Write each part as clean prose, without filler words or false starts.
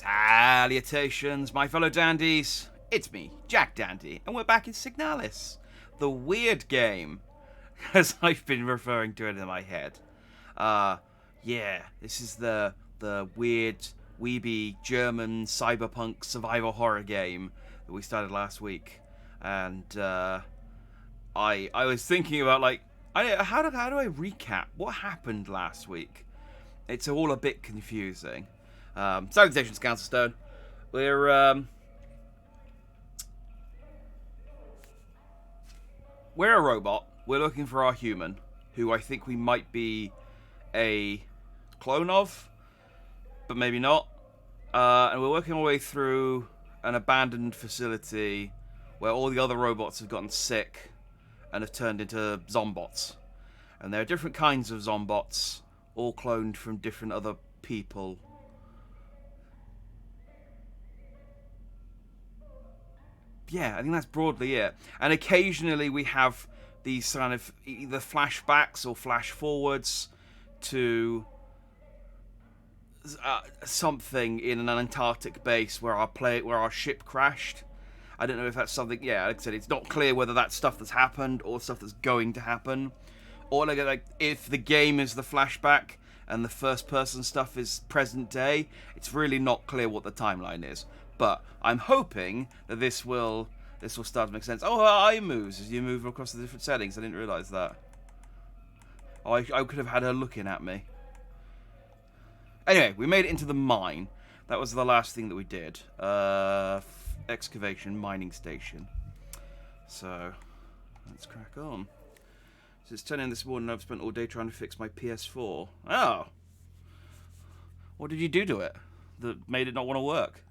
Salutations, my fellow dandies. It's me, Jack Dandy, and we're back in Signalis, the weird game, as I've been referring to it in my head. Yeah, this is the weird, weeby German cyberpunk survival horror game that we started last week, and I was thinking about how do I recap what happened last week? It's all a bit confusing. Salutations, Council Stone. We're a robot. We're looking for our human, who I think we might be a clone of, but maybe not. And we're working our way through an abandoned facility where all the other robots have gotten sick and have turned into zombots. And there are different kinds of zombots, all cloned from different other people. Yeah, I think that's broadly it. And occasionally we have these kind of either flashbacks or flash forwards to something in an Antarctic base where our ship crashed. I don't know if that's something. Yeah, like I said, it's not clear whether that's stuff that's happened or stuff that's going to happen, or like if the game is the flashback and the first person stuff is present day. It's really not clear what the timeline is. But I'm hoping that this will start to make sense. Oh, her eye moves as you move across the different settings. I didn't realise that. Oh, I could have had her looking at me. Anyway, we made it into the mine. That was the last thing that we did. Excavation, mining station. So, let's crack on. So it's 10 a.m. this morning and I've spent all day trying to fix my PS4. Oh! What did you do to it that made it not want to work?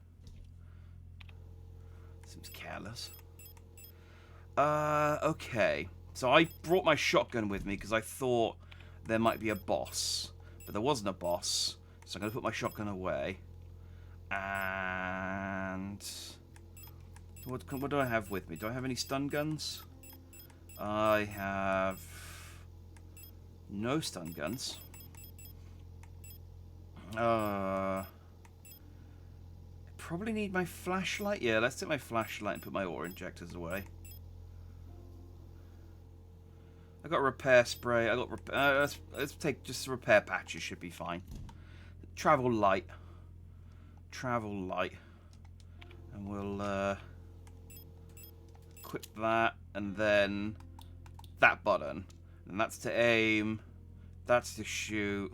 Seems careless. Okay. So I brought my shotgun with me because I thought there might be a boss. But there wasn't a boss. So I'm going to put my shotgun away. And what do I have with me? Do I have any stun guns? I have no stun guns. Probably need my flashlight. Yeah, let's take my flashlight and put my ore injectors away. I got repair spray. I got let's take just the repair patches. Should be fine. Travel light, and we'll equip that, and then that button, and that's to aim. That's to shoot.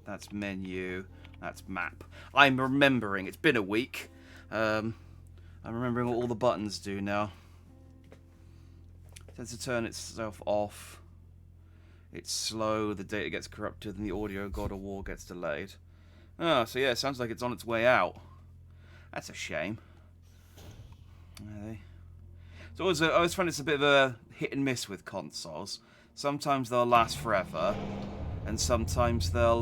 That's menu. That's map. I'm remembering. It's been a week. I'm remembering what all the buttons do now. It tends to turn itself off. It's slow. The data gets corrupted, and the audio God of War gets delayed. Oh, so yeah, it sounds like it's on its way out. That's a shame. So I always find it's a bit of a hit and miss with consoles. Sometimes they'll last forever. And sometimes they'll...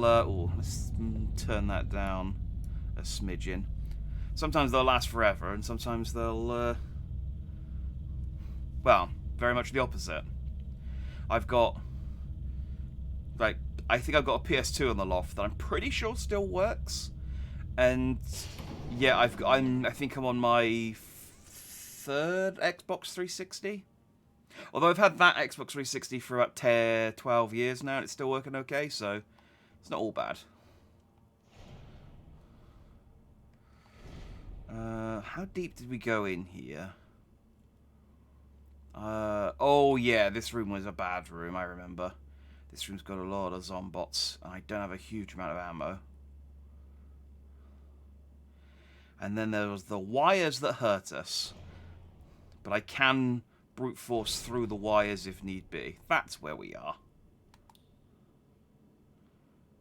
let's turn that down a smidgen. Sometimes they'll last forever, and sometimes they'll... well, very much the opposite. I've got... I think I've got a PS2 in the loft that I'm pretty sure still works. And, yeah, I think I'm on my third Xbox 360. Although I've had that Xbox 360 for about 12 years now, and it's still working okay, so it's not all bad. How deep did we go in here? Oh yeah, this room was a bad room, I remember. This room's got a lot of zombots, and I don't have a huge amount of ammo. And then there was the wires that hurt us. But I can brute force through the wires if need be. That's where we are.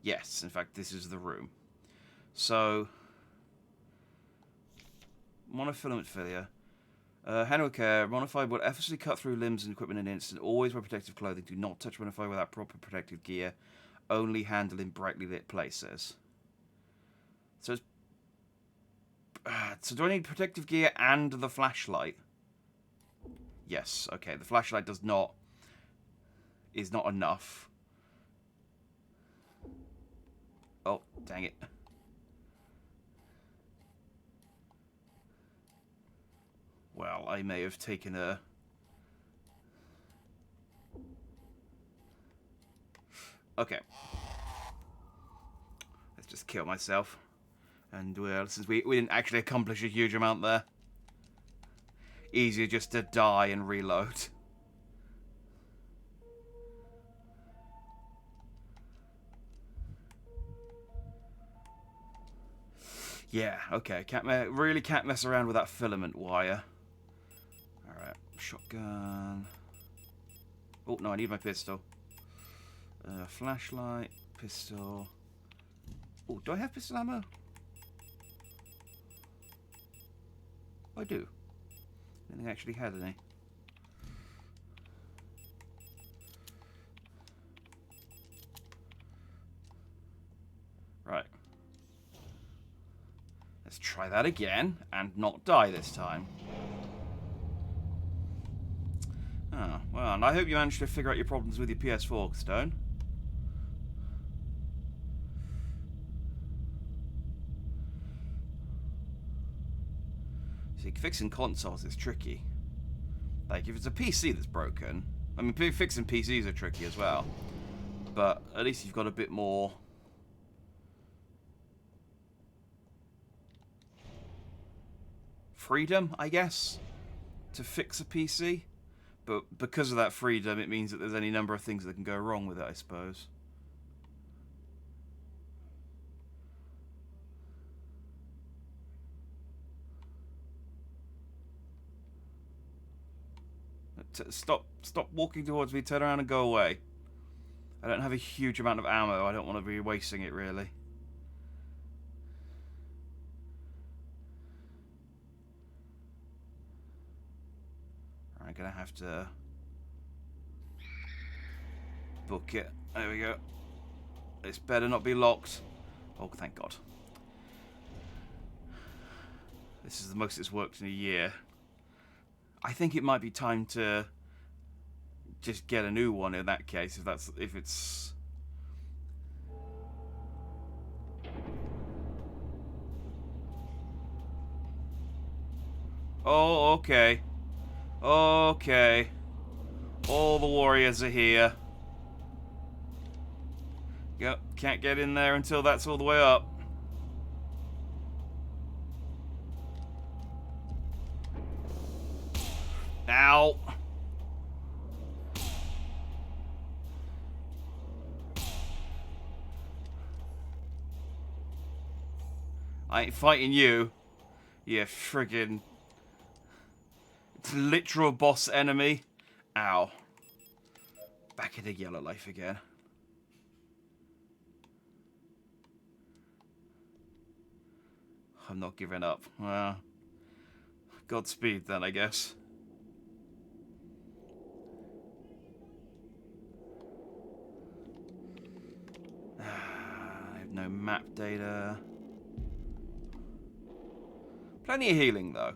Yes, in fact, this is the room. So, monofilament failure. Handle care. Monofide will effortlessly cut through limbs and equipment in an instant. Always wear protective clothing. Do not touch Monofide without proper protective gear. Only handle in brightly lit places. So, so do I need protective gear and the flashlight? Yes, okay. The flashlight is not enough. Oh, dang it. Well, I may have taken a... Okay. Let's just kill myself. And, well, since we didn't actually accomplish a huge amount there. Easier just to die and reload. Yeah, okay. Really can't mess around with that filament wire. Alright, shotgun. Oh, no, I need my pistol. Flashlight, pistol. Oh, do I have pistol ammo? I do. I didn't think I actually had any. Right. Let's try that again and not die this time. Oh, well, and I hope you managed to figure out your problems with your PS4, Stone. See, fixing consoles is tricky. Like, if it's a PC that's broken... I mean, fixing PCs are tricky as well. But at least you've got a bit more... freedom, I guess, to fix a PC. But because of that freedom, it means that there's any number of things that can go wrong with it, I suppose. Stop walking towards me, turn around and go away. I don't have a huge amount of ammo, I don't want to be wasting it, really. I'm gonna have to book it. There we go. This better not be locked. Oh, thank God. This is the most it's worked in a year. I think it might be time to just get a new one in that case, if it's... Oh, okay. Okay. All the warriors are here. Yep, can't get in there until that's all the way up. Ow. I ain't fighting you. You friggin' literal boss enemy. Ow. Back into yellow life again. I'm not giving up. Well, Godspeed then, I guess. I have no map data. Plenty of healing, though.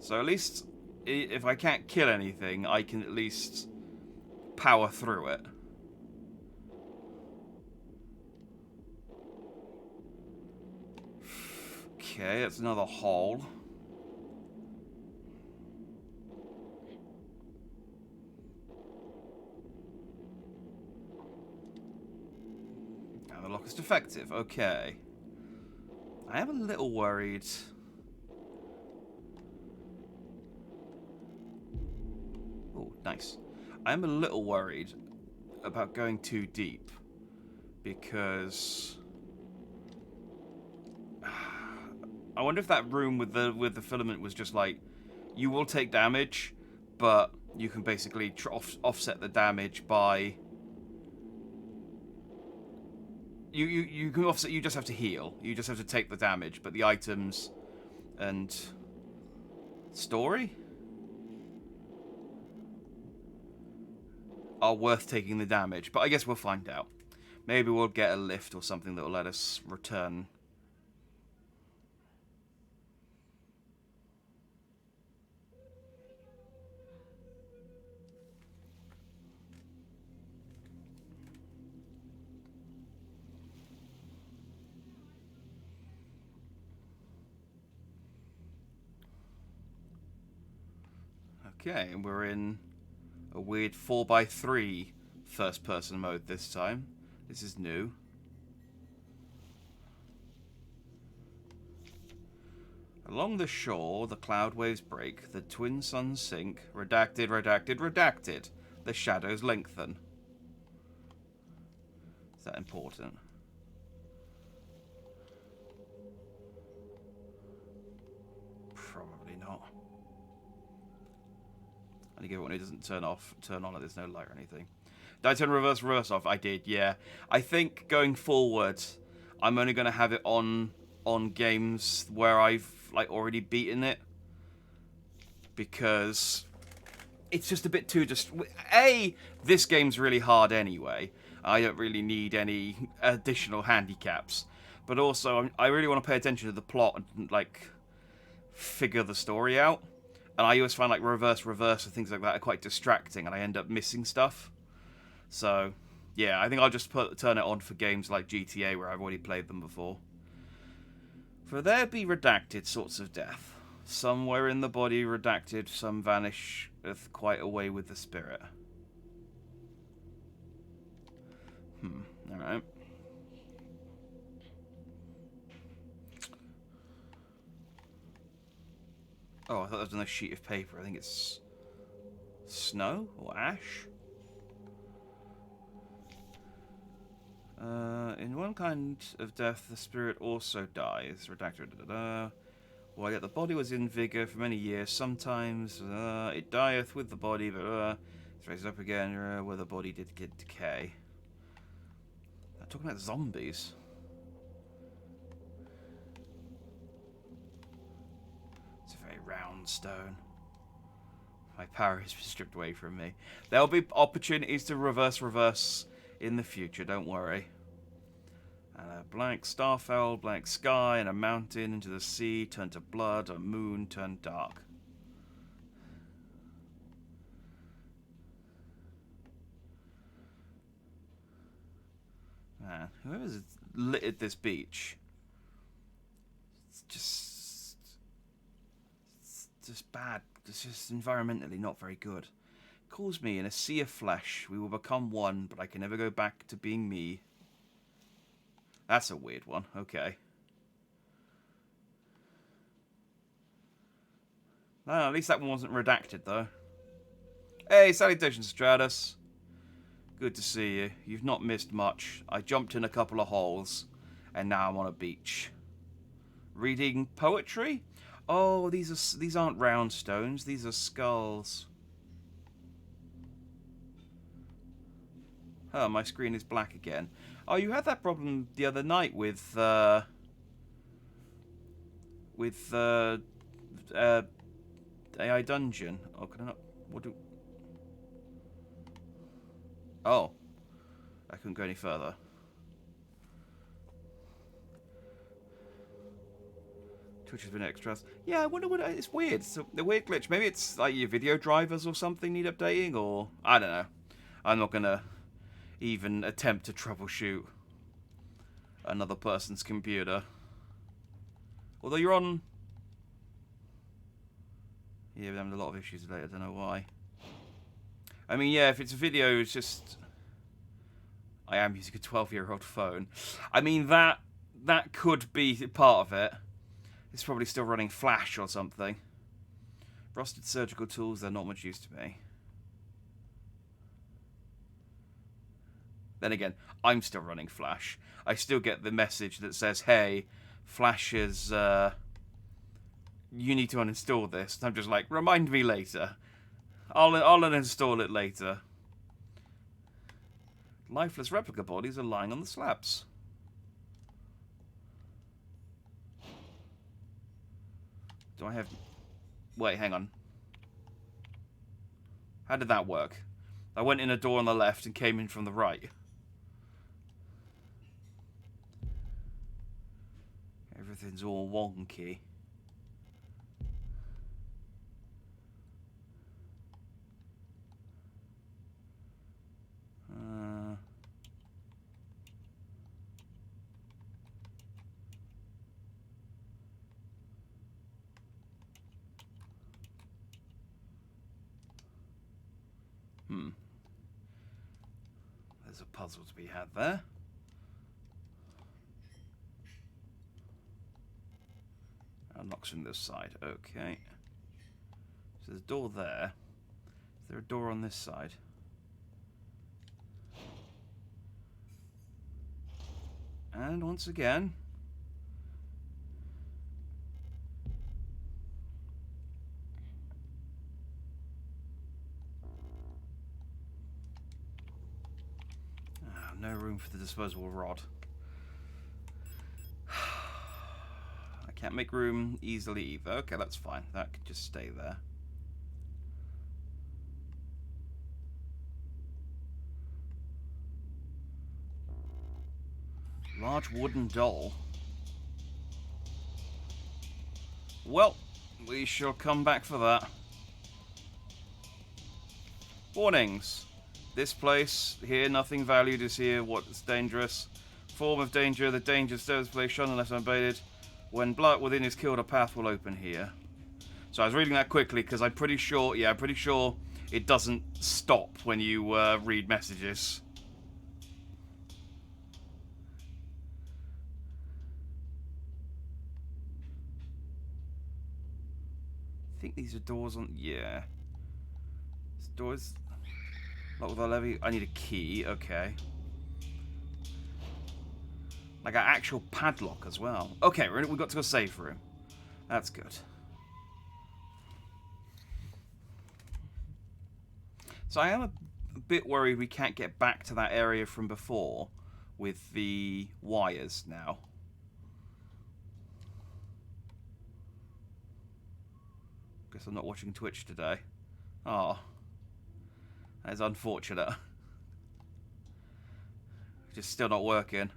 So at least, if I can't kill anything, I can at least power through it. Okay, that's another hole. Now the lock is defective. Okay. I am a little worried. Oh, nice. I am a little worried about going too deep because I wonder if that room with the filament was just like, you will take damage, but you can basically offset the damage by you can offset. You just have to heal. You just have to take the damage, but the items and story are worth taking the damage. But I guess we'll find out. Maybe we'll get a lift or something that will let us return. Okay, and we're in a weird 4x3 first-person mode this time. This is new. Along the shore, the cloud waves break, the twin suns sink, redacted, redacted, redacted. The shadows lengthen. Is that important? Probably not. I give it when it doesn't turn on if there's no light or anything. Did I turn reverse off? I did, yeah. I think going forward, I'm only going to have it on games where I've like already beaten it, because it's just a bit too this game's really hard anyway. I don't really need any additional handicaps, but also I really want to pay attention to the plot and like figure the story out. And I always find like reverse and things like that are quite distracting, and I end up missing stuff. So yeah, I think I'll just turn it on for games like GTA where I've already played them before. For there be redacted sorts of death. Somewhere in the body redacted, some vanish quite away with the spirit. Alright. Oh, I thought that was on a sheet of paper. I think it's snow or ash. In one kind of death, the spirit also dies. Redacted. Well, yet the body was in vigour for many years. Sometimes it dieth with the body, but it's raised up again where the body did get decay. I'm talking about zombies. It's a very round stone. My power has been stripped away from me. There'll be opportunities to reverse in the future, don't worry. And a blank starfell, blank sky, and a mountain into the sea turned to blood, a moon turned dark. Man, whoever's littered this beach, it's just bad. It's just environmentally not very good. Calls me in a sea of flesh. We will become one, but I can never go back to being me. That's a weird one. Okay. No, at least that one wasn't redacted, though. Hey, salutations, Stratus. Good to see you. You've not missed much. I jumped in a couple of holes, and now I'm on a beach. Reading poetry? Oh, these aren't round stones. These are skulls. Oh, my screen is black again. Oh, you had that problem the other night with AI Dungeon. Oh, can I not? What do? Oh, I couldn't go any further. Twitch has been extras. Yeah, I wonder what it's weird. It's a weird glitch. Maybe it's like your video drivers or something need updating, or I don't know. I'm not gonna even attempt to troubleshoot another person's computer. Although you're on... Yeah, we're having a lot of issues today. I don't know why. I mean, yeah, if it's a video, it's just... I am using a 12-year-old phone. I mean, that could be part of it. It's probably still running Flash or something. Rusted surgical tools, they're not much use to me. Then again, I'm still running Flash. I still get the message that says, hey, Flash is, you need to uninstall this. And I'm just like, remind me later. I'll uninstall it later. Lifeless replica bodies are lying on the slabs. Do I have... Wait, hang on. How did that work? I went in a door on the left and came in from the right. Everything's all wonky. There's a puzzle to be had there. Knocks from this side. Okay. So there's a door there. Is there a door on this side? And once again... no room for the disposable rod. I can't make room easily either. Okay, that's fine. That could just stay there. Large wooden doll. Well, we shall come back for that. Warnings. This place, here, nothing valued is here. What's dangerous? Form of danger. The danger stirs place shun unless unabated. When blood within is killed, a path will open here. So I was reading that quickly because I'm pretty sure, it doesn't stop when you read messages. I think these are doors on... Yeah. This doors... Lock with a levy. I need a key. Okay. Like an actual padlock as well. Okay, we've got to go save room. That's good. So I am a bit worried we can't get back to that area from before with the wires now. Guess I'm not watching Twitch today. Oh. That is unfortunate. Just still not working.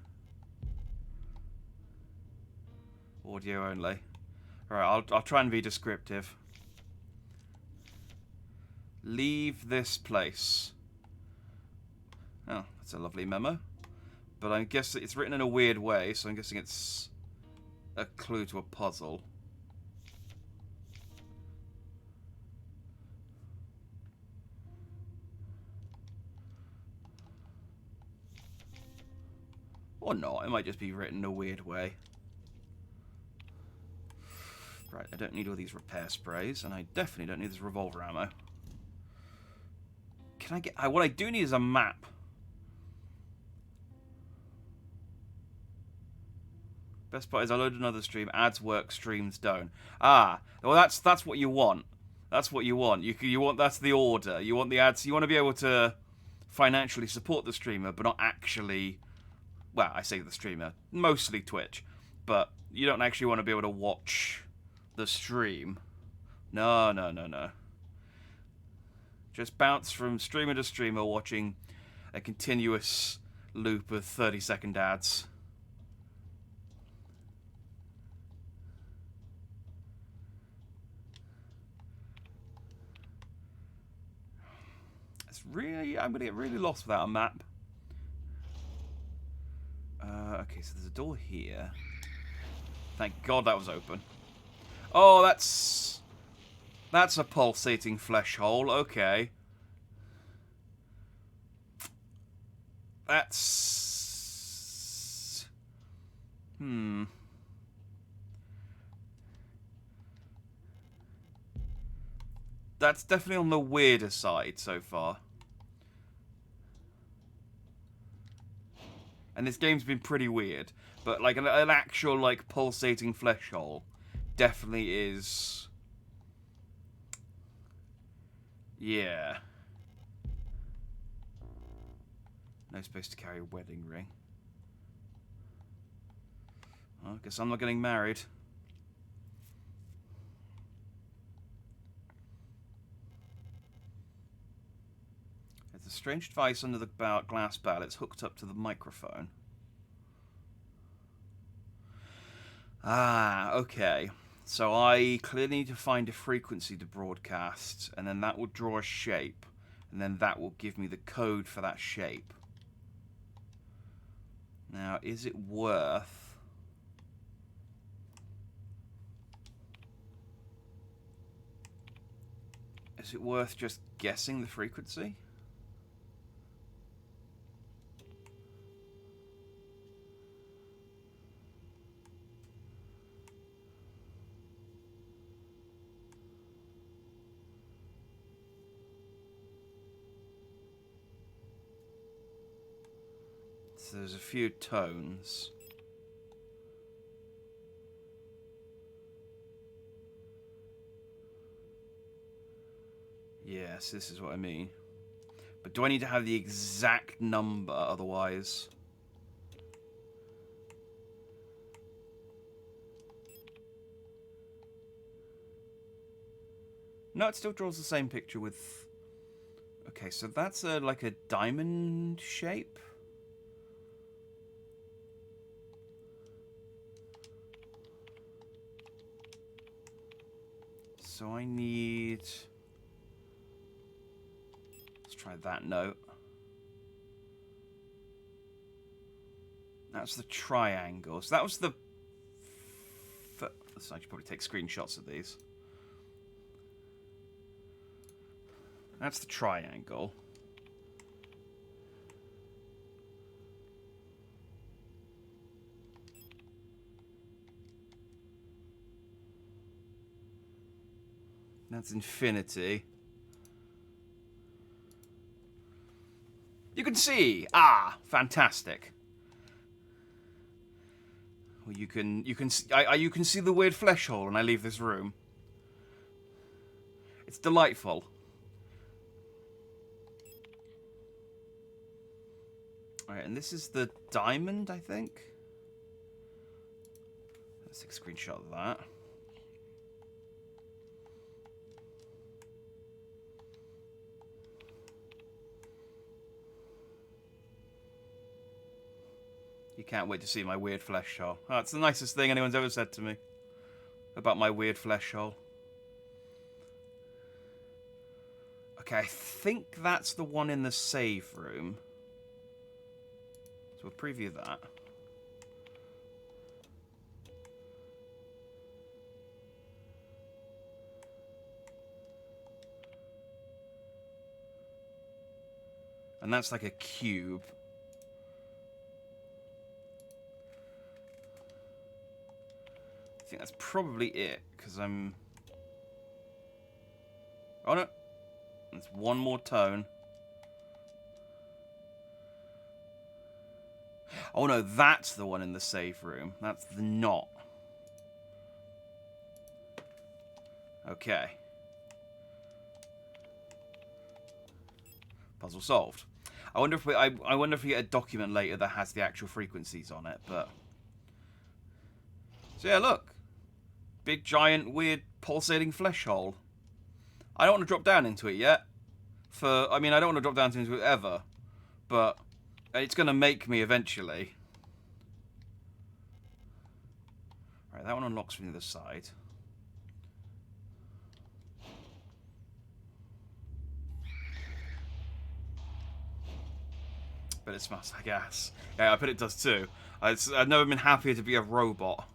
Audio only. Alright, I'll try and be descriptive. Leave this place. Oh, that's a lovely memo. But I guess it's written in a weird way, so I'm guessing it's a clue to a puzzle. Or not, it might just be written in a weird way. Right, I don't need all these repair sprays, and I definitely don't need this revolver ammo. Can I get... what I do need is a map. Best part is I load another stream, ads work, streams don't. Ah, well that's what you want. That's what you want. You want, that's the order. You want the ads, you want to be able to financially support the streamer, but not actually... Well, I say the streamer, mostly Twitch, but you don't actually want to be able to watch the stream. No, no, no, no. Just bounce from streamer to streamer watching a continuous loop of 30-second ads. It's really... I'm going to get really lost without a map. Okay, so there's a door here. Thank God that was open. Oh, that's a pulsating flesh hole. Okay. That's... That's definitely on the weirder side so far. And this game's been pretty weird. But like an actual like pulsating flesh hole definitely is... Yeah. No space to carry a wedding ring. Well, I guess I'm not getting married. There's a strange device under the glass barrel. It's hooked up to the microphone. Ah, okay. So I clearly need to find a frequency to broadcast, and then that will draw a shape, and then that will give me the code for that shape. Now, is it worth... Is it worth just guessing the frequency? So there's a few tones. Yes, this is what I mean. But do I need to have the exact number otherwise? No, it still draws the same picture with... Okay, so that's like a diamond shape. So I need... Let's try that note. That's the triangle. So that was the... So I should probably take screenshots of these. That's the triangle. That's infinity. You can see. Ah, fantastic. Well, you can see the weird flesh hole when I leave this room. It's delightful. Alright, and this is the diamond, I think. Let's take a screenshot of that. You can't wait to see my weird flesh hole. Oh, it's the nicest thing anyone's ever said to me about my weird flesh hole. Okay, I think that's the one in the save room. So we'll preview that. And that's like a cube. I think that's probably it, because I'm... Oh no! There's one more tone. Oh no, that's the one in the save room. That's the knot. Okay. Puzzle solved. I wonder if I wonder if we get a document later that has the actual frequencies on it, but... So yeah, look. Big, giant, weird, pulsating flesh hole. I don't want to drop down into it yet. I mean, I don't want to drop down into it ever. But it's going to make me eventually. Right, that one unlocks from the other side. But it smells like gas. Yeah, I bet it does too. I've never been happier to be a robot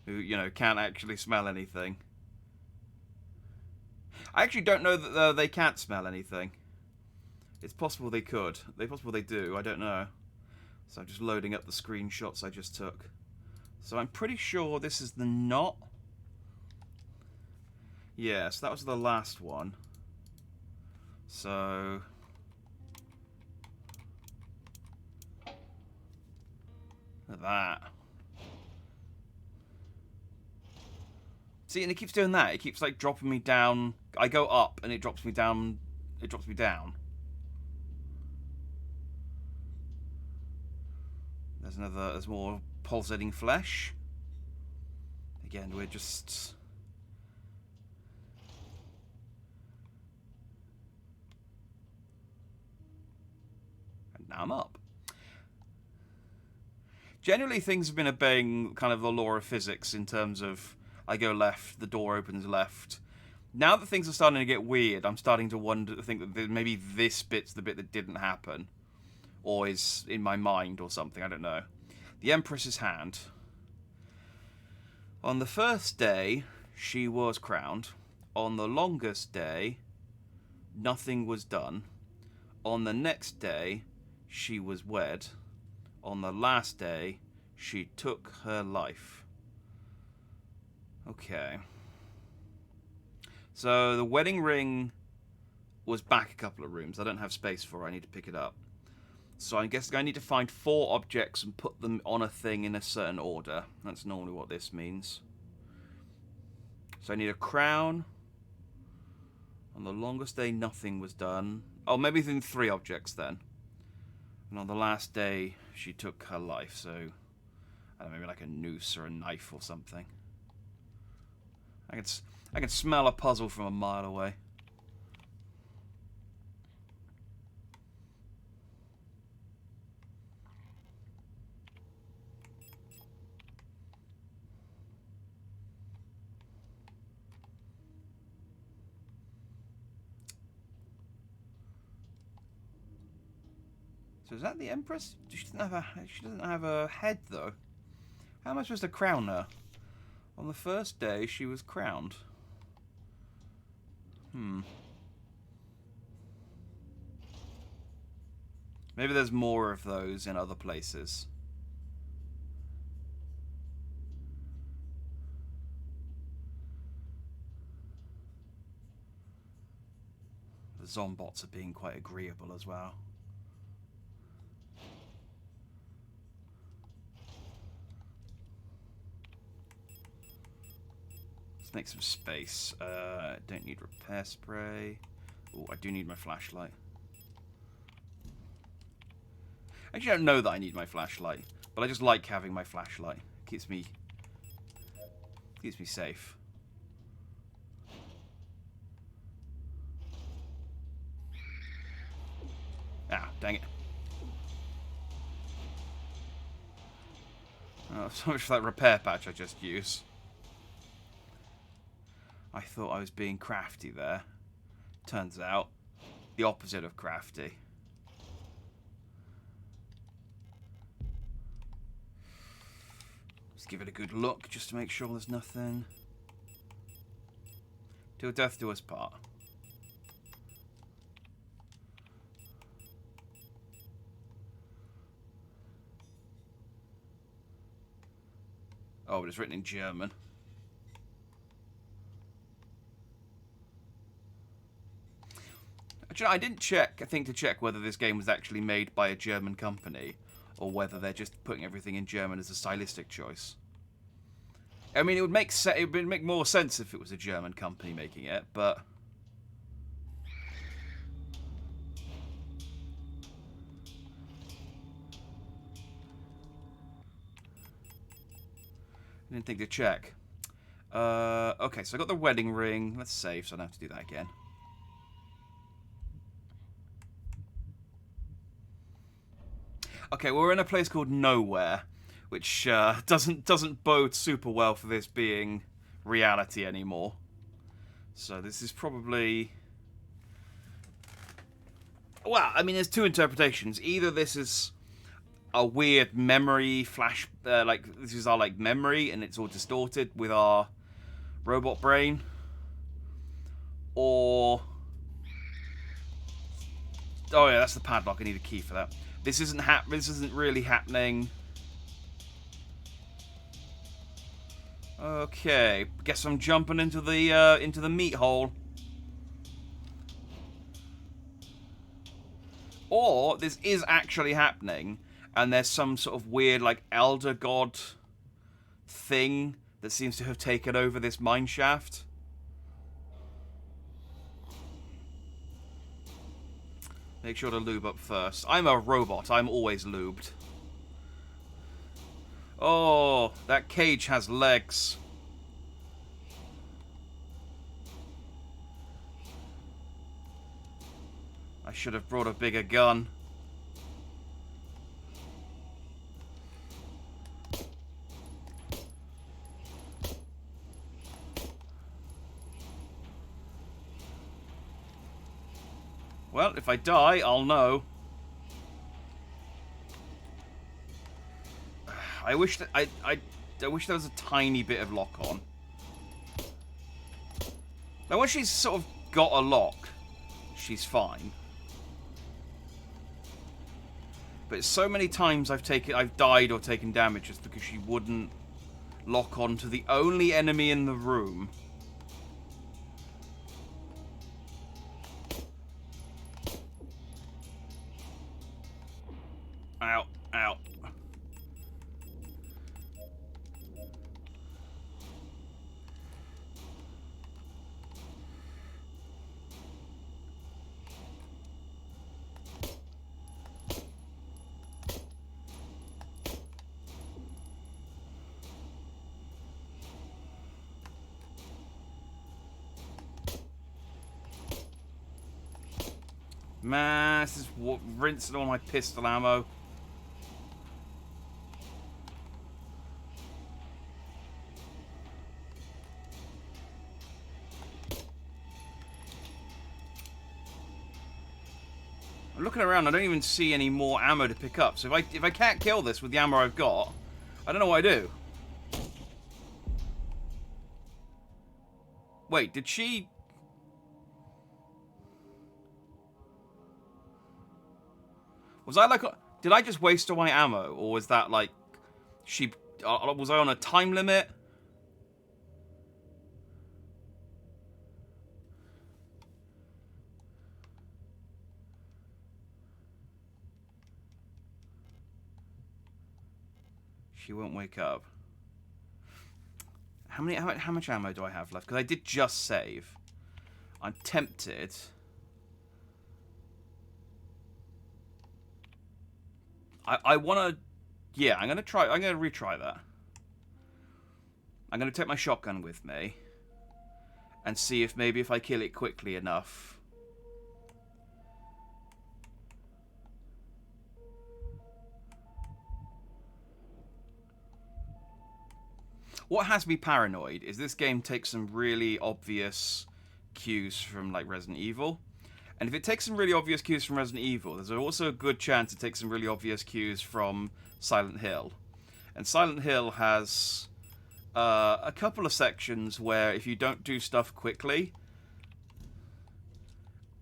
who, you know, can't actually smell anything. I actually don't know that they can't smell anything. It's possible they could. It's possible they do. I don't know. So I'm just loading up the screenshots I just took. So I'm pretty sure this is the knot. Yes, that was the last one. So... Look at that. See, and it keeps doing that. It keeps, like, dropping me down. I go up, and it drops me down. It drops me down. There's more pulsating flesh. Again, we're just... And now I'm up. Generally, things have been obeying kind of the law of physics in terms of I go left, the door opens left. Now that things are starting to get weird, I'm starting to think that maybe this bit's the bit that didn't happen. Or is in my mind or something, I don't know. The Empress's hand. On the first day, she was crowned. On the longest day, nothing was done. On the next day, she was wed. On the last day, she took her life. Okay. So the wedding ring was back a couple of rooms. I don't have space for it. I need to pick it up. So I guess I need to find 4 objects and put them on a thing in a certain order. That's normally what this means. So I need a crown. On the longest day, nothing was done. Oh, maybe within 3 objects then. And on the last day, she took her life. So, I don't know, maybe like a noose or a knife or something. I can smell a puzzle from a mile away. So is that the Empress? She doesn't have a head though. How am I supposed to crown her? On the first day, she was crowned. Maybe there's more of those in other places. The Zombots are being quite agreeable as well. Let's make some space. Don't need repair spray. Oh, I do need my flashlight. I actually don't know that I need my flashlight, but I just like having my flashlight. It keeps me safe. Ah, dang it. Oh, so much for that repair patch I just used. I thought I was being crafty there. Turns out, the opposite of crafty. Let's give it a good look, just to make sure there's nothing. Till death do us part. Oh, but it's written in German. Actually, I didn't check, I think, to check whether this game was actually made by a German company or whether they're just putting everything in German as a stylistic choice. I mean, it would make more sense if it was a German company making it, but I didn't think to check. Okay, so I got the wedding ring. Let's save, so I don't have to do that again. Okay, well, we're in a place called Nowhere, which doesn't bode super well for this being reality anymore. So this is probably... Well, I mean, there's 2 interpretations. Either this is a weird memory flash, like this is our like memory, and it's all distorted with our robot brain, or oh yeah, that's the padlock. I need a key for that. This isn't really happening. Okay, guess I'm jumping into the meat hole. Or this is actually happening, and there's some sort of weird like elder god thing that seems to have taken over this mine shaft. Make sure to lube up first. I'm a robot. I'm always lubed. Oh, that cage has legs. I should have brought a bigger gun. Well, if I die, I'll know. I wish that I wish there was a tiny bit of lock on. Now, once she's sort of got a lock, she's fine. But so many times I've died or taken damage just because she wouldn't lock on to the only enemy in the room. Ow. Ow. Man, this is rinsing all my pistol ammo. I'm looking around, I don't even see any more ammo to pick up. So if I can't kill this with the ammo I've got, I don't know what I do. Wait, did she... Was I like... Did I just waste all my ammo? Or was that like... She... was I on a time limit? She won't wake up. How much ammo do I have left? Because I did just save. I'm tempted. I want to... Yeah, I'm going to retry that. I'm going to take my shotgun with me. And see if maybe if I kill it quickly enough... What has me paranoid is this game takes some really obvious cues from like Resident Evil. And if it takes some really obvious cues from Resident Evil, there's also a good chance it takes some really obvious cues from Silent Hill. And Silent Hill has a couple of sections where if you don't do stuff quickly,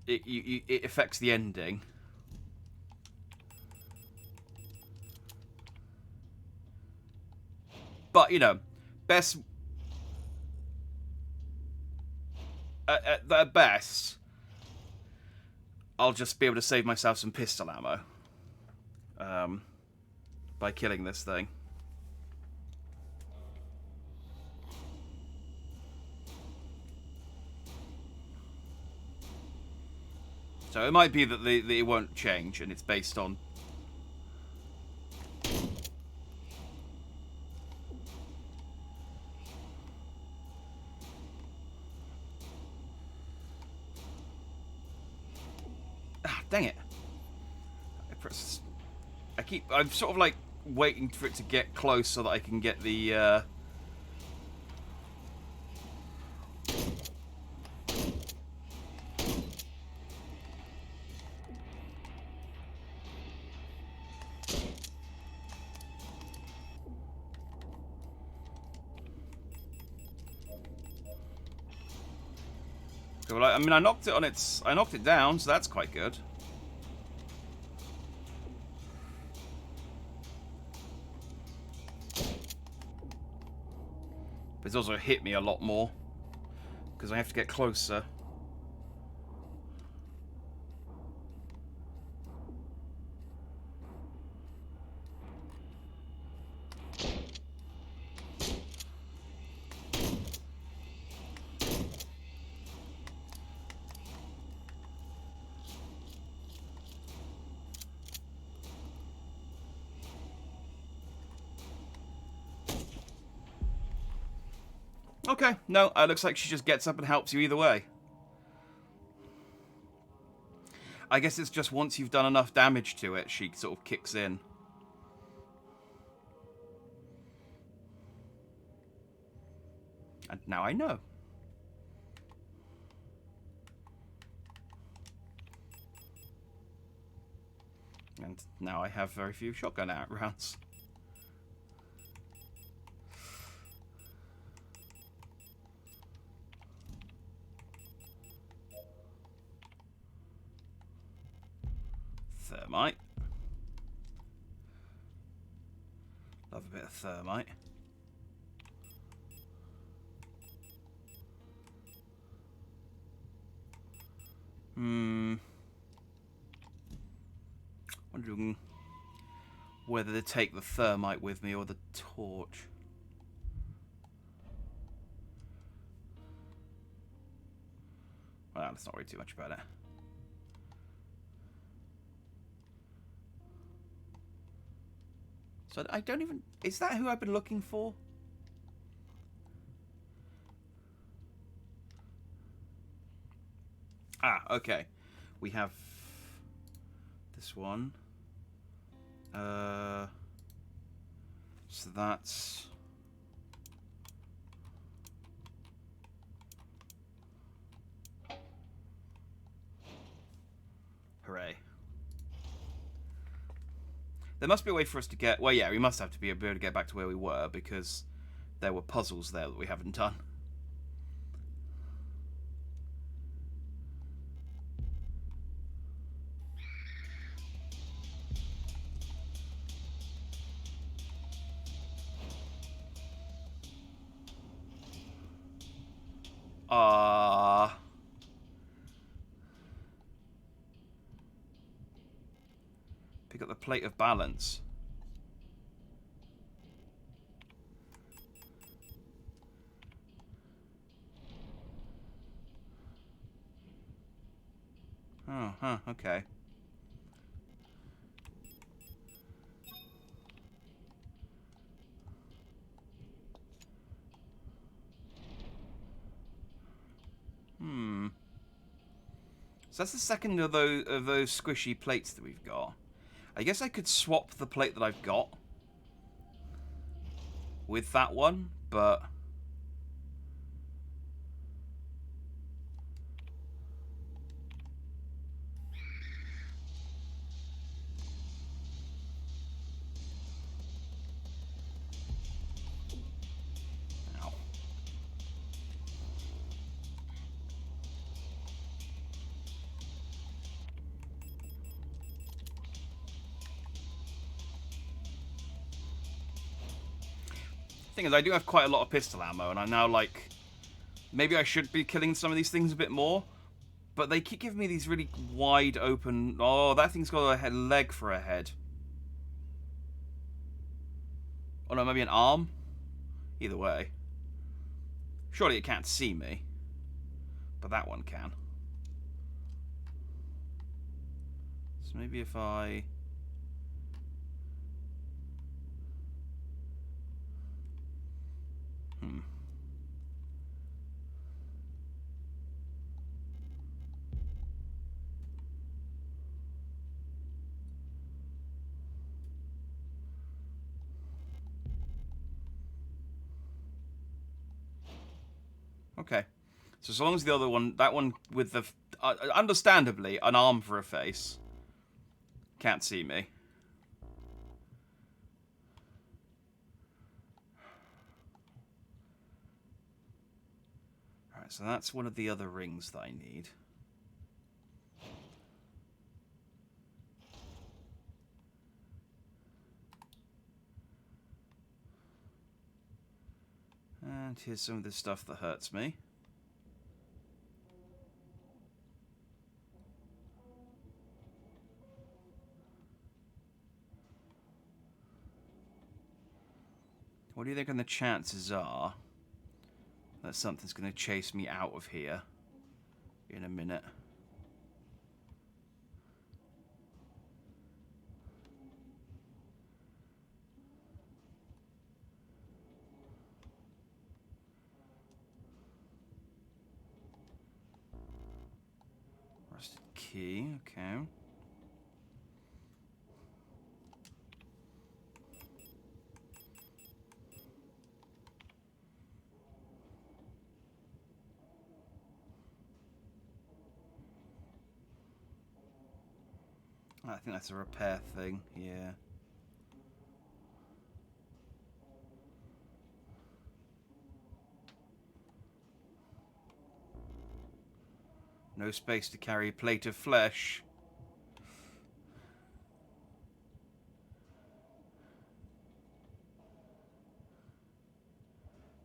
it affects the ending. But, you know, best... At best, I'll just be able to save myself some pistol ammo. By killing this thing. So it might be that it won't change and it's based on... Ah, dang it. I'm sort of like waiting for it to get close so that I can get the... Well, I mean, I knocked it down, so that's quite good. But it's also hit me a lot more because I have to get closer. Okay, no, it looks like she just gets up and helps you either way. I guess it's just once you've done enough damage to it, she sort of kicks in. And now I know. And now I have very few shotgun rounds. Thermite. Love a bit of thermite. whether to take the thermite with me or the torch. Well, let's not worry too much about it. So I don't even... Is that who I've been looking for? Ah, okay. We have this one. So that's... Hooray. There must be a way for us to get... Well, yeah, we must have to be able to get back to where we were, because there were puzzles there that we haven't done. Pick up the plate of balance. Oh, huh, okay. So that's the second of those squishy plates that we've got. I guess I could swap the plate that I've got with that one, but... Ow. Thing is, I do have quite a lot of pistol ammo, and I'm now like... Maybe I should be killing some of these things a bit more, but they keep giving me these really wide open... Oh, that thing's got a leg for a head. Oh no, maybe an arm? Either way. Surely it can't see me. But that one can. So maybe if I... Okay. So as long as the other one, that one with the, understandably, an arm for a face, can't see me. Alright, so that's one of the other rings that I need. And here's some of the stuff that hurts me. What do you think the chances are that something's going to chase me out of here in a minute? Rusted key, okay. I think that's a repair thing, yeah. No space to carry a plate of flesh.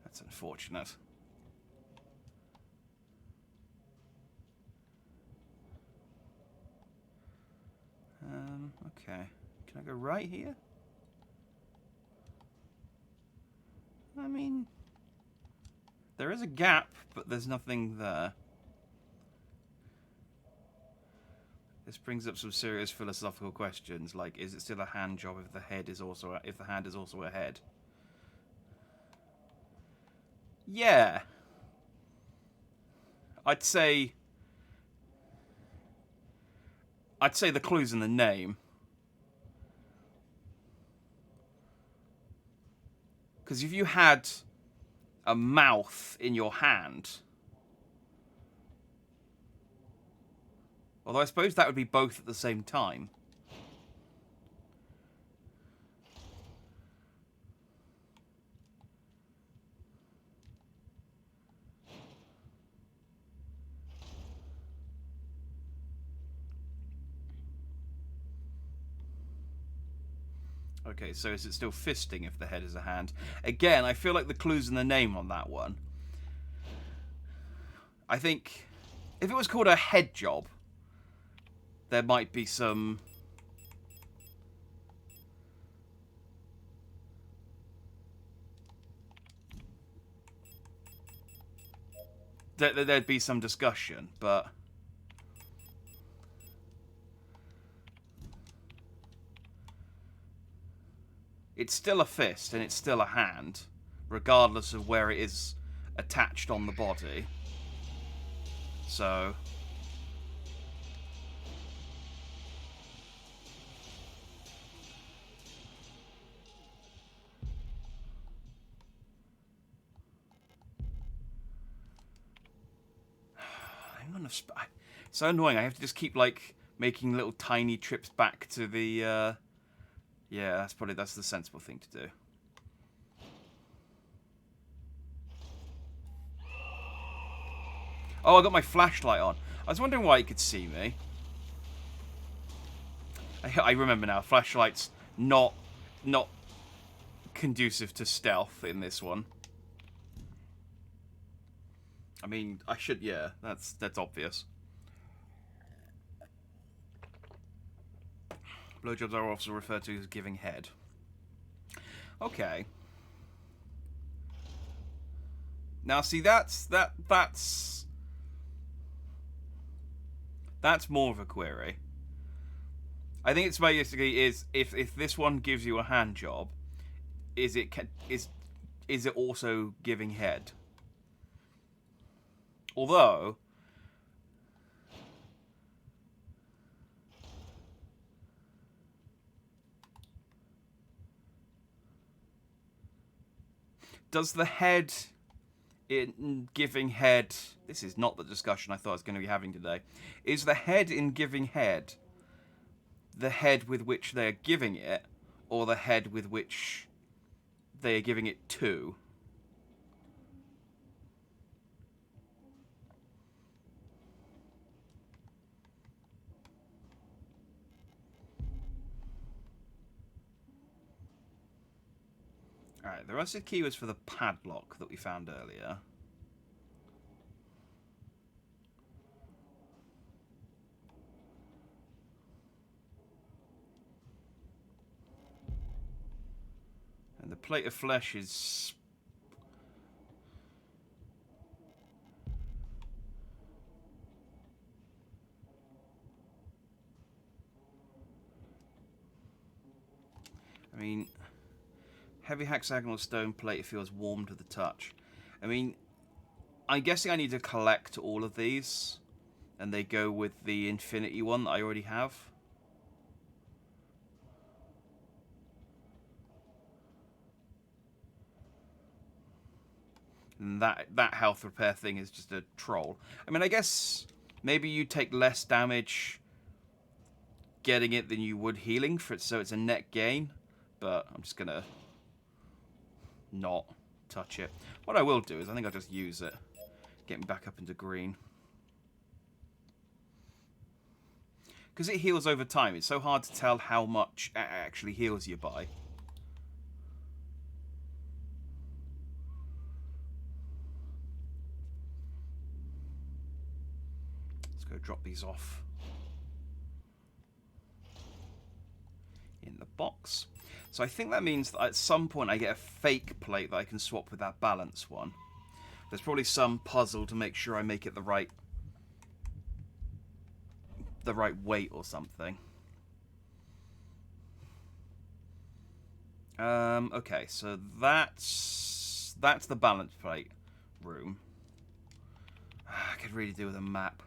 That's unfortunate. Okay. Can I go right here? I mean, there is a gap, but there's nothing there. This brings up some serious philosophical questions, like, is it still a hand job if the hand is also a head? Yeah. I'd say the clue's in the name. Because if you had a mouth in your hand, although I suppose that would be both at the same time. Okay, so is it still fisting if the head is a hand? Again, I feel like the clue's in the name on that one. I think if it was called a head job, there might be some... There'd be some discussion, but... It's still a fist and it's still a hand, regardless of where it is attached on the body. So... It's so annoying. I have to just keep, like, making little tiny trips back to the, Yeah, that's the sensible thing to do. Oh, I got my flashlight on. I was wondering why he could see me. I remember now. Flashlight's not conducive to stealth in this one. I mean, I should... Yeah, that's obvious. Blowjobs are also referred to as giving head. Okay. Now, see, that's more of a query. I think it's basically is if this one gives you a hand job, is it also giving head? Although, does the head in giving head... This is not the discussion I thought I was going to be having today. Is the head in giving head the head with which they are giving it, or the head with which they are giving it to? Alright, the rest of the keywords for the padlock that we found earlier. And the plate of flesh is... I mean... Heavy hexagonal stone plate, it feels warm to the touch. I mean, I'm guessing I need to collect all of these. And they go with the infinity one that I already have. And that health repair thing is just a troll. I mean, I guess maybe you take less damage getting it than you would healing, so it's a net gain. But I'm just going to not touch it. What I will do is I think I'll just use it. Get me back up into green. Because it heals over time, it's so hard to tell how much it actually heals you by. Let's go drop these off in the box. So I think that means that at some point I get a fake plate that I can swap with that balance one. There's probably some puzzle to make sure I make it the right weight or something. Okay, so that's the balance plate room. I could really do with a map.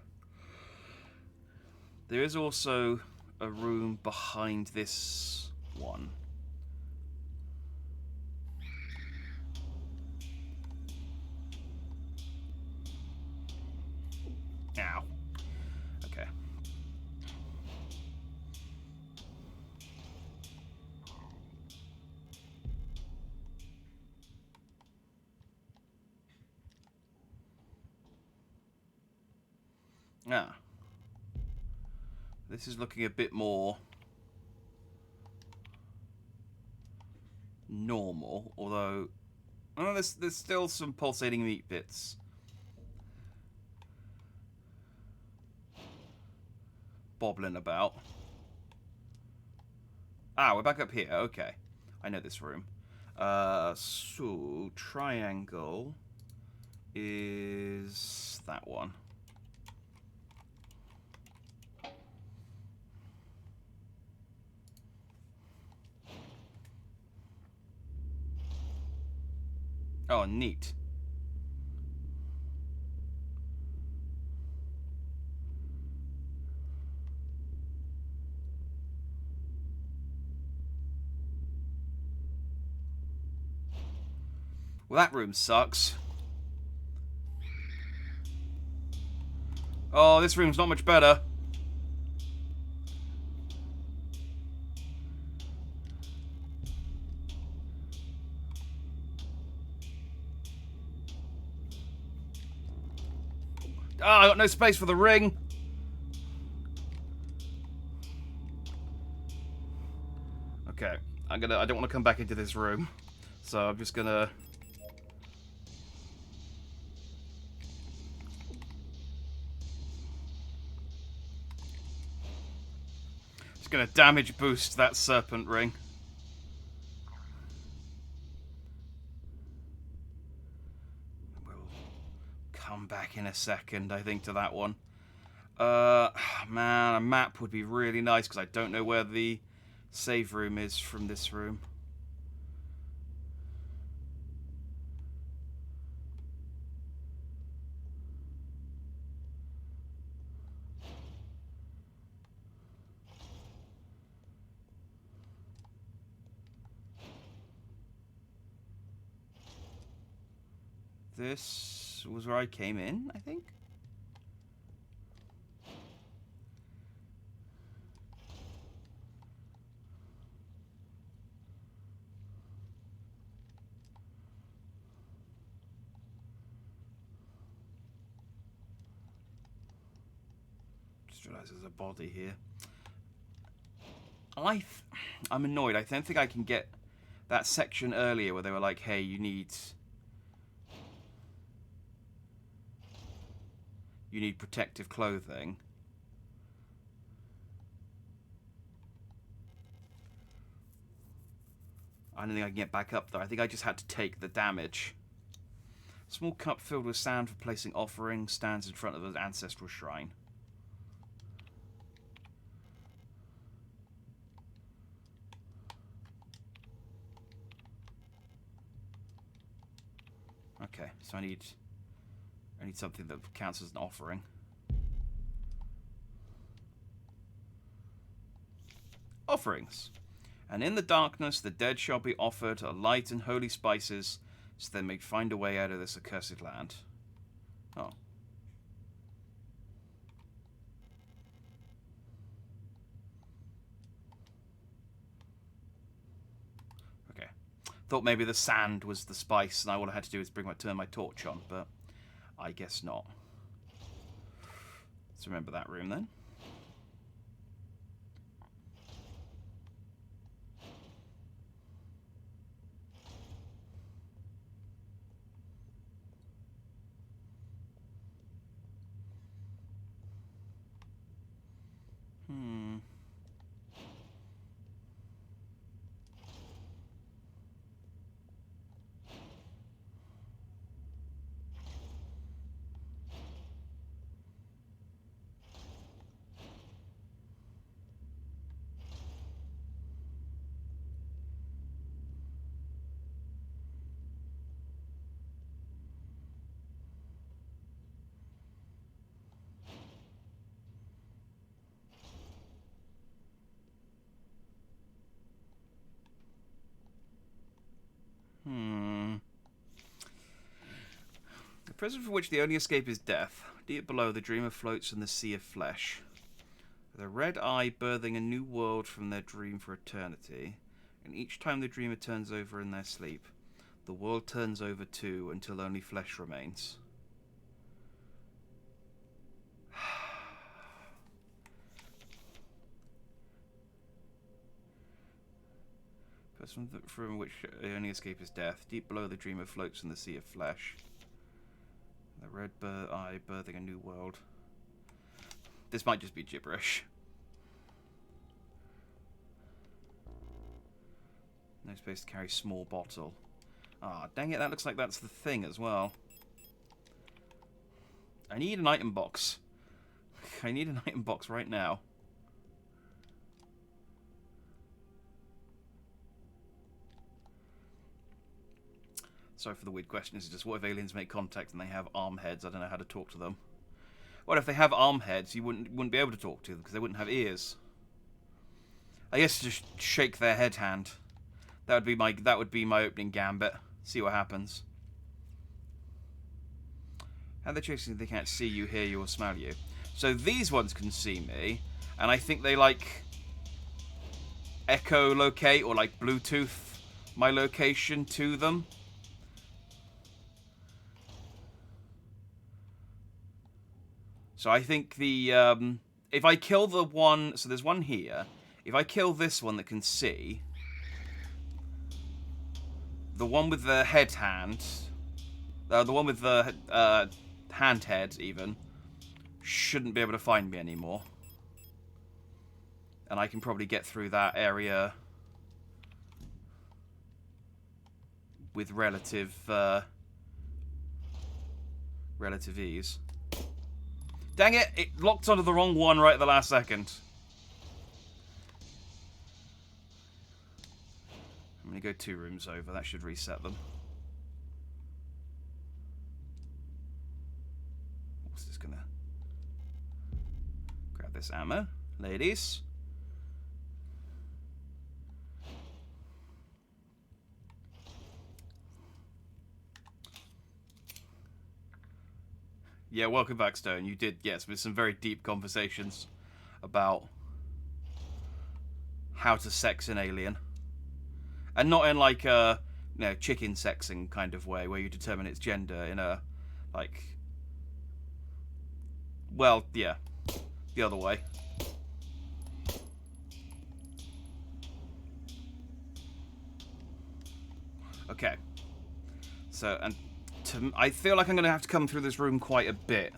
There is also a room behind this one. Ow. Okay. Ah. This is looking a bit more normal, although there's still some pulsating meat bits. Bobbling about. Ah, we're back up here. Okay. I know this room. So triangle is that one. Oh, neat. Well, that room sucks. Oh, this room's not much better. Ah, I got no space for the ring. Okay, I don't want to come back into this room, so I'm just gonna. Just gonna damage boost that serpent ring. We'll come back in a second, I think, to that one. Man, a map would be really nice because I don't know where the save room is from this room. This was where I came in, I think. Just realised there's a body here. I'm annoyed. I don't think I can get that section earlier where they were like, hey, you need protective clothing. I don't think I can get back up there. I think I just had to take the damage. Small cup filled with sand for placing offerings stands in front of an ancestral shrine. Okay, so I need something that counts as an offering. Offerings. And in the darkness the dead shall be offered a light and holy spices, so they may find a way out of this accursed land. Oh. Okay. Thought maybe the sand was the spice and all I had to do was turn my torch on, but I guess not. Let's remember that room then. Prison from which the only escape is death. Deep below, the dreamer floats in the sea of flesh. The red eye birthing a new world from their dream for eternity. And each time the dreamer turns over in their sleep, the world turns over too until only flesh remains. Prison from which the only escape is death. Deep below, the dreamer floats in the sea of flesh. The red eye birthing a new world. This might just be gibberish. No space to carry small bottle. Ah, dang it, that looks like that's the thing as well. I need an item box. I need an item box right now. Sorry for the weird question. It's just, what if aliens make contact and they have arm heads? I don't know how to talk to them. What if they have arm heads? You wouldn't be able to talk to them because they wouldn't have ears. I guess just shake their head hand. That would be my opening gambit. See what happens. How they're chasing they can't see you, hear you, or smell you. So these ones can see me, and I think they like echolocate or like Bluetooth my location to them. So I think the if I kill the one, so there's one here. If I kill this one that can see, the one with the hand, the one with the hand head even, shouldn't be able to find me anymore. And I can probably get through that area with relative ease. Dang it! It locked onto the wrong one right at the last second. I'm going to go 2 rooms over. That should reset them. What's this going to... Grab this ammo. Ladies. Yeah, welcome back, Stone. You did, yes, with some very deep conversations about how to sex an alien. And not in like a, you know, chicken sexing kind of way, where you determine its gender in a, like... Well, yeah. The other way. Okay. So, and... I feel like I'm going to have to come through this room quite a bit.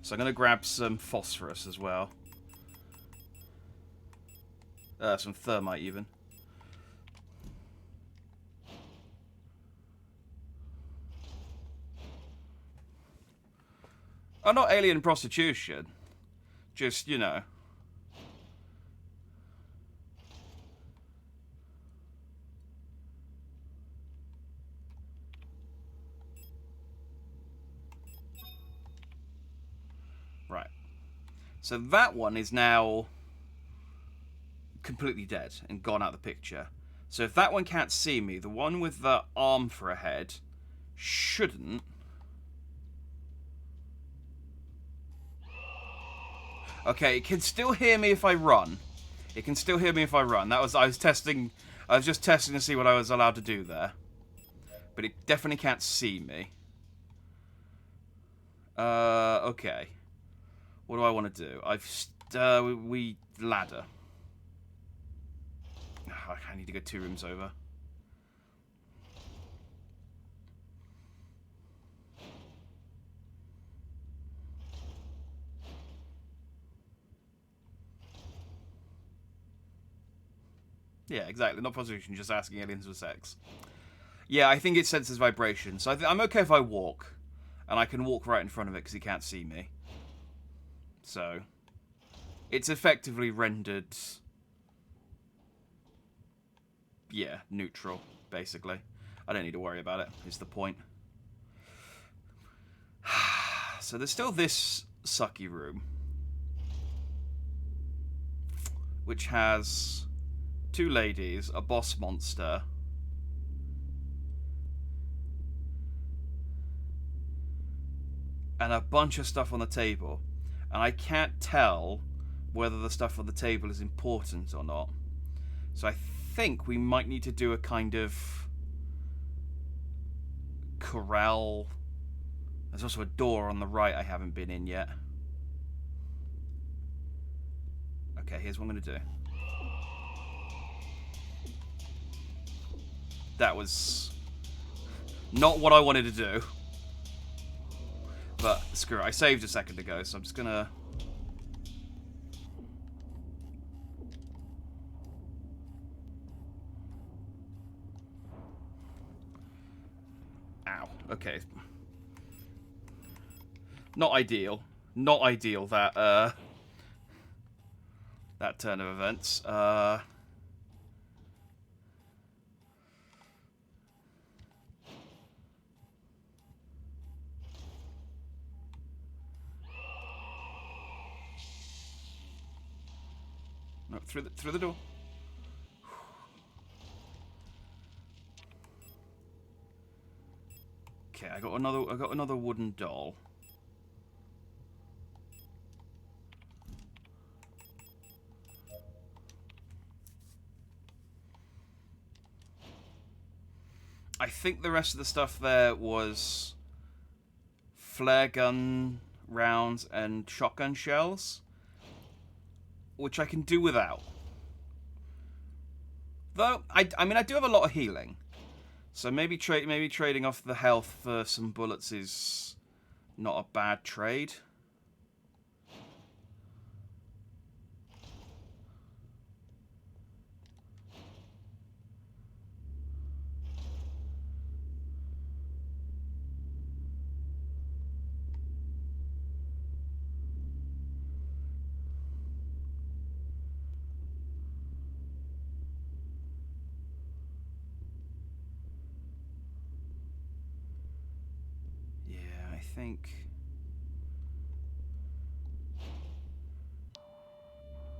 So I'm going to grab some phosphorus as well. Some thermite even. Oh, not alien prostitution. Just, you know. Right. So that one is now completely dead and gone out of the picture. So if that one can't see me, the one with the arm for a head shouldn't. Okay, it can still hear me if I run. It can still hear me if I run. I was just testing to see what I was allowed to do there. But it definitely can't see me. Okay. What do I want to do? We ladder. Oh, I need to go 2 rooms over. Yeah, exactly. Not prostitution, just asking aliens for sex. Yeah, I think it senses vibration. So I'm okay if I walk. And I can walk right in front of it because he can't see me. So, it's effectively rendered, yeah, neutral, basically. I don't need to worry about it, is the point. So there's still this sucky room, which has 2 ladies, a boss monster, and a bunch of stuff on the table. And I can't tell whether the stuff on the table is important or not. So I think we might need to do a kind of corral. There's also a door on the right I haven't been in yet. Okay, here's what I'm going to do. That was not what I wanted to do. But screw it, I saved a second ago, so I'm just going to... Ow. Okay. Not ideal. Not ideal, that turn of events. No, through the door. Okay, I got another wooden doll. I think the rest of the stuff there was flare gun rounds and shotgun shells, which I can do without. Though I mean I do have a lot of healing, so maybe trading off the health for some bullets is not a bad trade. I think...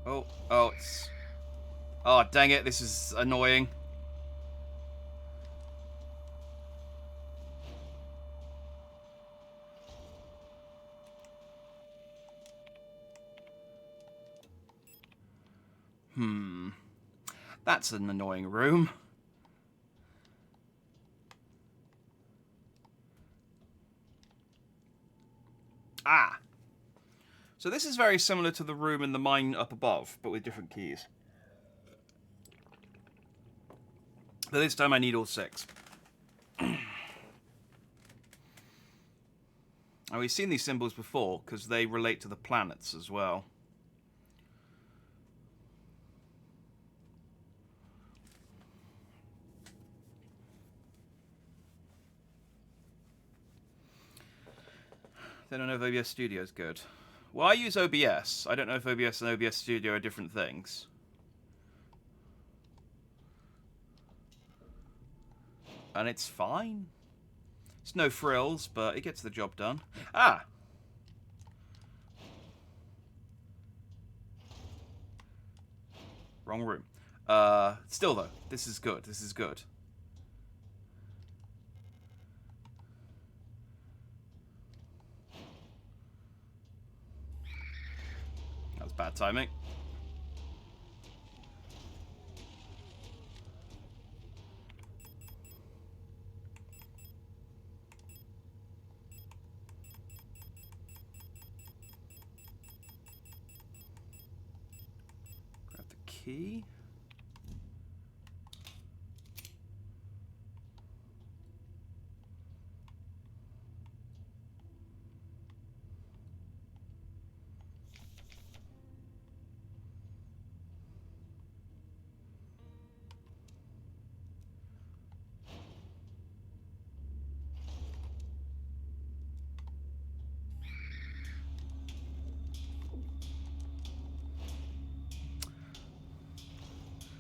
Oh, it's... Oh, dang it, this is annoying. That's an annoying room. Ah! So this is very similar to the room in the mine up above, but with different keys. But this time I need all 6. And we've seen these symbols before, because they relate to the planets as well. They don't know if OBS Studio is good. Well, I use OBS. I don't know if OBS and OBS Studio are different things. And it's fine. It's no frills, but it gets the job done. Ah! Wrong room. Still though, this is good. This is good. That was bad timing. Grab the key.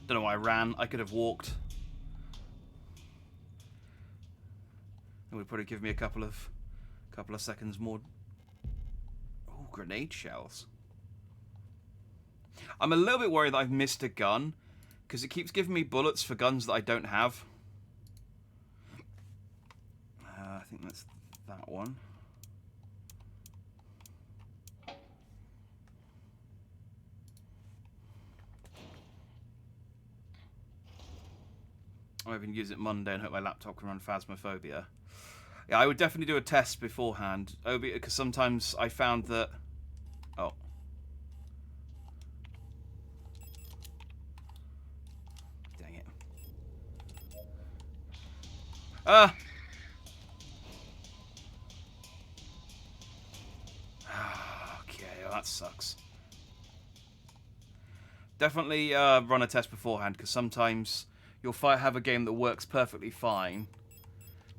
Don't know why I ran. I could have walked. It would probably give me a couple of seconds more. Oh, grenade shells. I'm a little bit worried that I've missed a gun, because it keeps giving me bullets for guns that I don't have. I think that's that one. Or even use it Monday and hope my laptop can run Phasmophobia. Yeah, I would definitely do a test beforehand, because sometimes I found that... Oh. Dang it. Ah! Okay, well, that sucks. Definitely run a test beforehand, because sometimes you'll have a game that works perfectly fine,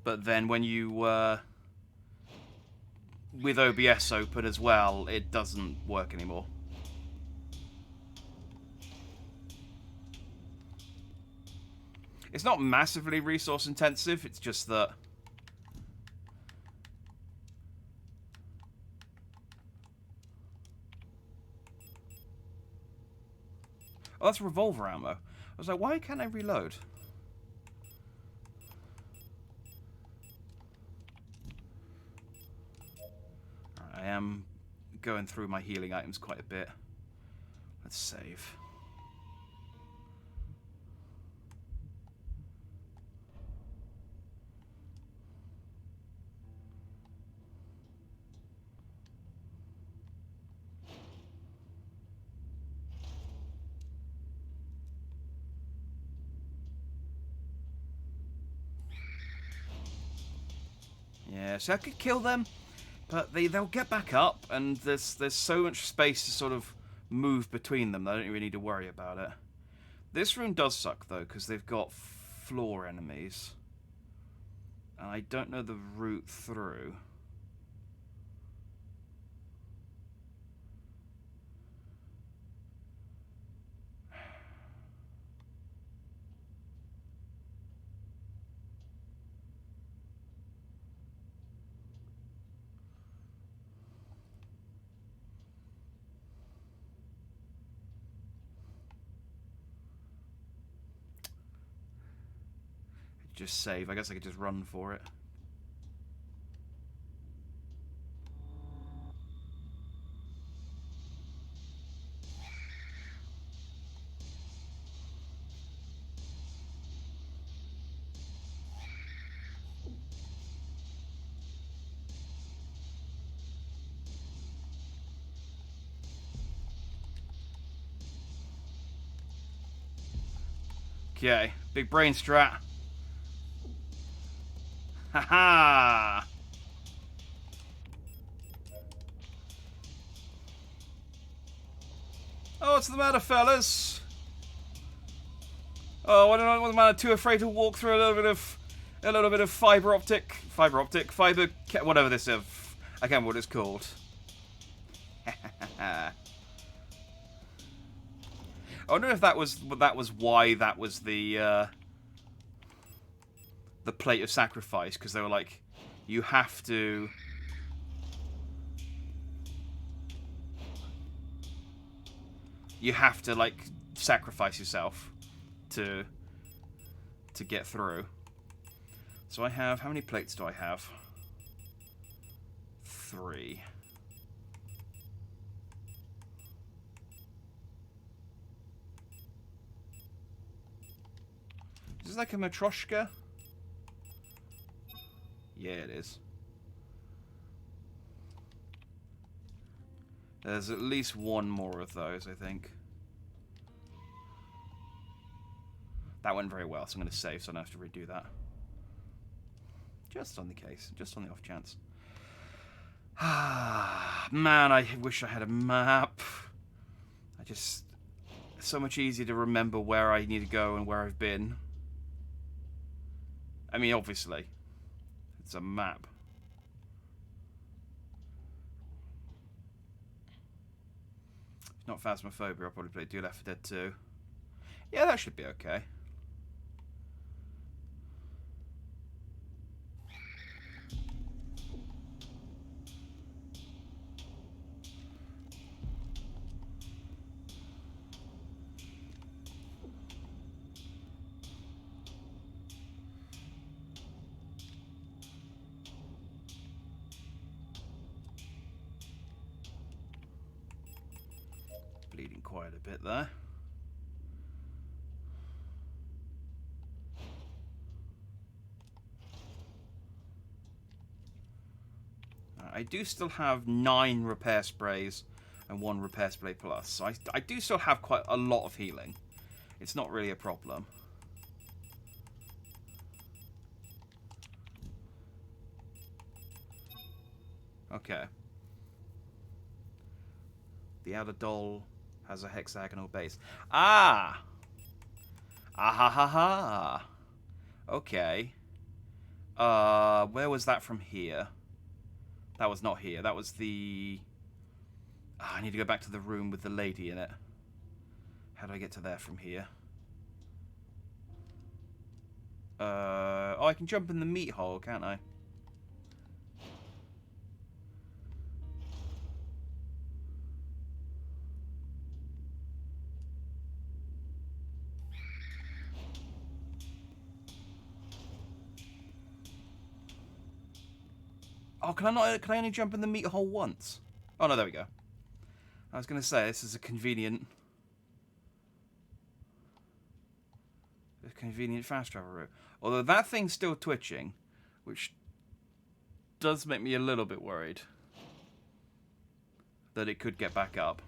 but then when you... with OBS open as well, it doesn't work anymore. It's not massively resource intensive, it's just that... Oh, that's revolver ammo. I was like, why can't I reload? Right, I am going through my healing items quite a bit. Let's save. Yeah, so I could kill them, but they'll get back up, and there's so much space to sort of move between them that I don't really need to worry about it. This room does suck, though, because they've got floor enemies. And I don't know the route through. Just save. I guess I could just run for it. Okay, big brain strat. Haha! Oh, what's the matter, fellas? Oh, what's the matter? Too afraid to walk through a little bit of fiber optic, whatever this is. I can't remember what it's called. I wonder if that was why that was the plate of sacrifice, because they were like, you have to. You have to, like, sacrifice yourself to get through. So I have... How many plates do I have? 3. Is this like a matryoshka? Yeah, it is. There's at least one more of those, I think. That went very well, so I'm going to save so I don't have to redo that. Just on the case. Just on the off chance. Man, I wish I had a map. It's so much easier to remember where I need to go and where I've been. I mean, obviously, it's a map. Not Phasmophobia, I'll probably play Do Left 4 Dead 2. Yeah, that should be okay. Bleeding quite a bit there. I do still have 9 repair sprays and 1 repair spray plus. So I do still have quite a lot of healing. It's not really a problem. Okay. The outer doll has a hexagonal base. Ah! Ah ha ha ha! Okay. Where was that from here? That was not here. That was the... I need to go back to the room with the lady in it. How do I get to there from here? Oh, I can jump in the meat hole, can't I? Oh, can I not? Can I only jump in the meat hole once? Oh no, there we go. I was going to say this is a convenient fast travel route. Although that thing's still twitching, which does make me a little bit worried that it could get back up.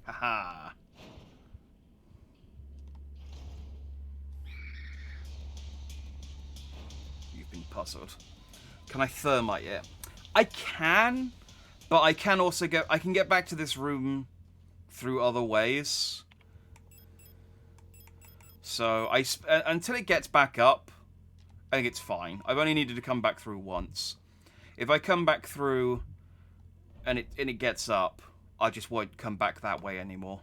Haha. You've been puzzled. Can I thermite it? I can, but I can also get... I can get back to this room through other ways. So, until it gets back up, I think it's fine. I've only needed to come back through once. If I come back through and it gets up, I just won't come back that way anymore.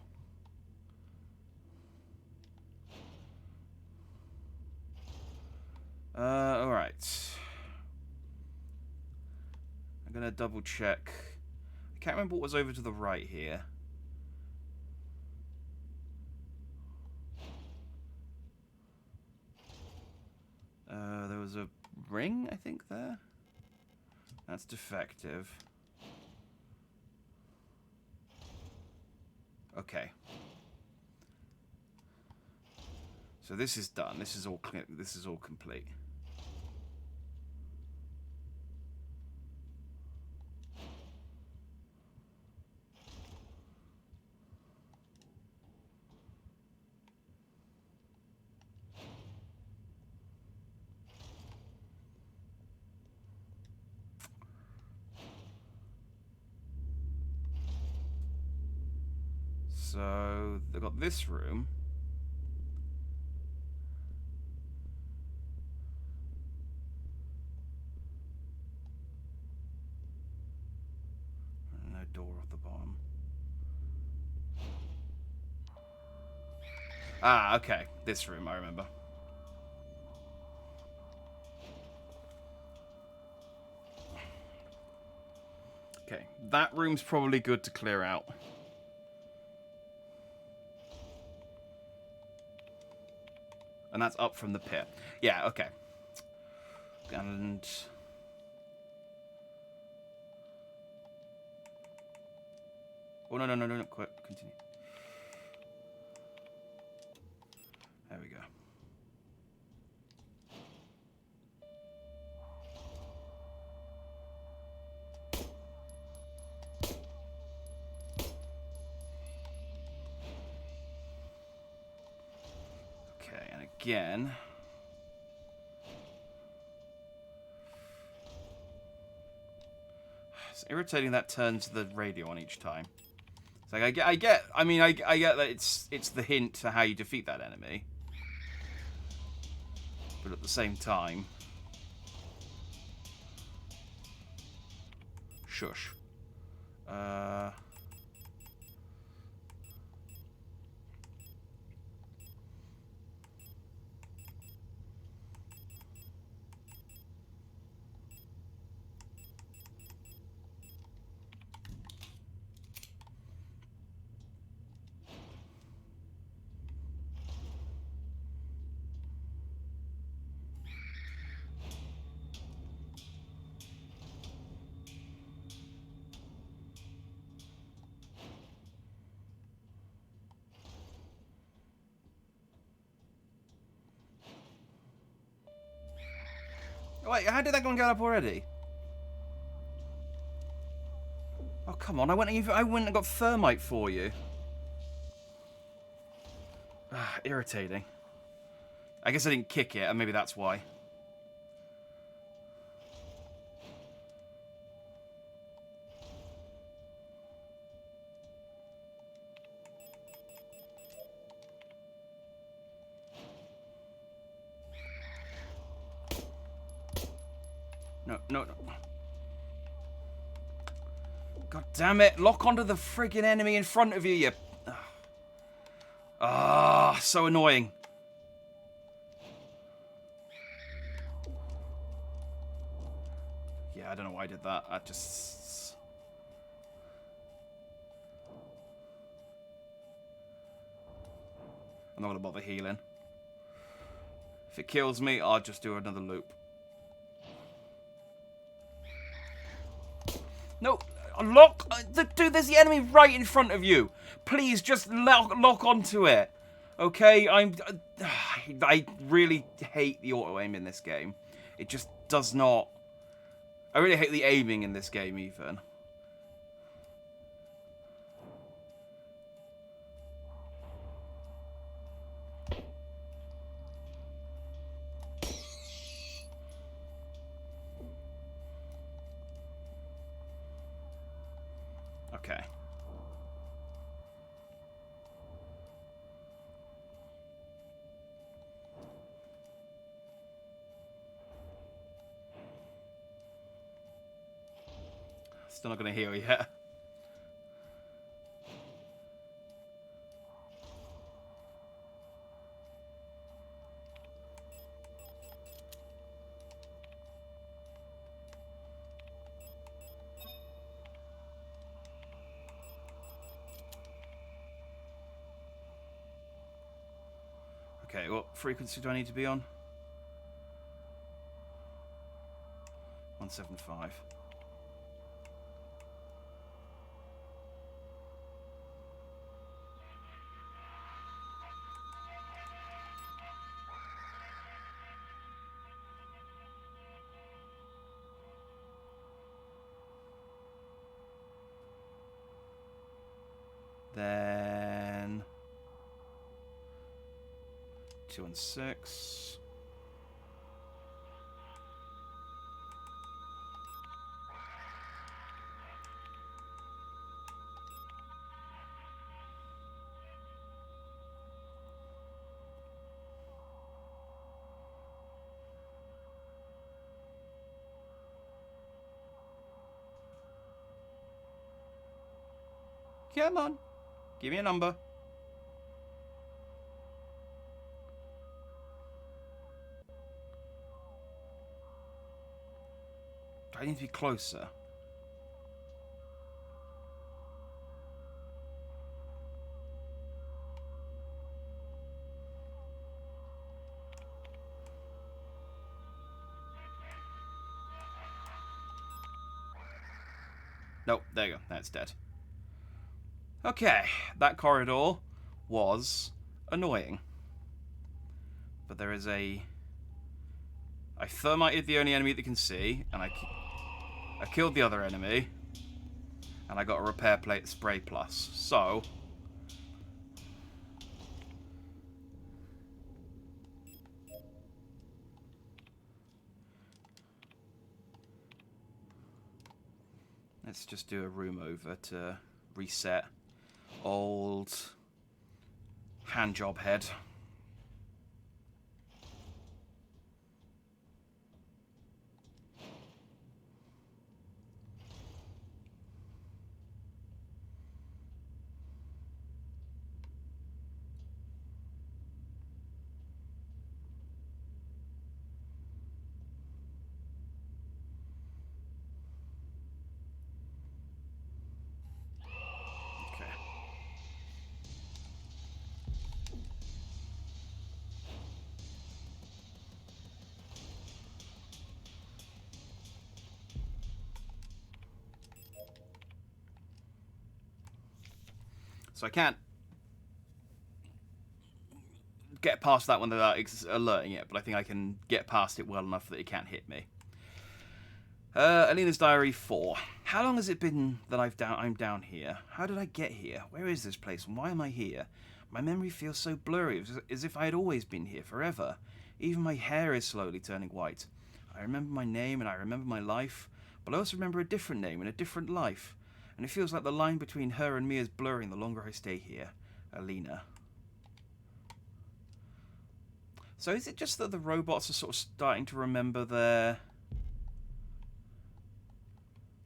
Alright. I'm gonna double check. I can't remember what was over to the right here. There was a ring, I think, there. That's defective. Okay. So this is done. This is all clear. This is all complete. So they've got this room. No door at the bottom. Ah, okay. This room, I remember. Okay, that room's probably good to clear out. And that's up from the pit. Yeah, okay. And... Oh, no, quick, continue. There we go. Okay, and again... It's irritating that turns the radio on each time. It's like I get that it's the hint to how you defeat that enemy. But at the same time... Shush. Wait, how did that one go up already? Oh, come on. I went and got thermite for you. Irritating. I guess I didn't kick it, and maybe that's why. No, no, no. God damn it. Lock onto the friggin' enemy in front of you, you... Ah, so annoying. Yeah, I don't know why I did that. I just... I'm not going to bother healing. If it kills me, I'll just do another loop. No, lock... Dude, there's the enemy right in front of you. Please, just lock onto it. Okay, I really hate the auto-aim in this game. It just does not... I really hate the aiming in this game, even. Okay. Still not going to heal yet. Okay, what frequency do I need to be on? 175. Then 2 and 6. Come on. Give me a number. Do I need to be closer? Nope, there you go. That's dead. Okay, that corridor was annoying. But there is a... I thermited the only enemy that can see, and I killed the other enemy, and I got a repair plate spray plus. So... let's just do a room over to reset old handjob head. So I can't get past that one without alerting it, but I think I can get past it well enough that it can't hit me. Alina's Diary 4. How long has it been that I'm down here? How did I get here? Where is this place and why am I here? My memory feels so blurry, as if I had always been here forever. Even my hair is slowly turning white. I remember my name and I remember my life, but I also remember a different name and a different life. And it feels like the line between her and me is blurring the longer I stay here. Alina. So is it just that the robots are sort of starting to remember their...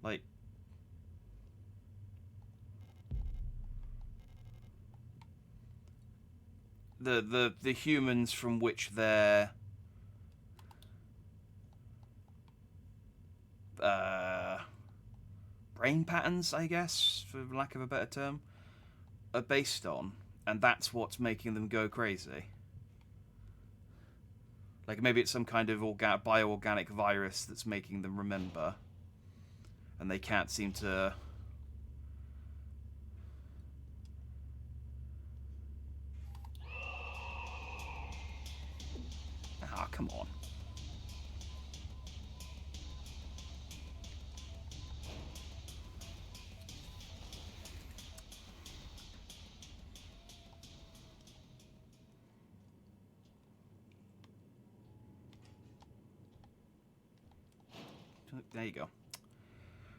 like... the humans from which their... brain patterns, I guess, for lack of a better term, are based on, and that's what's making them go crazy. Like maybe it's some kind of bioorganic virus that's making them remember, and they can't seem to... Ah, come on. There you go.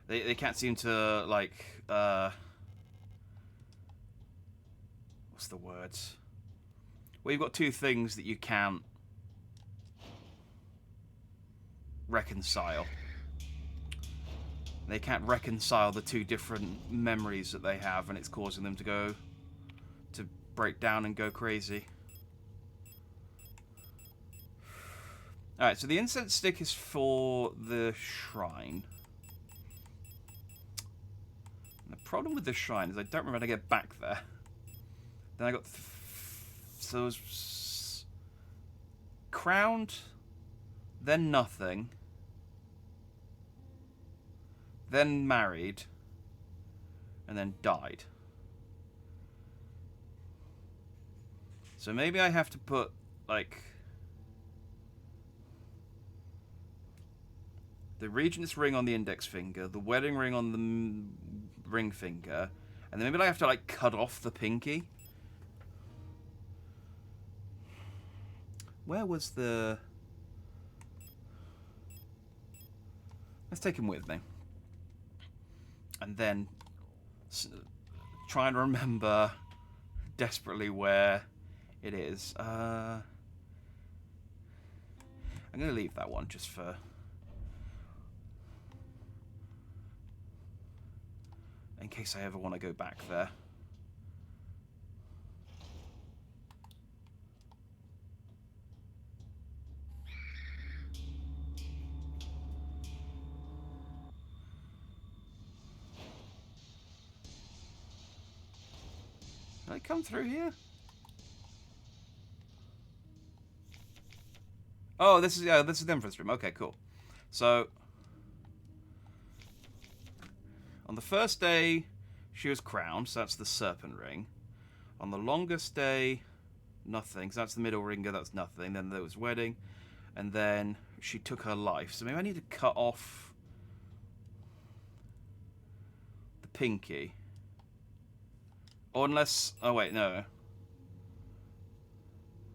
They can't seem to, like, what's the words? Well, you've got two things that you can't reconcile. They can't reconcile the two different memories that they have, and it's causing them to break down and go crazy. Alright, so the incense stick is for the shrine. And the problem with the shrine is I don't remember how to get back there. Then I got... so it was... crowned, then nothing, then married, and then died. So maybe I have to put, like... the Regent's ring on the index finger, the wedding ring on the ring finger, and then maybe I have to, like, cut off the pinky. Where was the... let's take him with me. And then try and remember desperately where it is. I'm going to leave that one just for... in case I ever want to go back there. Can I come through here? Oh, this is the entrance room. Okay, cool. So on the first day, she was crowned, so that's the serpent ring. On the longest day, nothing, so that's the middle ringer, that's nothing. Then there was wedding, and then she took her life. So maybe I need to cut off the pinky. Or unless... oh, wait, no.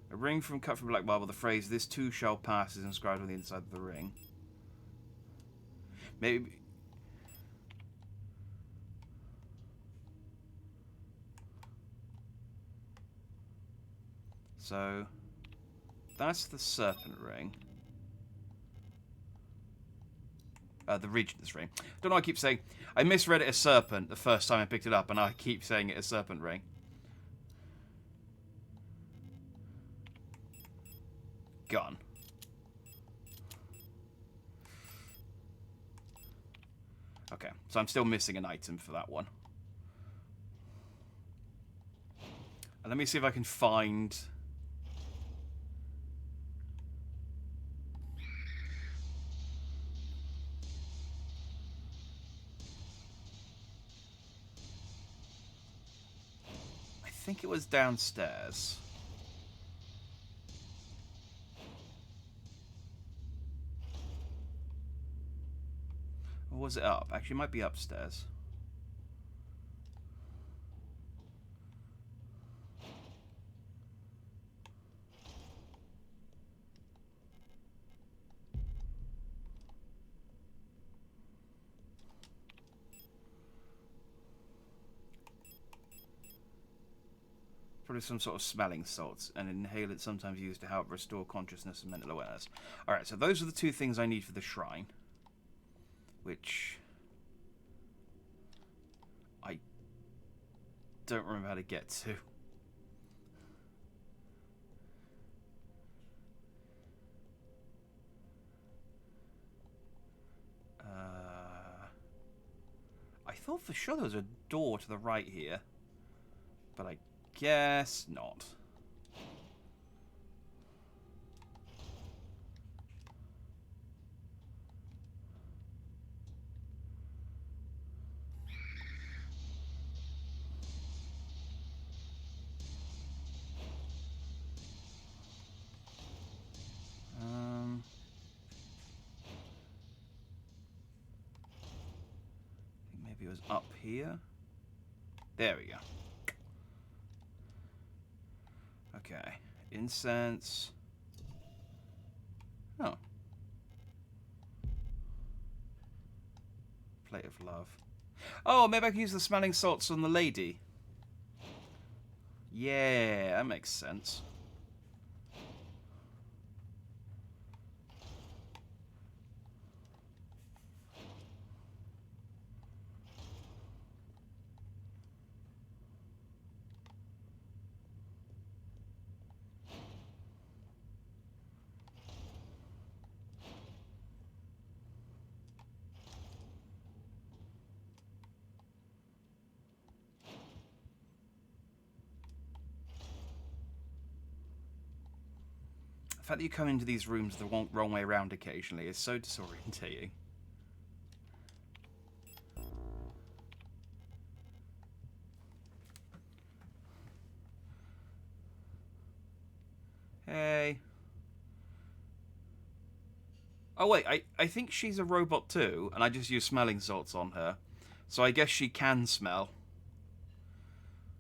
A ring cut from black marble, the phrase, "this too shall pass," is inscribed on the inside of the ring. Maybe... so, that's the serpent ring. The Regent's ring. Don't know why I keep saying... I misread it as serpent the first time I picked it up, and I keep saying it as serpent ring. Gone. Okay, so I'm still missing an item for that one. And let me see if I can find... I think it was downstairs. Or was it up? Actually, it might be upstairs. Probably some sort of smelling salts, and inhalant sometimes used to help restore consciousness and mental awareness. Alright, so those are the two things I need for the shrine. Which I don't remember how to get to. I thought for sure there was a door to the right here, but I guess not. I think maybe it was up here. There we go. Okay. Incense. Oh. Plate of love. Oh, maybe I can use the smelling salts on the lady. Yeah, that makes sense. The fact that you come into these rooms the wrong way around occasionally is so disorientating. Hey. Oh wait, I think she's a robot too, and I just use smelling salts on her. So I guess she can smell.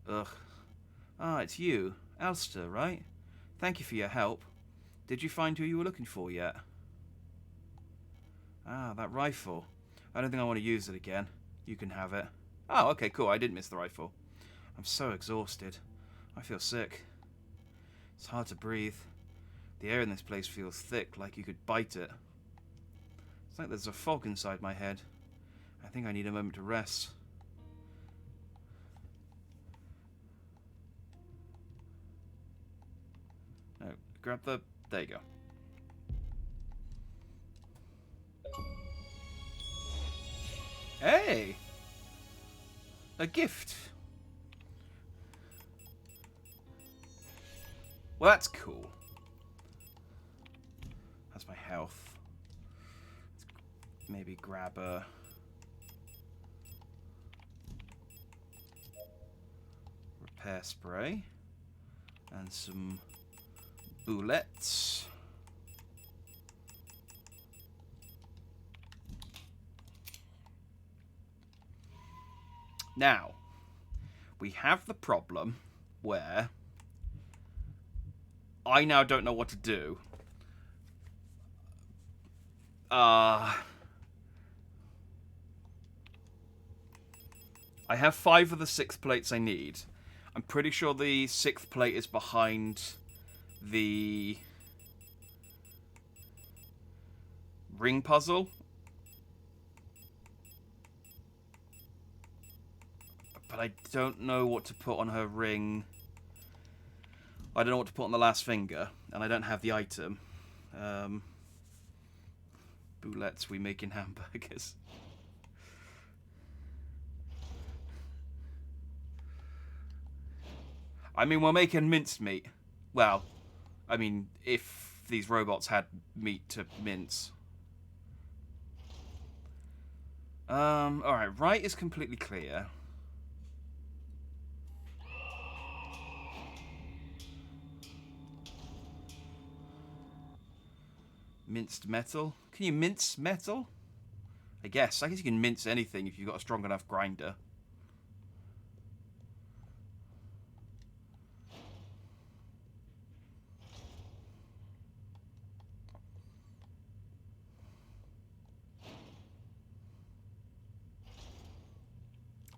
Ugh. Ah, it's you. Elster, right? Thank you for your help. Did you find who you were looking for yet? Ah, that rifle. I don't think I want to use it again. You can have it. Oh, okay, cool. I didn't miss the rifle. I'm so exhausted. I feel sick. It's hard to breathe. The air in this place feels thick, like you could bite it. It's like there's a fog inside my head. I think I need a moment to rest. No, grab the... There you go. Hey! A gift. Well, that's cool. That's my health. Let's maybe grab a... repair spray. And some bullets. Now, we have the problem where I now don't know what to do. I have 5 of the 6 plates I need. I'm pretty sure the 6th plate is behind the ring puzzle. But I don't know what to put on her ring. I don't know what to put on the last finger. And I don't have the item. Bullets we make in hamburgers. I mean, we're making minced meat. Well, I mean, if these robots had meat to mince. Alright, right is completely clear. Minced metal? Can you mince metal? I guess you can mince anything if you've got a strong enough grinder.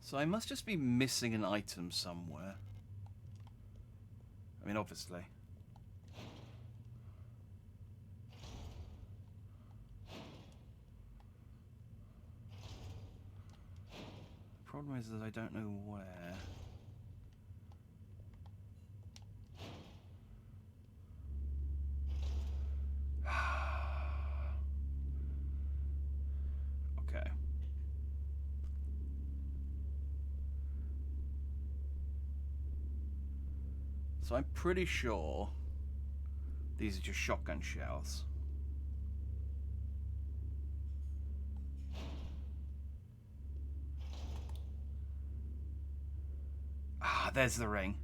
So I must just be missing an item somewhere. I mean, obviously. The problem is that I don't know where. Okay. So I'm pretty sure these are just shotgun shells. Ah, there's the ring.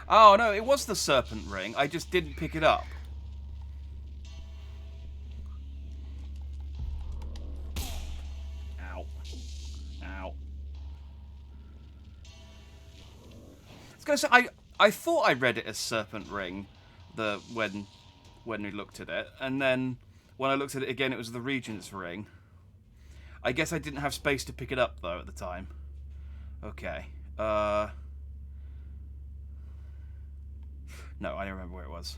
Oh no, it was the serpent ring. I just didn't pick it up. Ow. Ow. I was gonna say, I thought I read it as serpent ring when we looked at it, and then when I looked at it again it was the regent's ring. I guess I didn't have space to pick it up though at the time. Okay. No, I don't remember where it was.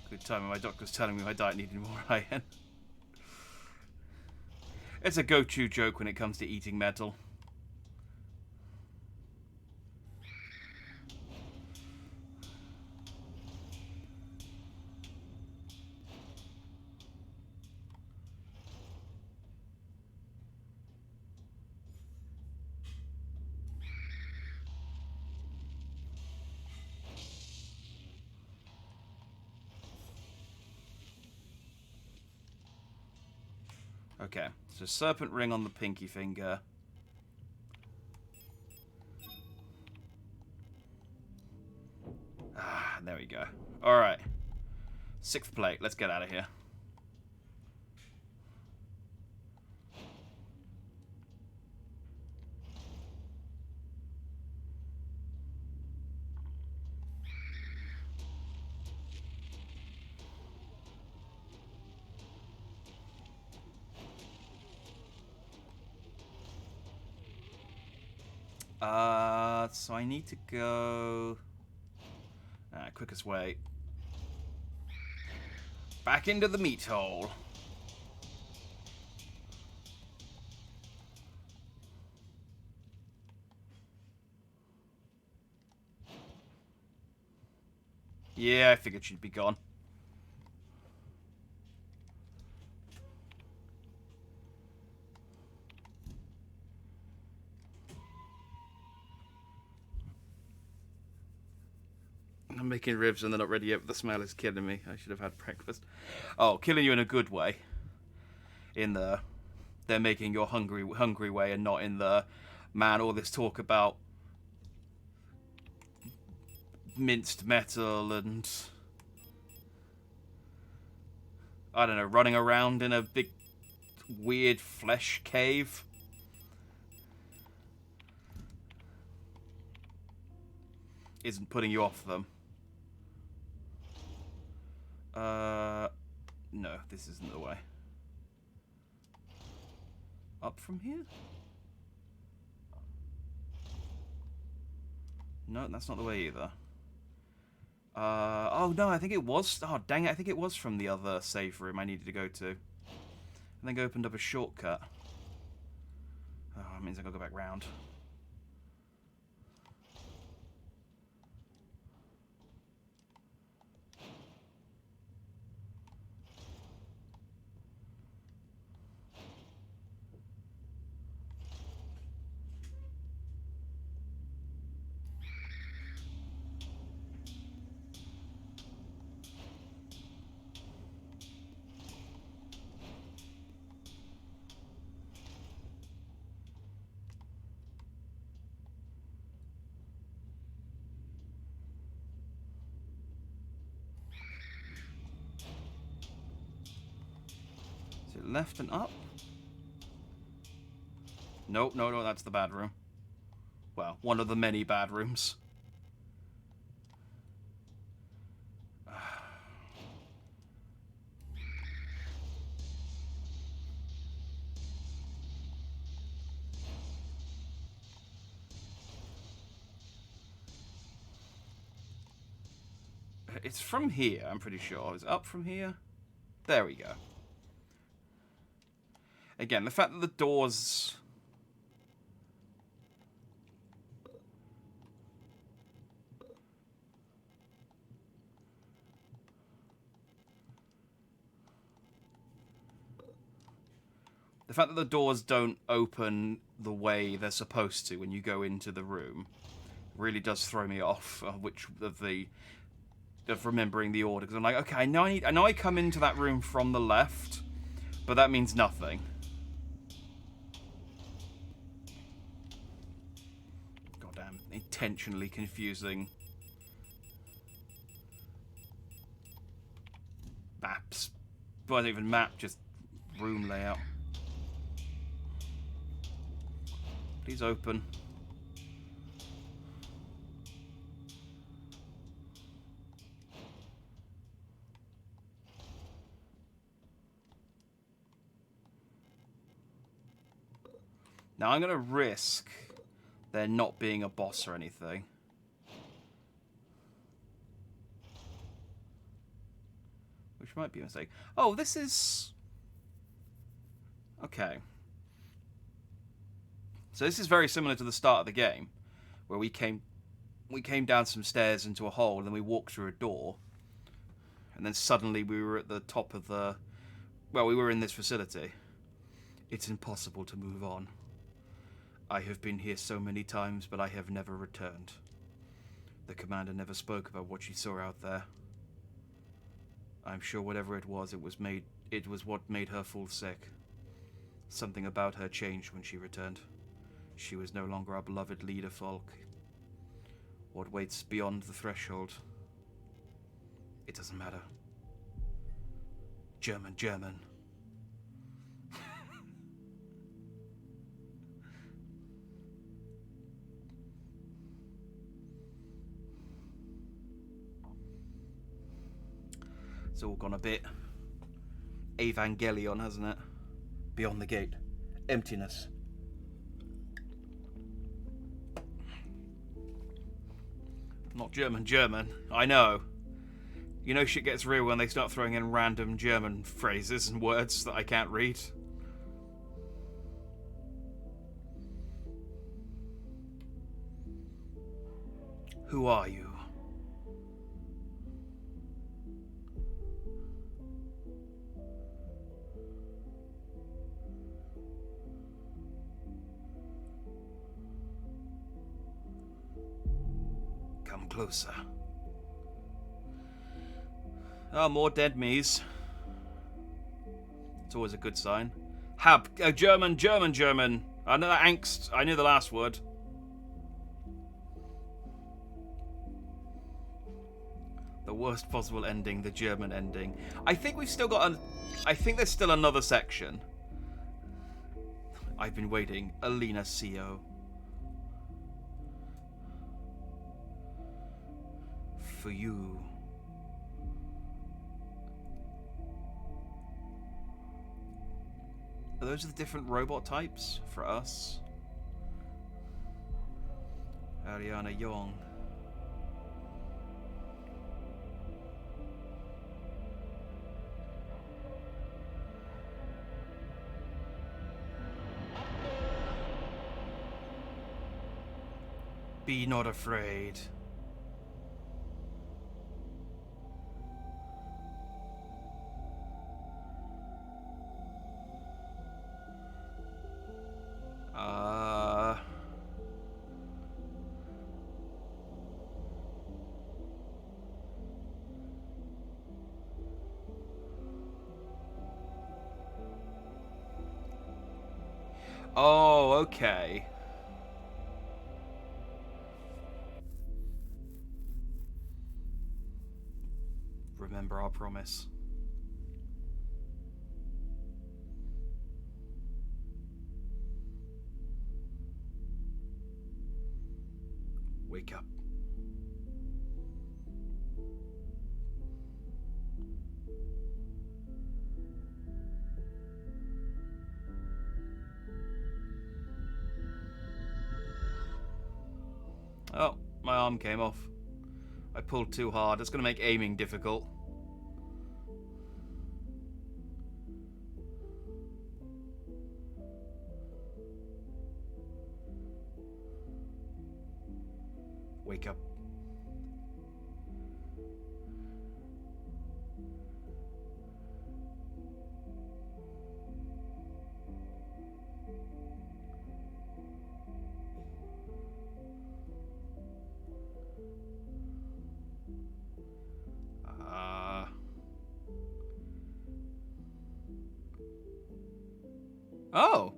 Good timing. My doctor was telling me my diet needed more iron. It's a go-to joke when it comes to eating metal. Okay, so serpent ring on the pinky finger. Ah, there we go. Alright. 6th plate, let's get out of here. So I need to go... quickest way. Back into the meat hole. Yeah, I figured she'd be gone. I'm making ribs and they're not ready yet, but the smell is killing me. I should have had breakfast. Oh, killing you in a good way. In the... They're making your hungry way and not in the... Man, all this talk about... minced metal and... I don't know, running around in a big... weird flesh cave. Isn't putting you off them. No, this isn't the way. Up from here? No, that's not the way either. Oh no, I think it was... Oh, dang it, I think it was from the other save room I needed to go to. I think I opened up a shortcut. Oh, that means I gotta go back round. left and up? No, no, no, that's the bad room. Well, one of the many bad rooms. It's from here, I'm pretty sure. It's up from here. There we go. Again, the fact that the doors... The fact that the doors don't open the way they're supposed to when you go into the room really does throw me off. Of remembering the order, because I'm like, okay, I know I come into that room from the left, but that means nothing. Goddamn, intentionally confusing maps. Well, not even map, just room layout. Please open. Now I'm going to risk there not being a boss or anything. Which might be a mistake. Oh, this is... Okay. So this is very similar to the start of the game, where we came down some stairs into a hole, and then we walked through a door, and then suddenly we were at the top of the... Well, we were in this facility. It's impossible to move on. I have been here so many times, but I have never returned. The commander never spoke about what she saw out there. I'm sure whatever it was what made her fall sick. Something about her changed when she returned. She was no longer our beloved leader folk. What waits beyond the threshold? It doesn't matter. German, German. It's all gone a bit Evangelion, hasn't it? Beyond the gate. Emptiness. Not German, German. I know. You know shit gets real when they start throwing in random German phrases and words that I can't read. Who are you? Come closer. Oh, more dead me's. It's always a good sign. Hab, German, German, German. I know that angst. I knew the last word. The worst possible ending, the German ending. I think we've still got I think there's still another section. I've been waiting. Alina CO. For you. Are those the different robot types for us? Ariana Young. Be not afraid. Oh, okay. Remember our promise. Wake up. Oh, my arm came off. I pulled too hard. It's going to make aiming difficult. Wake up. Oh.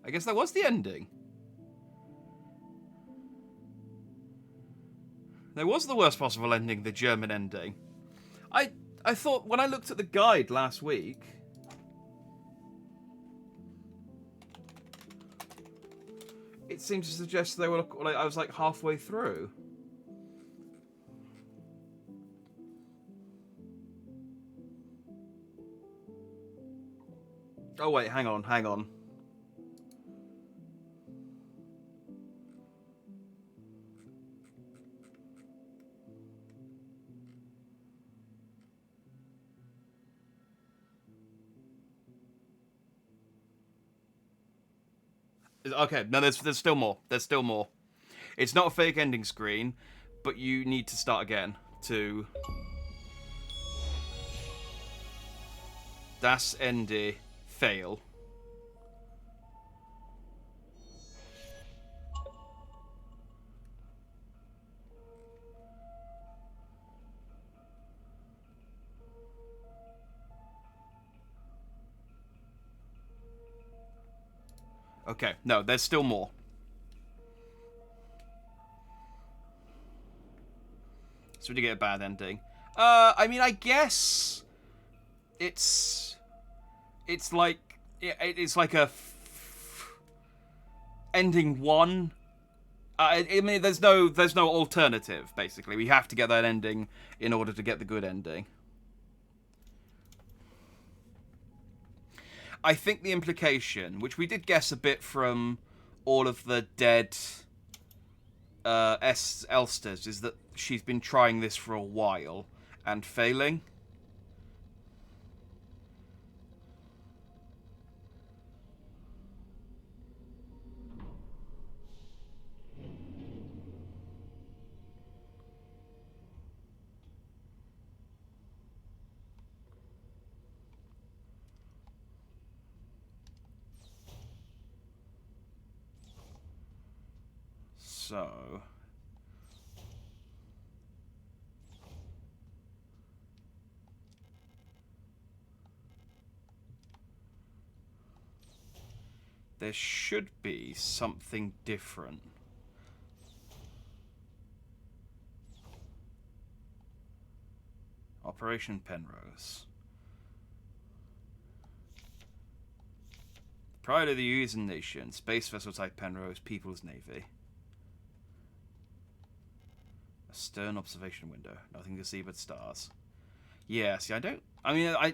I guess that was the ending. There was the worst possible ending, the German ending. I thought when I looked at the guide last week, it seemed to suggest they were like I was like halfway through. Oh wait, hang on. Okay, no, there's still more. There's still more. It's not a fake ending screen, but you need to start again to Das Ende fail. Okay, no, there's still more. So we get a bad ending. I mean, I guess it's like it's like a ending one. I mean, there's no alternative. Basically, we have to get that ending in order to get the good ending. I think the implication, which we did guess a bit from all of the dead Elsters, is that she's been trying this for a while and failing. So there should be something different. Operation Penrose. Pride of the Using Nation. Space vessel type Penrose. People's Navy. A stern observation window. Nothing to see but stars. Yeah, see, I don't... I mean, I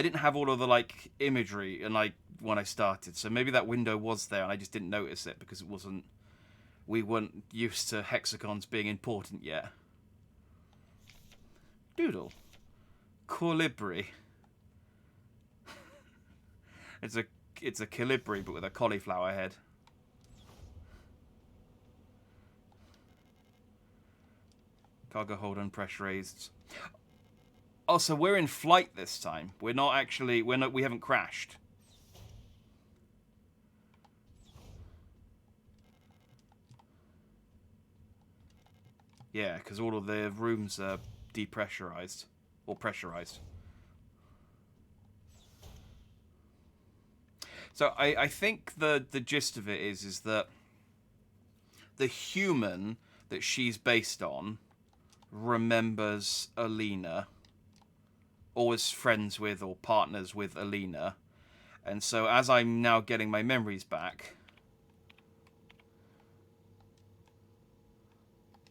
didn't have all of the, like, imagery and like when I started, so maybe that window was there and I just didn't notice it because it wasn't... We weren't used to hexagons being important yet. Doodle. Colibri. It's a colibri, but with a cauliflower head. Cargo hold unpressurized. Oh, so we're in flight this time. We're not actually. We haven't crashed. Yeah, because all of the rooms are depressurized or pressurized. So I think the gist of it is that the human that she's based on remembers Alina, or was friends with or partners with Alina, And so as I'm now getting my memories back...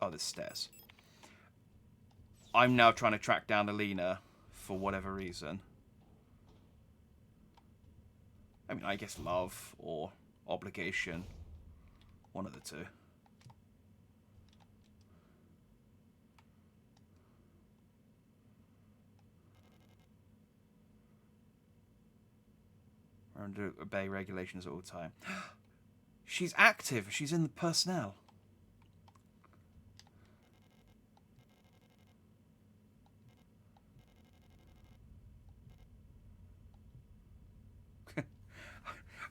Oh, there's stairs. I'm now trying to track down Alina for whatever reason. I mean, I guess love or obligation. One of the two. We're under obey regulations at all time. She's active. She's in the personnel.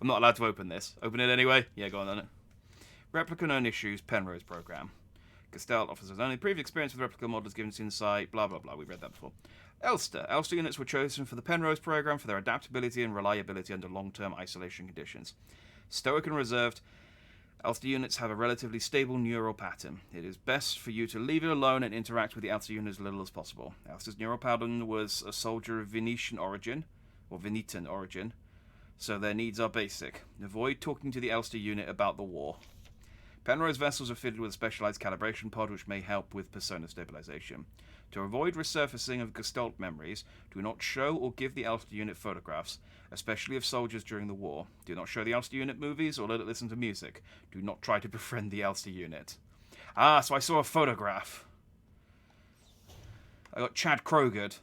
I'm not allowed to open this. Open it anyway? Yeah, go on then. Replica known issues, Penrose program. Gestalt officers only. Previous experience with replica models given to insight, blah, blah, blah. We read that before. Elster. Elster units were chosen for the Penrose program for their adaptability and reliability under long-term isolation conditions. Stoic and reserved, Elster units have a relatively stable neural pattern. It is best for you to leave it alone and interact with the Elster unit as little as possible. Elster's neural pattern was a soldier of Venetian origin, or Venetan origin, so their needs are basic. Avoid talking to the Elster unit about the war. Penrose vessels are fitted with a specialized calibration pod which may help with persona stabilization. To avoid resurfacing of Gestalt memories, do not show or give the Elster unit photographs, especially of soldiers during the war. Do not show the Elster unit movies or let it listen to music. Do not try to befriend the Elster unit. Ah, so I saw a photograph. I got Chad Krogered.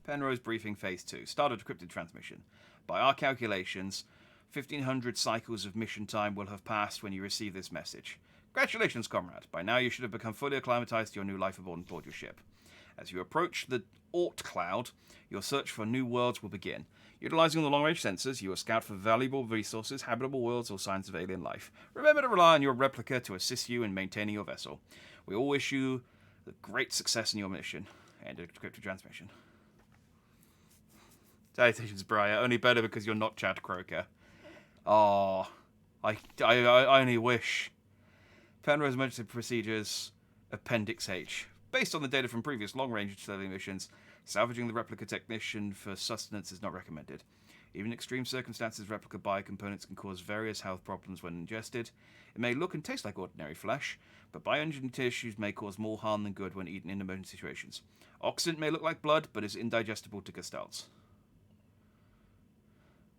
Penrose briefing phase 2. Start of decrypted transmission. By our calculations, 1,500 cycles of mission time will have passed when you receive this message. Congratulations, comrade. By now you should have become fully acclimatized to your new life aboard your ship. As you approach the Oort cloud, your search for new worlds will begin. Utilizing the long-range sensors, you will scout for valuable resources, habitable worlds, or signs of alien life. Remember to rely on your replica to assist you in maintaining your vessel. We all wish you great success in your mission. End of decrypted transmission. Salutations, Briar. Only better because you're not Chad Croker. Oh, I only wish. Penrose Emergency Procedures, Appendix H. Based on the data from previous long-range study missions, salvaging the replica technician for sustenance is not recommended. Even in extreme circumstances, replica biocomponents can cause various health problems when ingested. It may look and taste like ordinary flesh, but bioengineered tissues may cause more harm than good when eaten in emergency situations. Oxidant may look like blood, but is indigestible to gestalts.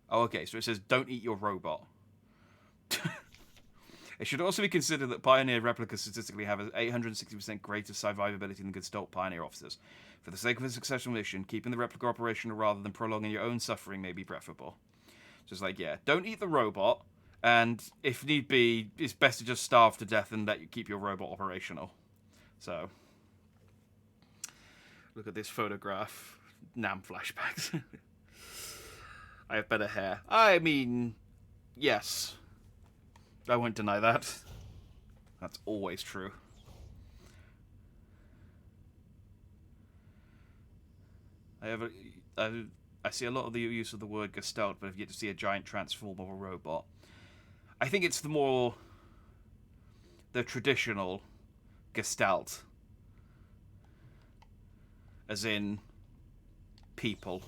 Oh, okay, so it says, don't eat your robot. It should also be considered that Pioneer replicas statistically have an 860% greater survivability than Gestalt Pioneer officers. For the sake of a successful mission, keeping the replica operational rather than prolonging your own suffering may be preferable. Just like, yeah, don't eat the robot, and if need be, it's best to just starve to death and let you keep your robot operational. So, look at this photograph. Nam flashbacks. I have better hair. I mean, yes. I won't deny that. That's always true. I see a lot of the use of the word Gestalt, but I've yet to see a giant transform of a robot. I think it's the traditional Gestalt. As in, people.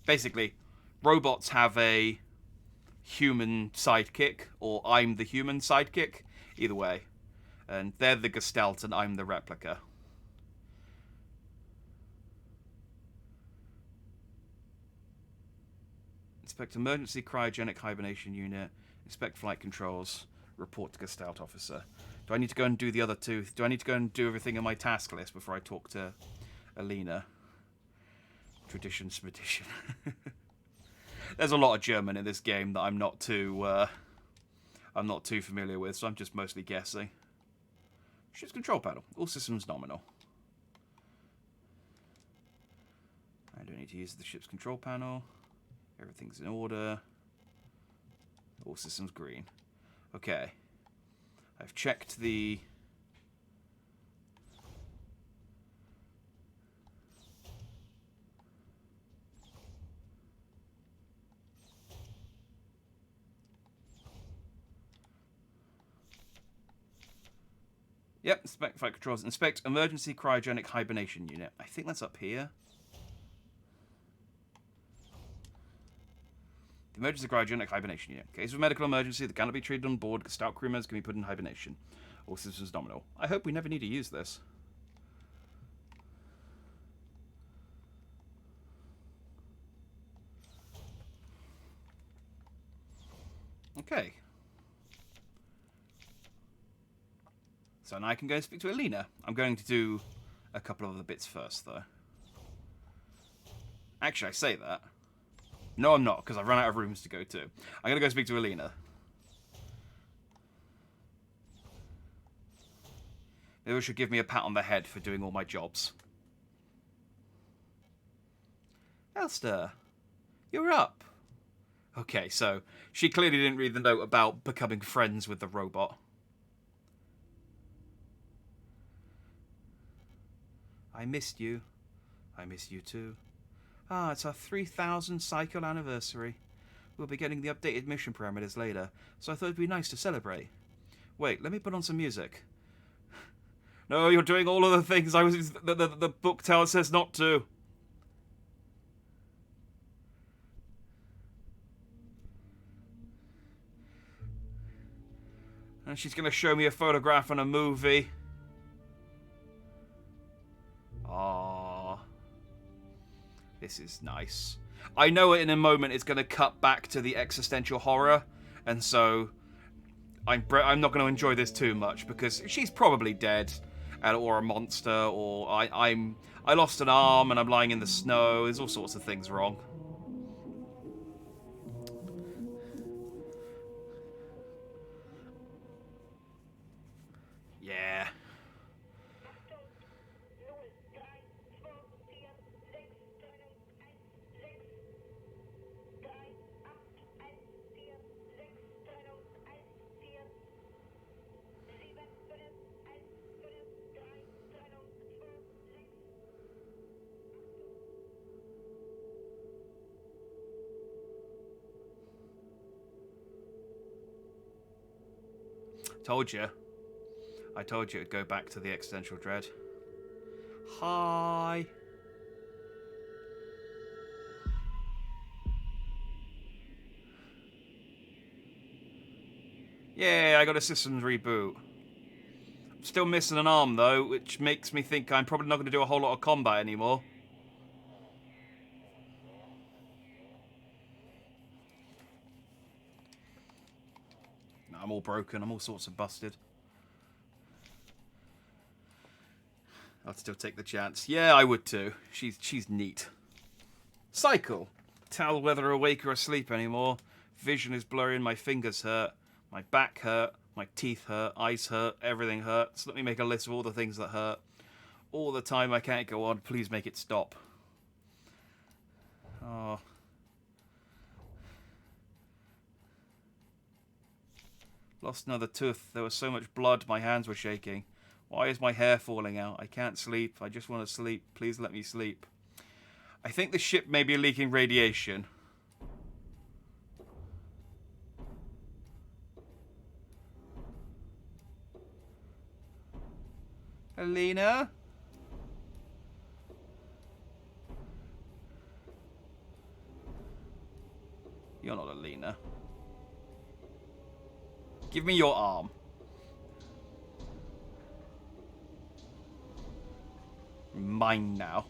Basically, robots have a human sidekick, or I'm the human sidekick. Either way. And they're the Gestalt and I'm the replica. Inspect emergency cryogenic hibernation unit. Inspect flight controls. Report to Gestalt officer. Do I need to go and do the other two? Do I need to go and do everything on my task list before I talk to Alina? Tradition, smedition. There's a lot of German in this game that I'm not too familiar with, so I'm just mostly guessing. Ship's control panel. All systems nominal. I don't need to use the ship's control panel. Everything's in order. All systems green. Okay. I've checked the... Yep, inspect flight controls. Inspect emergency cryogenic hibernation unit. I think that's up here. The emergency cryogenic hibernation unit. In case of a medical emergency that cannot be treated on board, stout crew members can be put in hibernation. All systems nominal. I hope we never need to use this. Okay. So now I can go and speak to Alina. I'm going to do a couple of other bits first, though. Actually, I say that. No, I'm not, because I've run out of rooms to go to. I'm going to go speak to Alina. Maybe she'll give me a pat on the head for doing all my jobs. Elster, you're up. Okay, so she clearly didn't read the note about becoming friends with the robot. I missed you. I missed you too. Ah, it's our 3000 cycle anniversary. We'll be getting the updated mission parameters later, so I thought it'd be nice to celebrate. Wait, let me put on some music. No, you're doing all of the things the book tells us not to. And she's going to show me a photograph and a movie. Aww. This is nice. I know in a moment it's going to cut back to the existential horror, and so I'm not going to enjoy this too much because she's probably dead, or a monster, or I lost an arm and I'm lying in the snow. There's all sorts of things wrong. Yeah. Told you. I told you it'd go back to the existential dread. Hi. Yeah, I got a systems reboot. I'm still missing an arm though, which makes me think I'm probably not going to do a whole lot of combat anymore. No, I'm all broken. I'm all sorts of busted. I'd still take the chance. Yeah, I would too. She's neat. Cycle. Tell whether awake or asleep anymore. Vision is blurry and my fingers hurt. My back hurt. My teeth hurt. Eyes hurt. Everything hurts. Let me make a list of all the things that hurt. All the time I can't go on. Please make it stop. Oh. Lost another tooth. There was so much blood, my hands were shaking. Why is my hair falling out? I can't sleep. I just want to sleep. Please let me sleep. I think the ship may be leaking radiation. Alina? You're not Alina. Give me your arm. Mine now.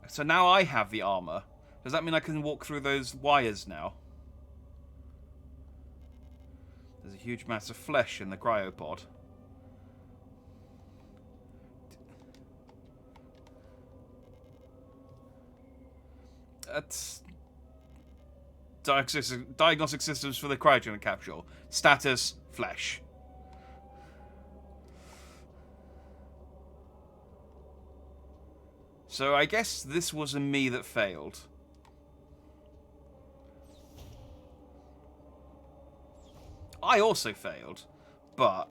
So now I have the armor. Does that mean I can walk through those wires now? There's a huge mass of flesh in the cryopod. That's diagnostic systems for the cryogenic capsule. Status: flesh. So I guess this was a me that failed. I also failed, but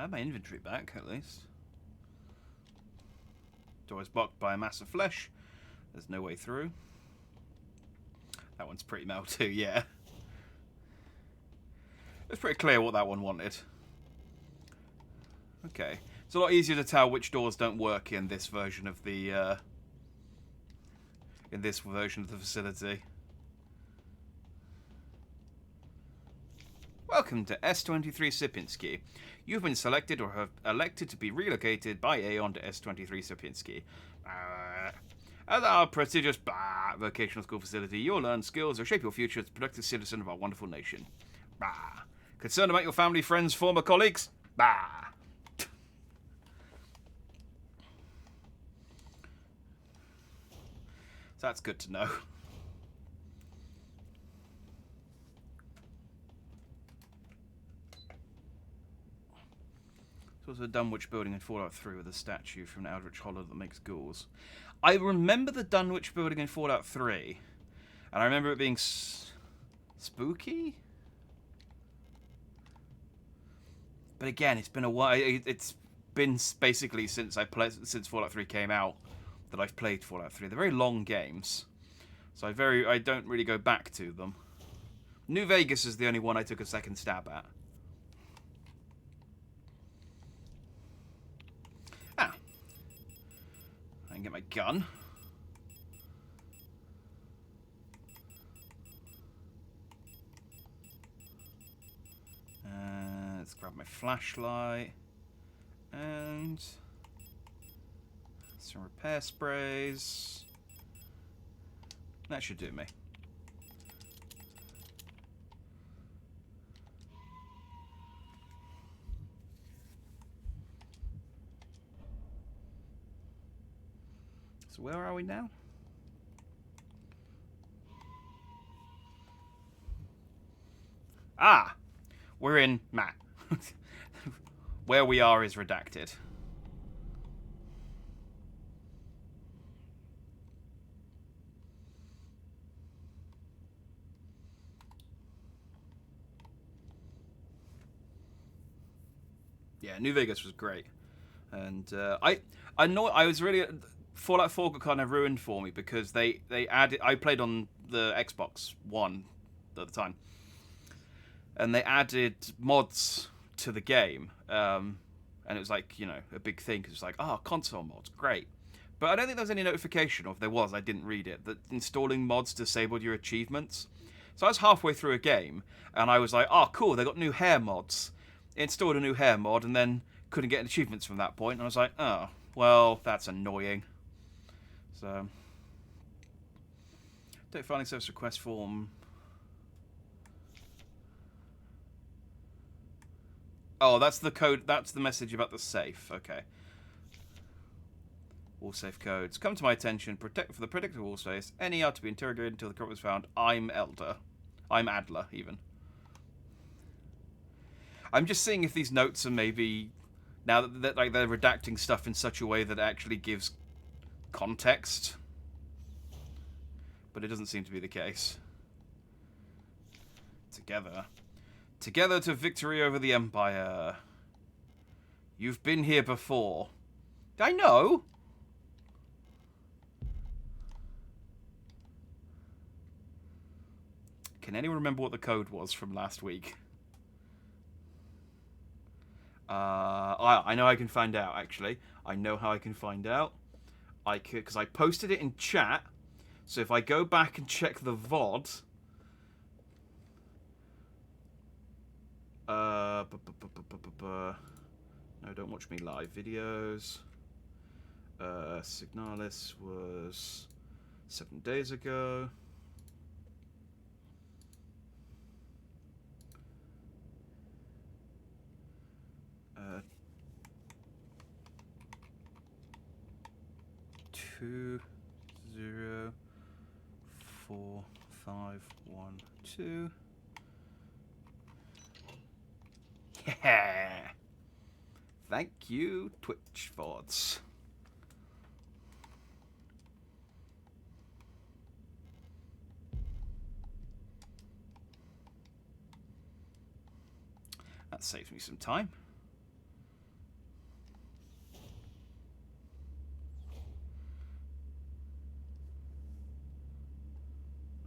I have my inventory back, at least. Door is blocked by a mass of flesh. There's no way through. That one's pretty mal too, yeah. It's pretty clear what that one wanted. Okay. It's a lot easier to tell which doors don't work in this version of the facility. Welcome to S23 Sipinski. You've been selected or have elected to be relocated by Aeon to S23 Sipinski. At our prestigious vocational school facility, you'll learn skills or shape your future as a productive citizen of our wonderful nation. Concerned about your family, friends, former colleagues? So that's good to know. There's also a Dunwich building in Fallout 3 with a statue from an Eldritch Hollow that makes ghouls. I remember the Dunwich building in Fallout 3, and I remember it being spooky. But again, it's been a while. It's been basically since Fallout 3 came out that I've played Fallout 3. They're very long games, so I don't really go back to them. New Vegas is the only one I took a second stab at. I can get my gun. Let's grab my flashlight and some repair sprays. That should do me. So where are we now? We're in Matt. Where we are is redacted. Yeah, New Vegas was great, and I know I was really Fallout 4 got kind of ruined for me because they added. I played on the Xbox One at the time, and they added mods to the game, and it was like, you know, a big thing because it's like, console mods, great. But I don't think there was any notification, or if there was, I didn't read it, that installing mods disabled your achievements. So I was halfway through a game, and I was like, cool, they got new hair mods. Installed a new hair mod, and then couldn't get achievements from that point, and I was like, oh, well, that's annoying. So, data filing service request form. Oh, that's the code. That's the message about the safe. Okay. Wall safe codes. Come to my attention. For the predicted wall safe. Any are to be interrogated until the corruption is found. I'm Adler, even. I'm just seeing if these notes are maybe now that they're redacting stuff in such a way that it actually gives context. But it doesn't seem to be the case. Together to victory over the Empire. You've been here before. I know. Can anyone remember what the code was from last week? I know I can find out, actually. I know how I can find out. Because I posted it in chat. So if I go back and check the VOD... No, don't watch me live videos. Signalis was 7 days ago. Two 0 4 5 1 2. Yeah. Thank you, Twitch Fords. That saves me some time.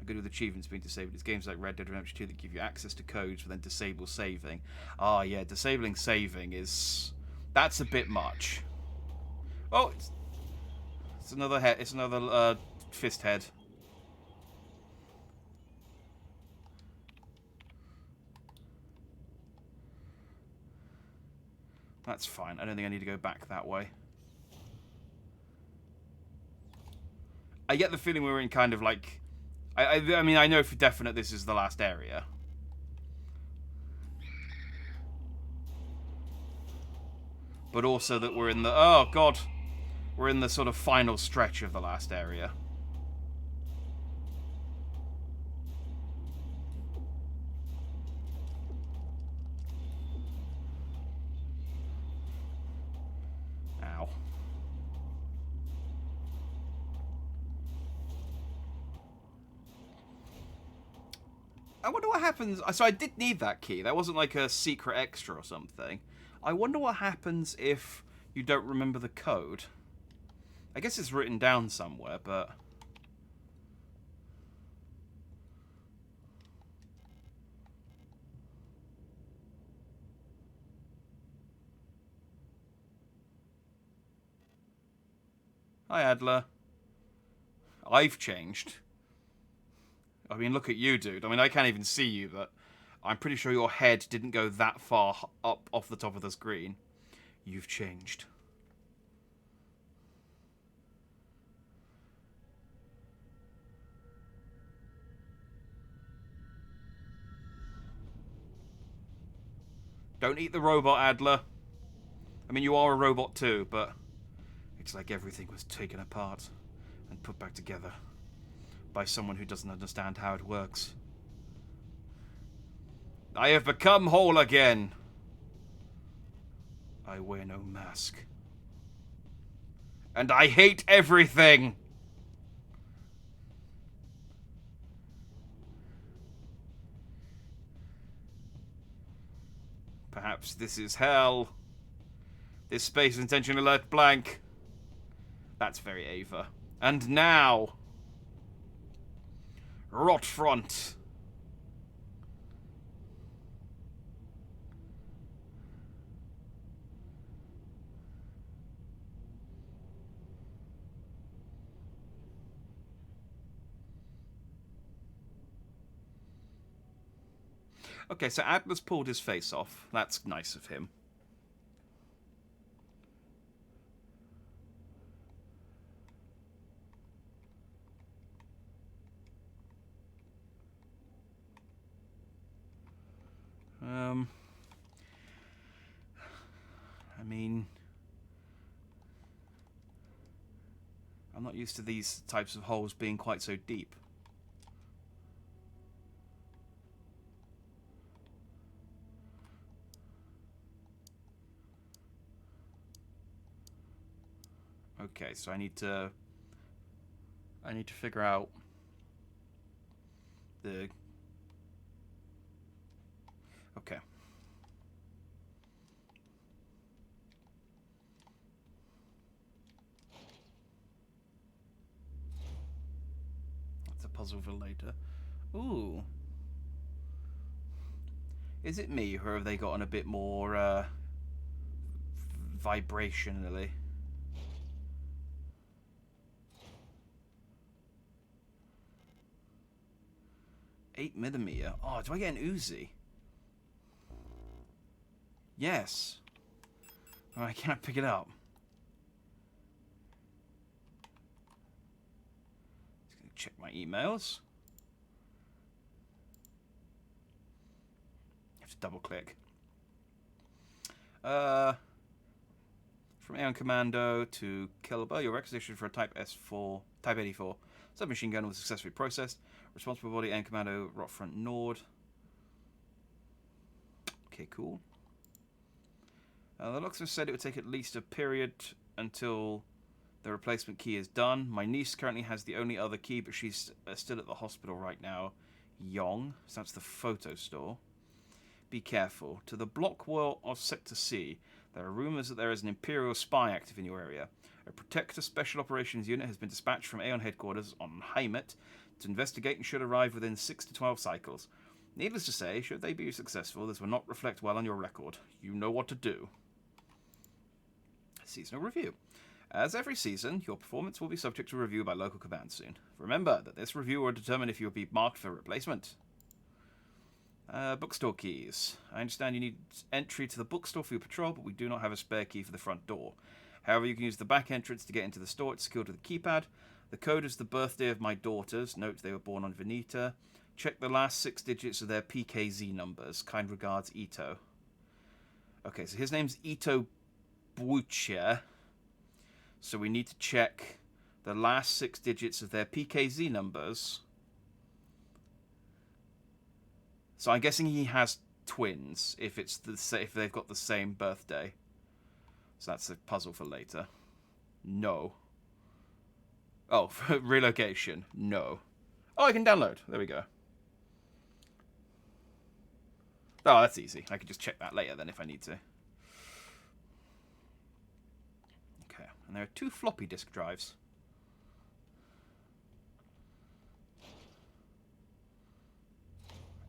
Good with achievements being disabled. It's games like Red Dead Redemption 2 that give you access to codes, but then disable saving. Ah, yeah, disabling saving is... That's a bit much. Oh, it's another head. It's another fist head. That's fine. I don't think I need to go back that way. I get the feeling we're in kind of like... I mean, I know for definite this is the last area. But also that we're in the... Oh, God. We're in the sort of final stretch of the last area. Ow. I wonder what happens... So I did need that key. That wasn't like a secret extra or something. I wonder what happens if you don't remember the code. I guess it's written down somewhere, but... Hi, Adler. I've changed. I mean, look at you, dude. I mean, I can't even see you, but I'm pretty sure your head didn't go that far up off the top of the screen. You've changed. Don't eat the robot, Adler. I mean, you are a robot too, but it's like everything was taken apart and put back together by someone who doesn't understand how it works. I have become whole again. I wear no mask. And I hate everything. Perhaps this is hell. This space is intentionally left blank. That's very Ava. And now... Rot front. Okay, so Adler's pulled his face off. That's nice of him. I mean... I'm not used to these types of holes being quite so deep. Okay, so I need to figure out the... Okay. That's a puzzle for later. Ooh. Is it me, or have they gotten a bit more, vibrationally? 8mm. Oh, do I get an Uzi? Yes. Oh, I can't pick it up. Just gonna check my emails. Have to double click. From Aeon Commando to Kilber, your requisition for a Type 84 submachine gun was successfully processed. Responsible body, Aeon Commando, Rot Front Nord. Okay, cool. The locksmith said it would take at least a period until the replacement key is done. My niece currently has the only other key, but she's still at the hospital right now. Yong, so that's the photo store. Be careful. To the block wall of Sector C, there are rumors that there is an Imperial spy active in your area. A Protector Special Operations Unit has been dispatched from Aeon headquarters on Heimet To investigate, you should arrive within 6 to 12 cycles. Needless to say, should they be successful, this will not reflect well on your record. You know what to do. Seasonal review. As every season, your performance will be subject to review by local command soon. Remember that this review will determine if you will be marked for replacement. Bookstore keys. I understand you need entry to the bookstore for your patrol, but we do not have a spare key for the front door. However, you can use the back entrance to get into the store. It's secured with a keypad. The code is the birthday of my daughters. Note they were born on Veneta. Check the last 6 digits of their PKZ numbers. Kind regards, Ito. Okay, so his name's Ito Buche. So we need to check the last 6 digits of their PKZ numbers. So I'm guessing he has twins if they've got the same birthday. So that's a puzzle for later. No. Oh, for relocation. No. Oh, I can download. There we go. Oh, that's easy. I can just check that later then if I need to. Okay, and there are 2 floppy disk drives.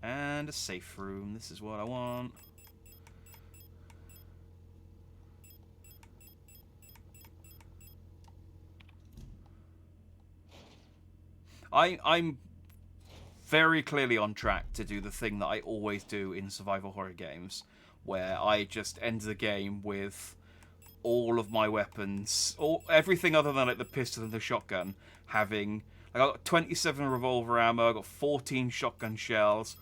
And a safe room. This is what I want. I'm very clearly on track to do the thing that I always do in survival horror games, where I just end the game with all of my weapons, everything other than like the pistol and the shotgun, having I got 27 revolver ammo, I got 14 shotgun shells,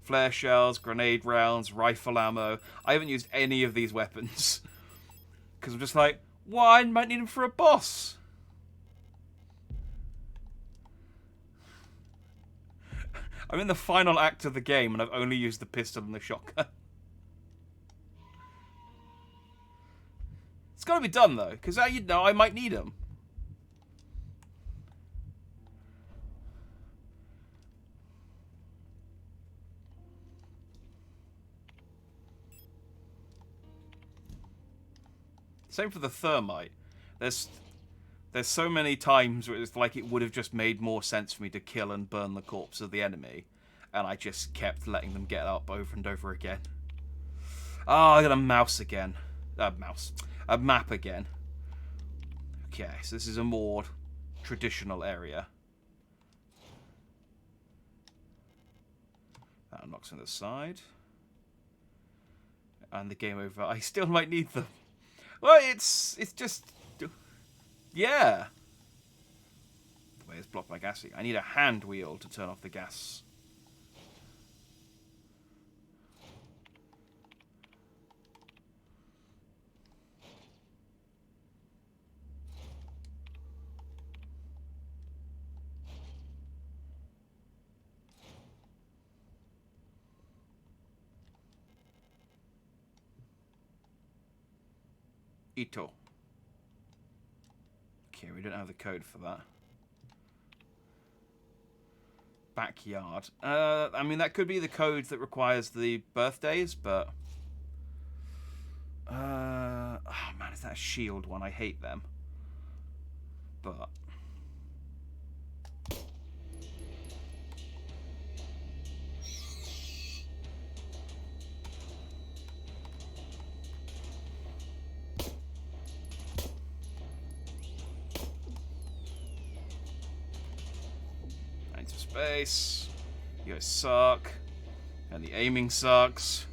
flare shells, grenade rounds, rifle ammo. I haven't used any of these weapons because I'm just like, why? I might need them for a boss. I'm in the final act of the game and I've only used the pistol and the shotgun. It's got to be done though, because you know I might need them. Same for the thermite. There's so many times where it's like it would have just made more sense for me to kill and burn the corpse of the enemy, and I just kept letting them get up over and over again. Oh, I got a mouse again. A map again. Okay, so this is a more traditional area. That unlocks on the side. And the game over. I still might need them. Well, it's just... Yeah. The way it's blocked by gas. I need a hand wheel to turn off the gas. Ito. Okay, we don't have the code for that. Backyard. I mean, that could be the code that requires the birthdays, but... oh, man, is that a shield one? I hate them. But... space. You guys suck. And the aiming sucks.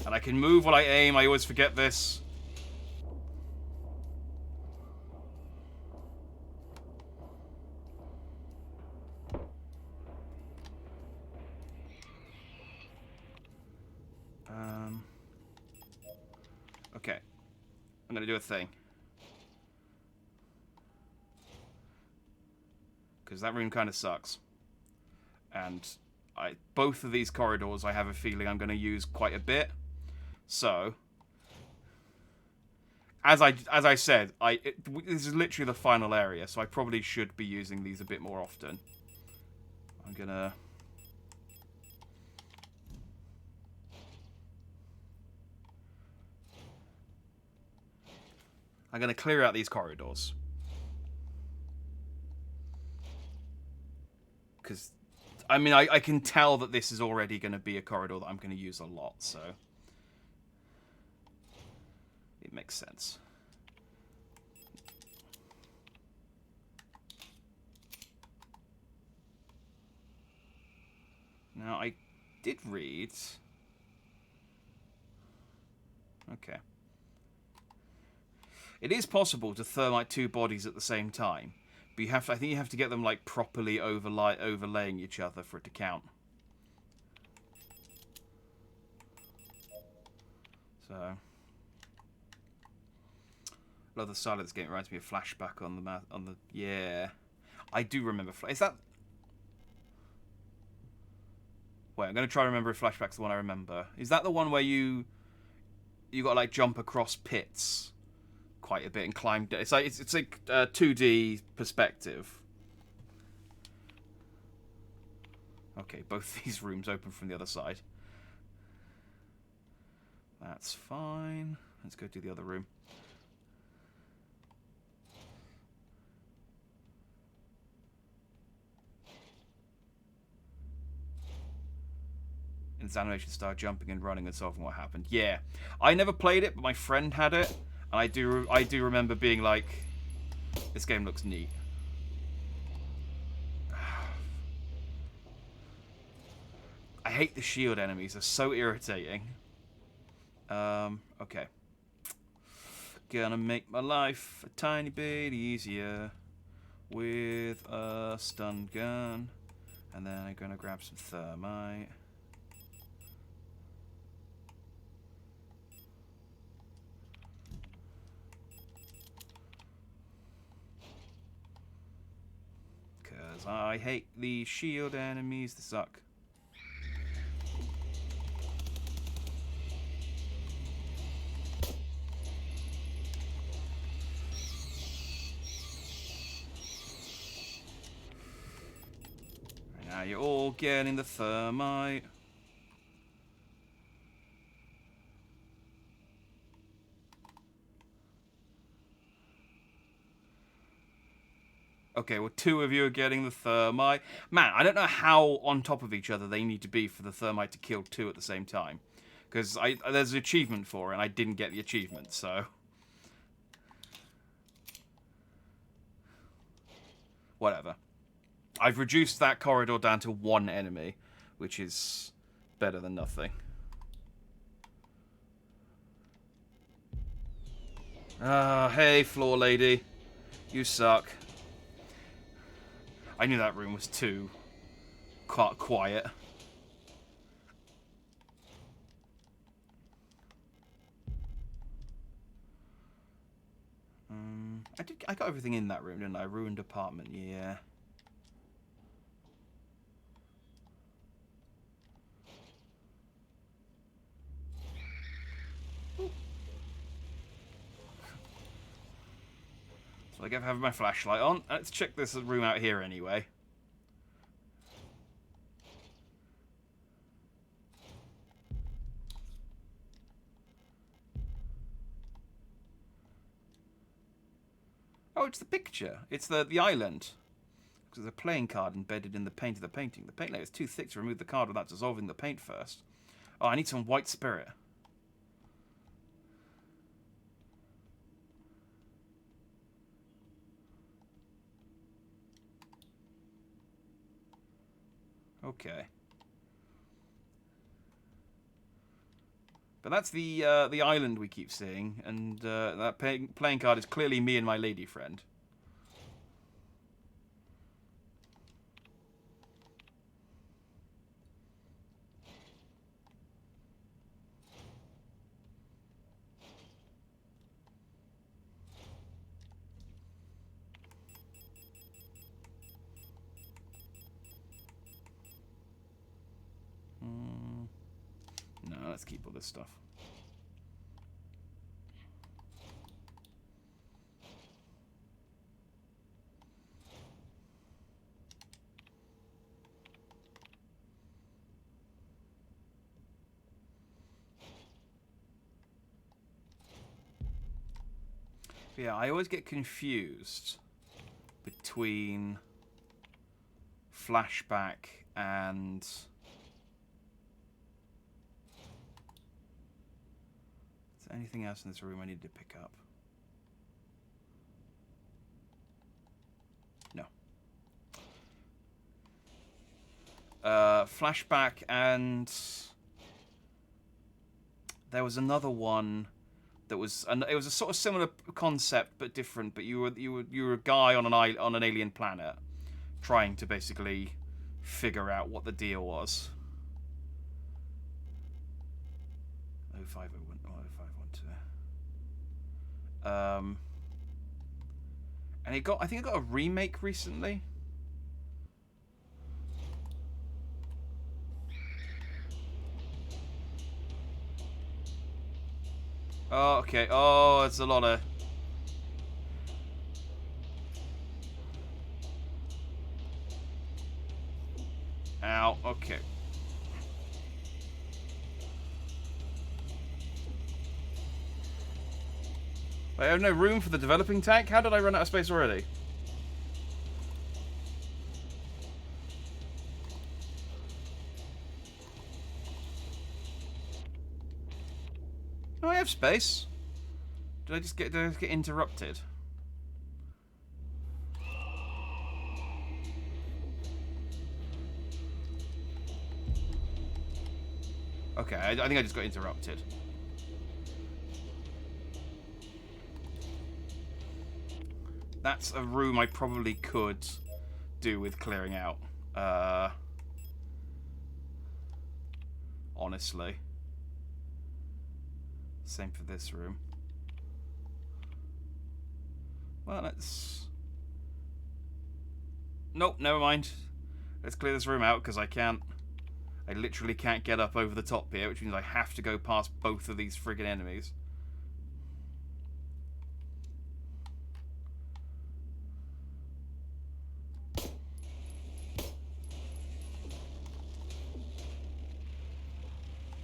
And I can move while I aim. I always forget this. Okay. I'm gonna do a thing. Because that room kind of sucks. And both of these corridors I have a feeling I'm going to use quite a bit. So, as I said, this is literally the final area, so I probably should be using these a bit more often. I'm going to... I'm going to clear out these corridors. Because, I mean, I can tell that this is already going to be a corridor that I'm going to use a lot, so it makes sense. Now, I did read... Okay. It is possible to thermite two bodies at the same time, but you have to, I think you have to get them like properly overlaying each other for it to count. So, love the style of this game. It reminds me of Flashback on the yeah. I do remember. Is that? Wait, I'm gonna try to remember if Flashback's the one I remember. Is that the one where you got to like jump across pits quite a bit and climb? It's like 2D perspective. Okay, both these rooms open from the other side. That's fine. Let's go to the other room. In this animation, start jumping and running and solving what happened. Yeah, I never played it, but my friend had it, and I do remember being like, this game looks neat. I hate the shield enemies. They're so irritating. Okay. Gonna make my life a tiny bit easier with a stun gun. And then I'm gonna grab some thermite. Because I hate the shield enemies. They suck. Now you're all getting the thermite. Okay, well, two of you are getting the thermite. Man, I don't know how on top of each other they need to be for the thermite to kill two at the same time. Because there's an achievement for it, and I didn't get the achievement, so... Whatever. I've reduced that corridor down to one enemy, which is better than nothing. Ah, hey, floor lady. You suck. I knew that room was too quiet. I got everything in that room, didn't I? Ruined apartment, yeah. So I gotta have my flashlight on. Let's check this room out here anyway. Oh, it's the picture. It's the island. There's a playing card embedded in the paint of the painting. The paint layer is too thick to remove the card without dissolving the paint first. Oh, I need some white spirit. Okay. But that's the island we keep seeing, and that playing card is clearly me and my lady friend. No, let's keep all this stuff. Yeah, I always get confused between flashback and... Is there anything else in this room I need to pick up? No. Flashback and... There was another one that was... And it was a sort of similar concept, but different. But you were a guy on an alien planet trying to basically figure out what the deal was. 0501, 0512. And I think it got a remake recently. Oh, okay. Oh, it's a lot of... Ow, okay. I have no room for the developing tank? How did I run out of space already? Oh, I have space. Did I just get interrupted? Okay, I think I just got interrupted. That's a room I probably could do with clearing out. Honestly. Same for this room. Well, let's... Nope, never mind. Let's clear this room out, because I can't... I literally can't get up over the top here, which means I have to go past both of these friggin' enemies.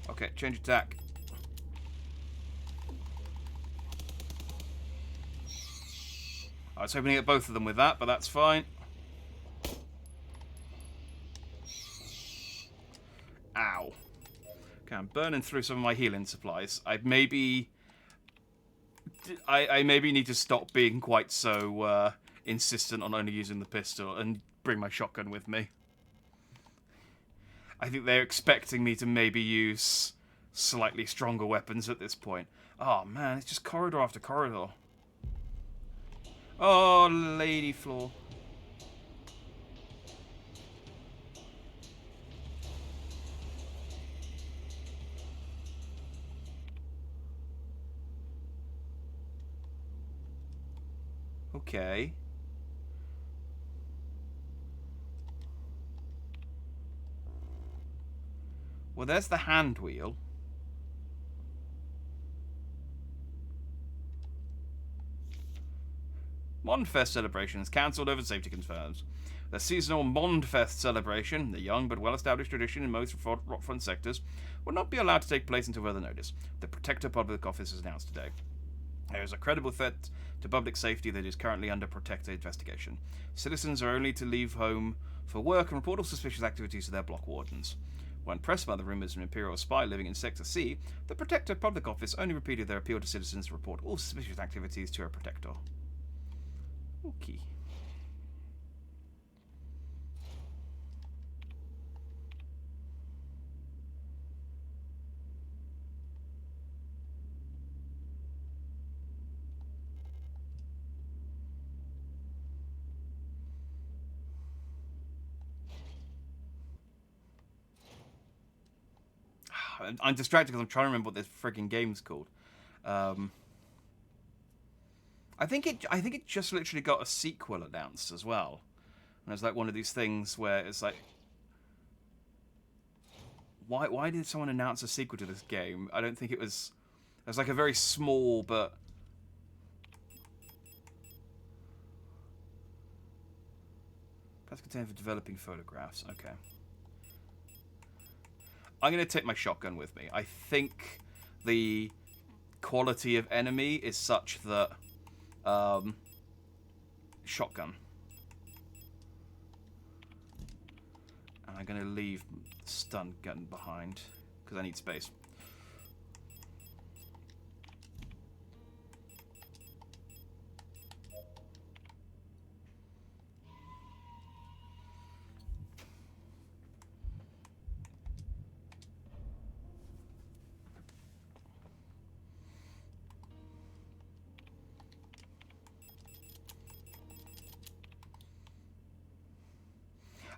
Okay, change attack. I was hoping to get both of them with that, but that's fine. Ow. Okay, I'm burning through some of my healing supplies. I maybe need to stop being quite so insistent on only using the pistol and bring my shotgun with me. I think they're expecting me to maybe use slightly stronger weapons at this point. Oh man, it's just corridor after corridor. Oh, lady floor. Okay. Well, there's the hand wheel. Mondfest celebration is cancelled over safety concerns. The seasonal Mondfest celebration, the young but well-established tradition in most Rockfront sectors, will not be allowed to take place until further notice. The Protector Public Office has announced today. There is a credible threat to public safety that is currently under Protector investigation. Citizens are only to leave home for work and report all suspicious activities to their block wardens. When pressed by the rumours of an Imperial spy living in Sector C, the Protector Public Office only repeated their appeal to citizens to report all suspicious activities to a Protector. Okay. I'm distracted because I'm trying to remember what this frigging game's called. I think it just literally got a sequel announced as well. And it's like one of these things where it's like, why did someone announce a sequel to this game? I don't think it was like a very small but that's contained for developing photographs. Okay. I'm going to take my shotgun with me. I think the quality of enemy is such that shotgun. And I'm going to leave stun gun behind because I need space.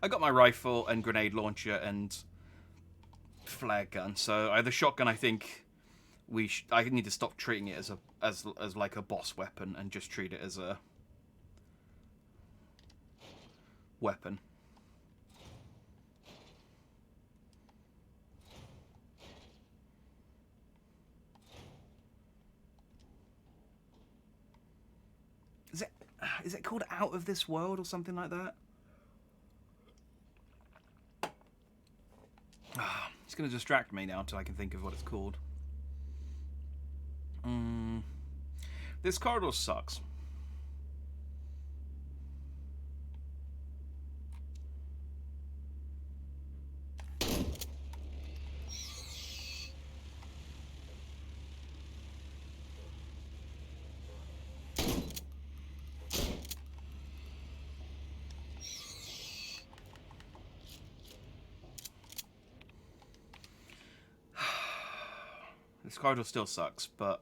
I got my rifle and grenade launcher and flare gun. So the shotgun, I think I need to stop treating it as like a boss weapon and just treat it as a weapon. Is it called Out of This World or something like that? It's going to distract me now until I can think of what it's called. This corridor sucks. This corridor still sucks, but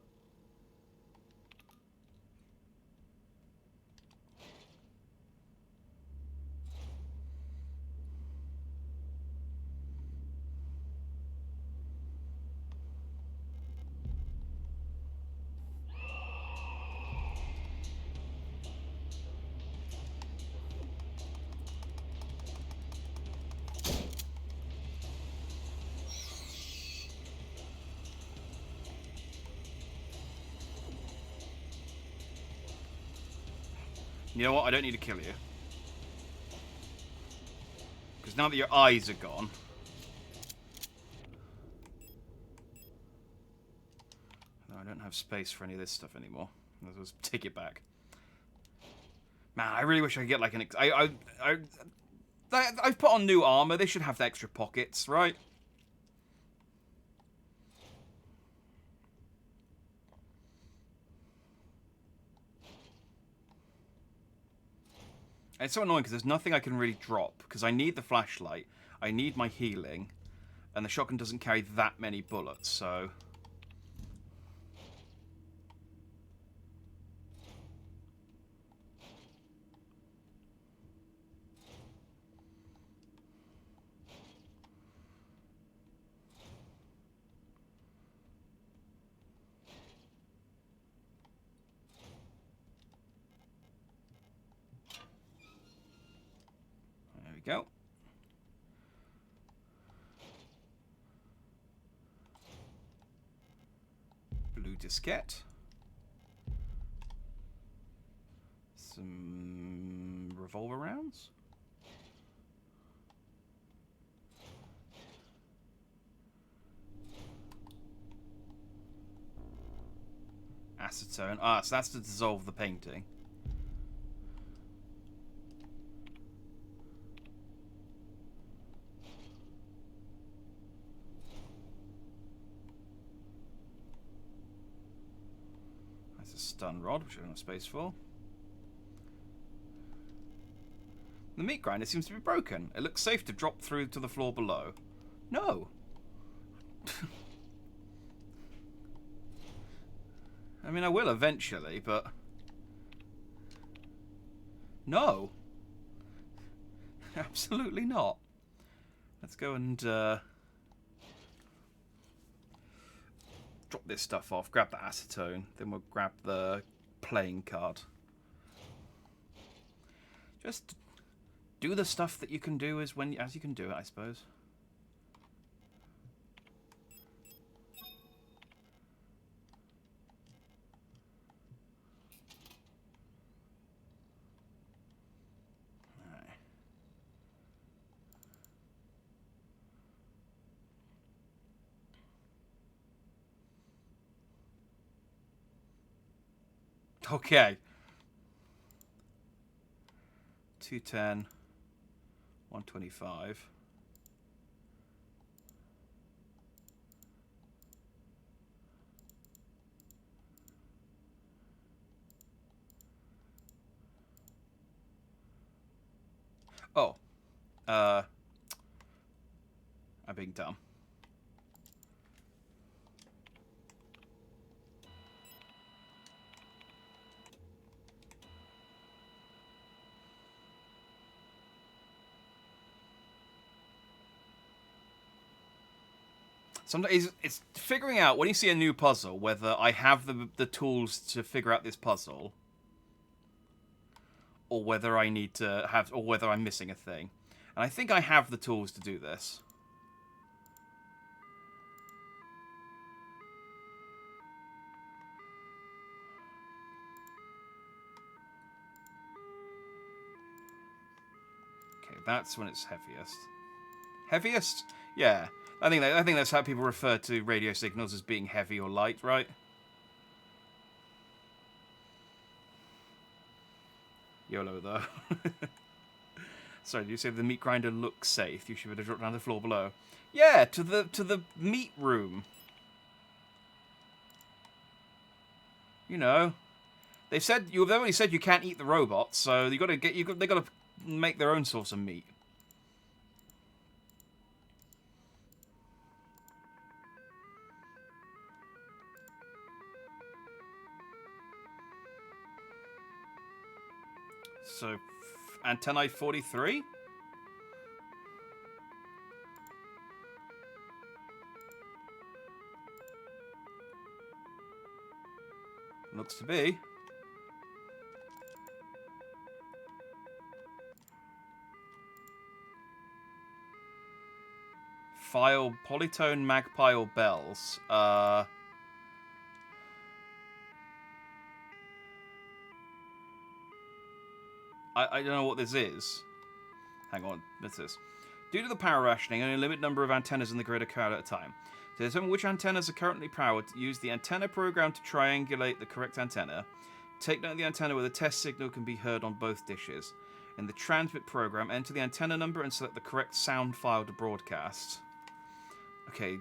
you know what? I don't need to kill you. Because now that your eyes are gone... No, I don't have space for any of this stuff anymore. Let's just take it back. Man, I really wish I could get like an... I've put on new armor. They should have the extra pockets, right? It's so annoying because there's nothing I can really drop. Because I need the flashlight, I need my healing, and the shotgun doesn't carry that many bullets, so... There we go. Blue diskette. Some revolver rounds. Acetone. Ah, so that's to dissolve the painting. That's a stun rod, which I don't have space for. The meat grinder seems to be broken. It looks safe to drop through to the floor below. No. I mean, I will eventually, but... No. Absolutely not. Let's go and drop this stuff off, grab the acetone, then we'll grab the playing card. Just do the stuff that you can do as you can do it, I suppose. Okay, 210, 125. Oh, I'm being dumb. Sometimes it's figuring out when you see a new puzzle whether I have the tools to figure out this puzzle, or whether I need to have, or whether I'm missing a thing. And I think I have the tools to do this. Okay, that's when it's heaviest. Heaviest? Yeah. I think that's how people refer to radio signals, as being heavy or light, right? YOLO though. Sorry, did you say the meat grinder looks safe? You should have dropped down to the floor below. Yeah, to the meat room. You know, they've already said you can't eat the robots, so they got to make their own source of meat. So, antennae 43? Looks to be. File polytone magpie or bells. I don't know what this is. Hang on, what's this? Due to the power rationing, only a limited number of antennas in the grid are carried at a time. To determine which antennas are currently powered, use the antenna program to triangulate the correct antenna. Take note of the antenna where the test signal can be heard on both dishes. In the transmit program, enter the antenna number and select the correct sound file to broadcast. Okay.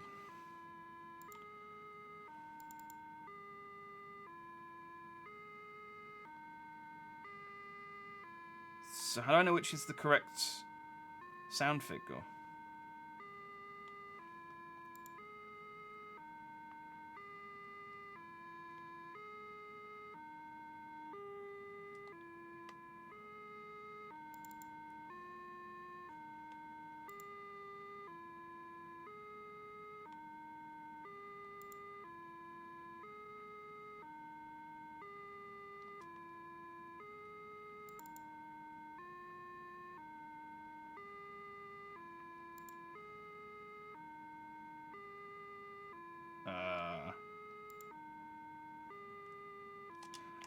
So how do I know which is the correct sound figure?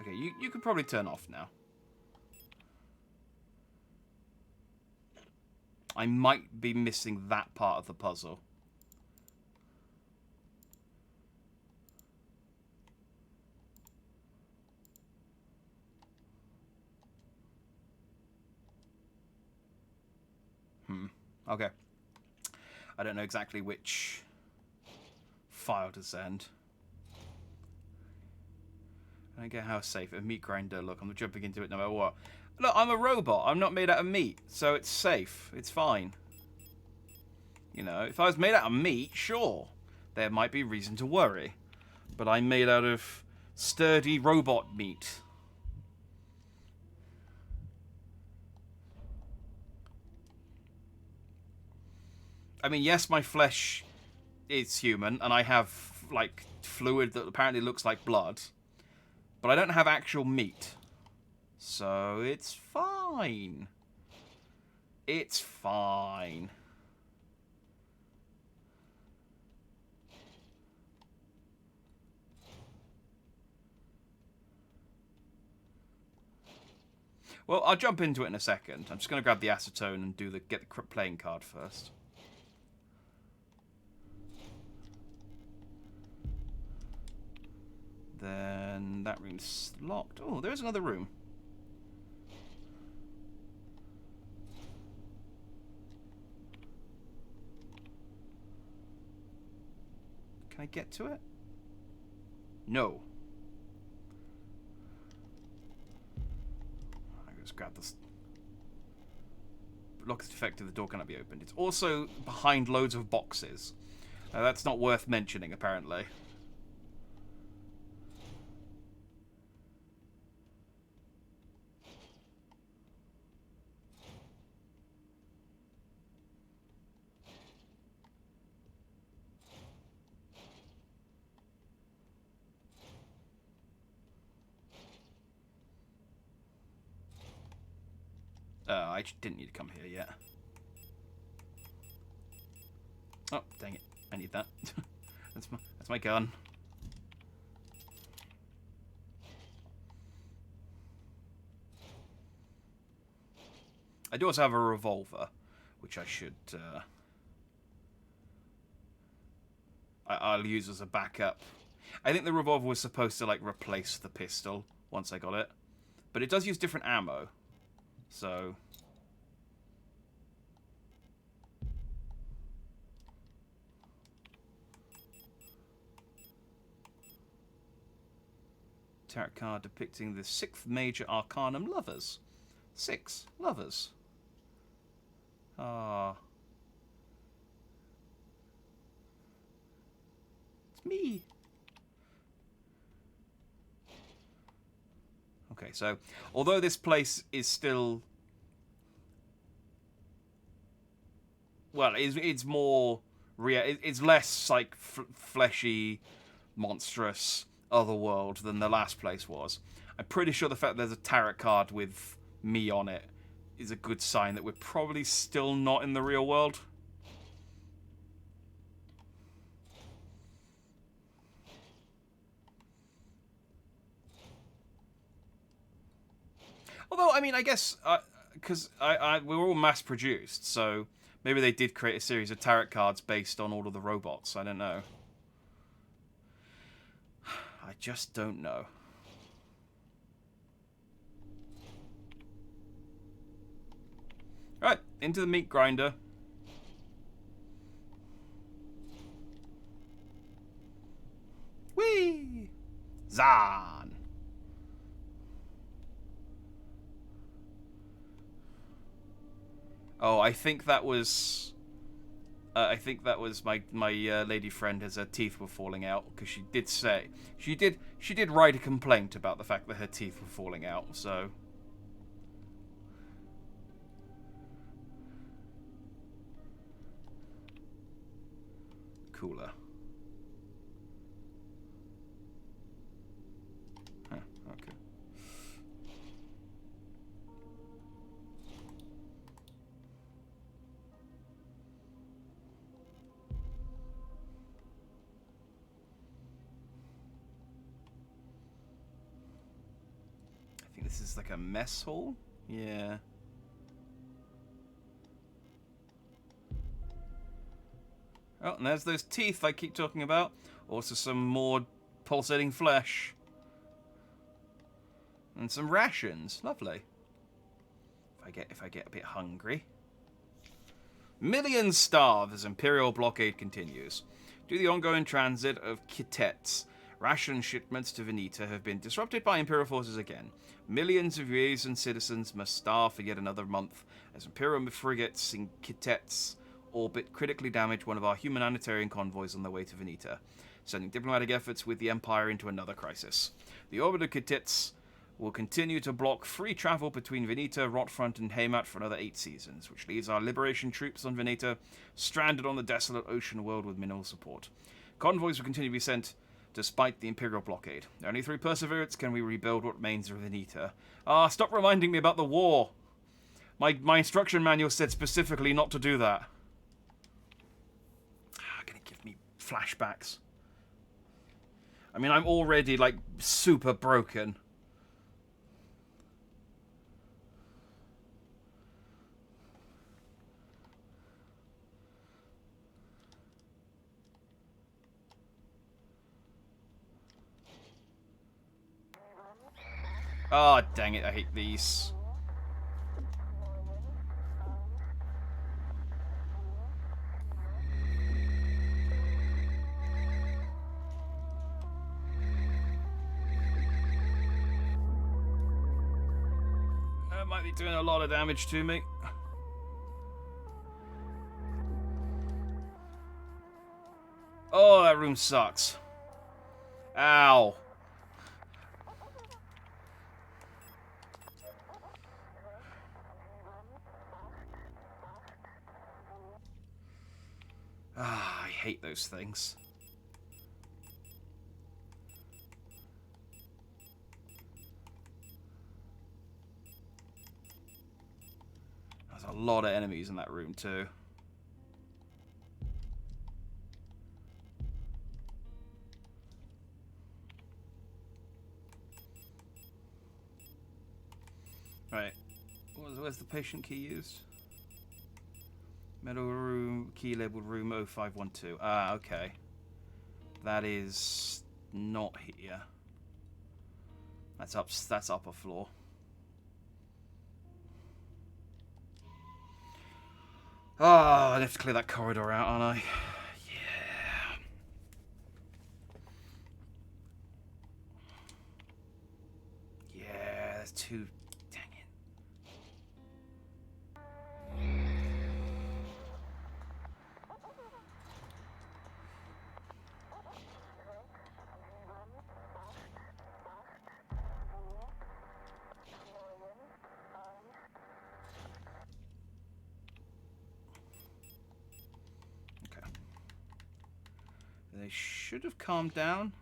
Okay, you could probably turn off now. I might be missing that part of the puzzle. Okay. I don't know exactly which file to send. I don't get how safe. A meat grinder. Look, I'm jumping into it no matter what. Look, I'm a robot. I'm not made out of meat, so it's safe. It's fine. You know, if I was made out of meat, sure, there might be reason to worry. But I'm made out of sturdy robot meat. I mean, yes, my flesh is human, and I have, like, fluid that apparently looks like blood. But I don't have actual meat. So it's fine. It's fine. Well, I'll jump into it in a second. I'm just going to grab the acetone and get the playing card first. Then that room's locked. Oh, there's another room. Can I get to it? No. I just grab this. Lock is defective, the door cannot be opened. It's also behind loads of boxes. That's not worth mentioning, apparently. I didn't need to come here yet. Oh, dang it. I need that. That's my gun. I do also have a revolver, which I should... I'll use as a backup. I think the revolver was supposed to, like, replace the pistol once I got it. But it does use different ammo. So... Tarot card depicting the 6th major arcanum, lovers. 6 lovers. Ah. It's me. Okay, so although this place is still, well, it's more real. It's less like fleshy, monstrous otherworld than the last place was. I'm pretty sure the fact that there's a tarot card with me on it is a good sign that we're probably still not in the real world. Although, I mean, I guess, because we were all mass-produced, so maybe they did create a series of tarot cards based on all of the robots. I don't know. I just don't know. Right, into the meat grinder. Whee! Zan! Oh, I think that was my lady friend as her teeth were falling out, because she did say she did write a complaint about the fact that her teeth were falling out. So cooler. Huh, okay. I think this is like a mess hall. Yeah. Oh, and there's those teeth I keep talking about. Also some more pulsating flesh. And some rations. Lovely. If I get a bit hungry. Millions starve as Imperial blockade continues. Due to the ongoing transit of Kitets, ration shipments to Veneta have been disrupted by Imperial forces again. Millions of Ryazan citizens must starve for yet another month as Imperial frigates in Kitets orbit critically damage one of our humanitarian convoys on their way to Veneta, sending diplomatic efforts with the Empire into another crisis. The orbit of Kitets will continue to block free travel between Veneta, Rotfront, and Haymat for another 8 seasons, which leaves our liberation troops on Veneta stranded on the desolate ocean world with minimal support. Convoys will continue to be sent despite the Imperial blockade. Only through perseverance can we rebuild what remains of Veneta. Stop reminding me about the war! My instruction manual said specifically not to do that. Gonna give me flashbacks. I mean, I'm already, like, super broken. Oh, dang it, I hate these. It might be doing a lot of damage to me. Oh, that room sucks. Ow. Ah, I hate those things. There's a lot of enemies in that room too. Right. Where's the patient key used? Metal room, key labeled room 0512. Ah, okay. That is not here. That's upper floor. Oh, I have to clear that corridor out, aren't I? Yeah. Yeah, there's two. Dang it. Okay. They should have calmed down.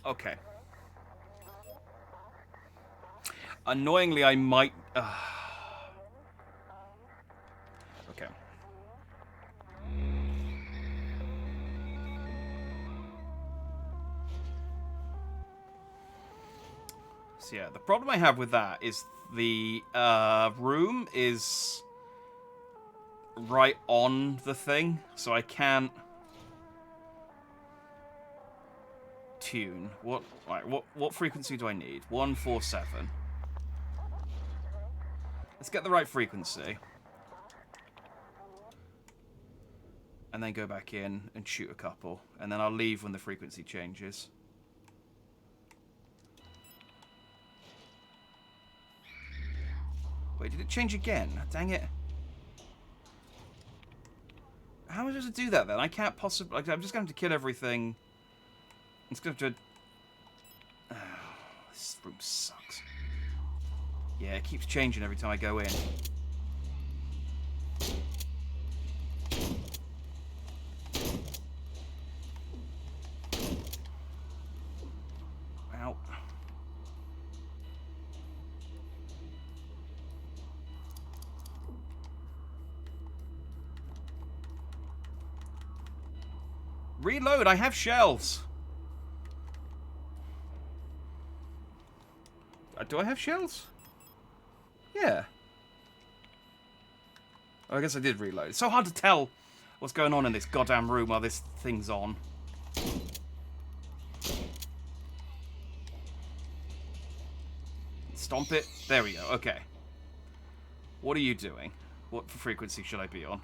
Okay. Annoyingly, I might... Okay. So yeah, the problem I have with that is the room is right on the thing, so I can't tune. What frequency do I need? 147. Let's get the right frequency. And then go back in and shoot a couple. And then I'll leave when the frequency changes. Wait, did it change again? Dang it. How am I supposed to do that then? I can't possibly... Like, I'm just going to have to kill everything. It's going to have to... Oh, this room sucks. Yeah, it keeps changing every time I go in. Ow. Reload, I have shells. Do I have shells? Yeah. Oh, I guess I did reload. It's so hard to tell what's going on in this goddamn room while this thing's on. Stomp it. There we go. Okay. What are you doing? What frequency should I be on?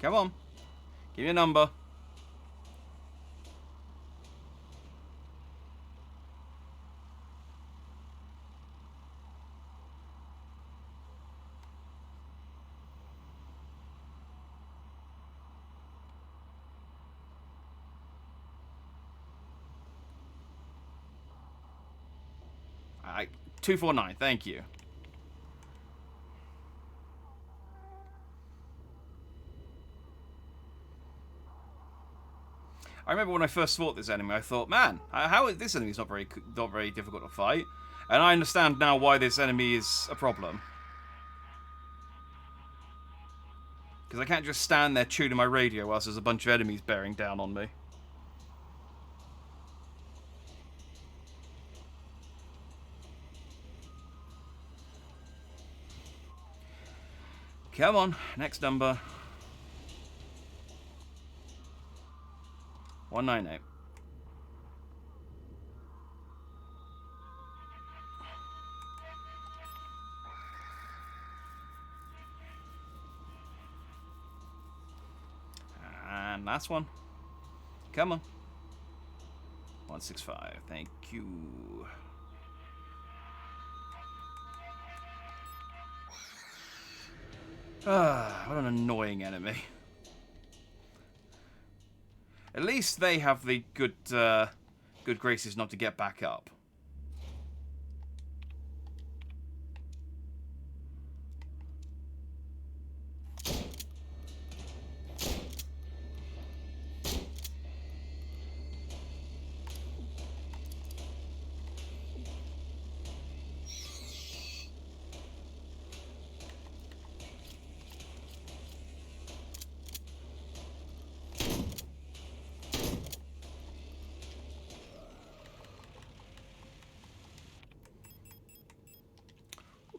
Come on. Give me a number. Alright. 249. Thank you. I remember when I first fought this enemy, I thought, man, how is this enemy's not very difficult to fight? And I understand now why this enemy is a problem. Because I can't just stand there tuning my radio whilst there's a bunch of enemies bearing down on me. Come on, next number. 198. And last one. Come on. 165. Thank you. What an annoying enemy. At least they have the good graces not to get back up.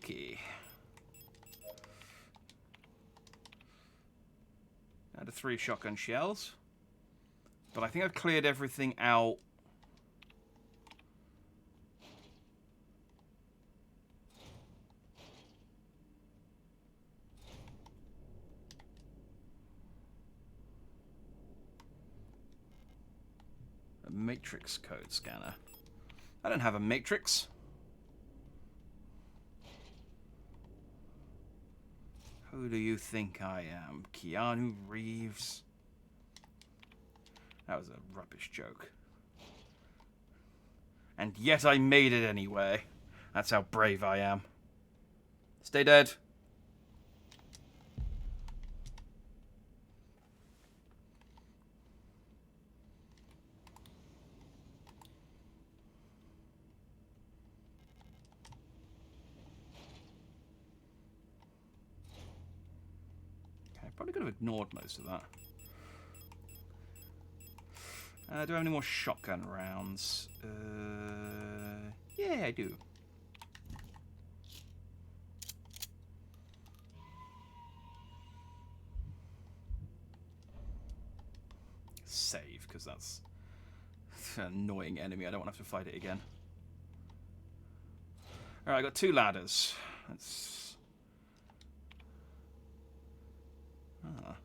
Okay. Now the 3 shotgun shells. But I think I've cleared everything out. A matrix code scanner. I don't have a matrix. Who do you think I am? Keanu Reeves? That was a rubbish joke. And yet I made it anyway. That's how brave I am. Stay dead. Probably could have ignored most of that. Do I have any more shotgun rounds? Yeah, I do. Save, because that's an annoying enemy. I don't want to have to fight it again. Alright, I got 2 ladders. Let's... Ah.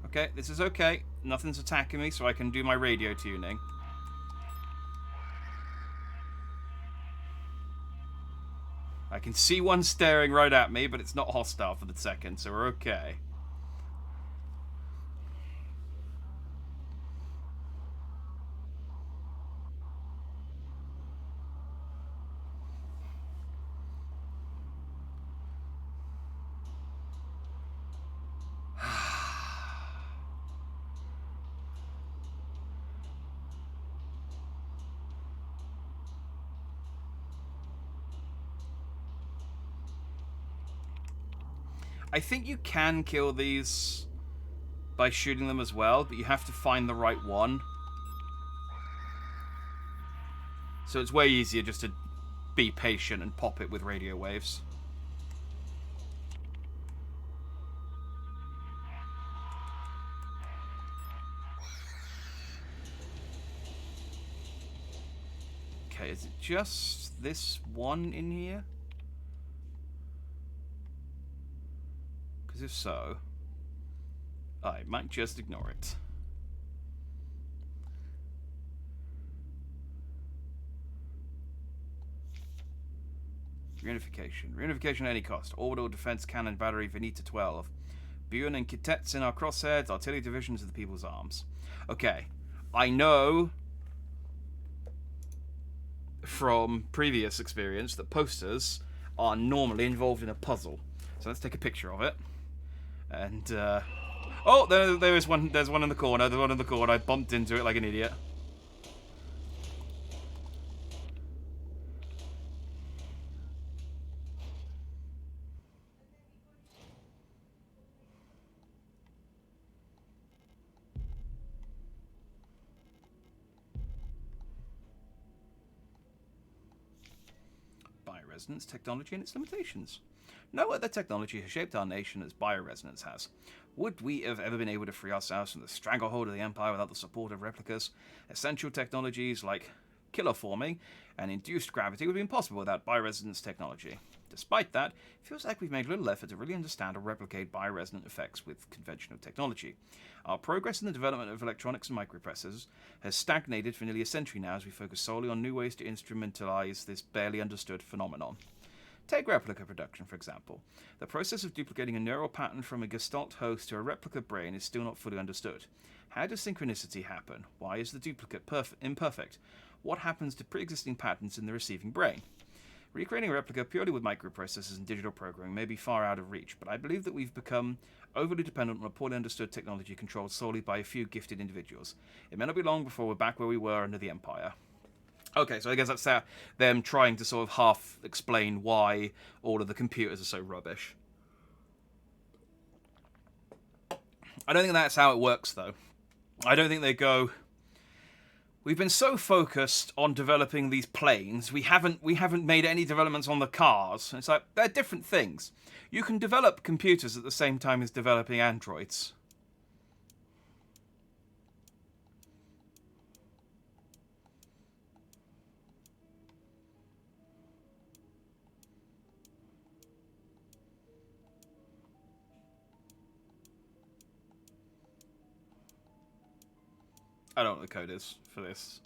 Okay, this is okay. Nothing's attacking me, so I can do my radio tuning. I can see one staring right at me, but it's not hostile for the second, so we're okay. I think you can kill these by shooting them as well, but you have to find the right one. So it's way easier just to be patient and pop it with radio waves. Okay, is it just this one in here? Because if so, I might just ignore it. Reunification. Reunification at any cost. Orbital defense cannon battery Veneta 12. Buren and Kitets in our crosshairs. Artillery divisions of the People's Arms. Okay. I know from previous experience that posters are normally involved in a puzzle. So let's take a picture of it. And, oh, there is one. There's one in the corner. There's one in the corner. I bumped into it like an idiot. bioresonance technology and its limitations. No other technology has shaped our nation as bioresonance has. Would we have ever been able to free ourselves from the stranglehold of the Empire without the support of replicas? Essential technologies like killer forming and induced gravity would be impossible without bioresonance technology. Despite that, it feels like we've made little effort to really understand or replicate bioresonant effects with conventional technology. Our progress in the development of electronics and microprocessors has stagnated for nearly a century now as we focus solely on new ways to instrumentalize this barely understood phenomenon. Take replica production, for example. The process of duplicating a neural pattern from a Gestalt host to a replica brain is still not fully understood. How does synchronicity happen? Why is the duplicate imperfect? What happens to pre-existing patterns in the receiving brain? Recreating a replica purely with microprocessors and digital programming may be far out of reach, but I believe that we've become overly dependent on a poorly understood technology controlled solely by a few gifted individuals. It may not be long before we're back where we were under the Empire. Okay, so I guess that's them trying to sort of half explain why all of the computers are so rubbish. I don't think that's how it works, though. I don't think they go, we've been so focused on developing these planes, we haven't made any developments on the cars. And it's like, they're different things. You can develop computers at the same time as developing androids. I don't know what the code is for this.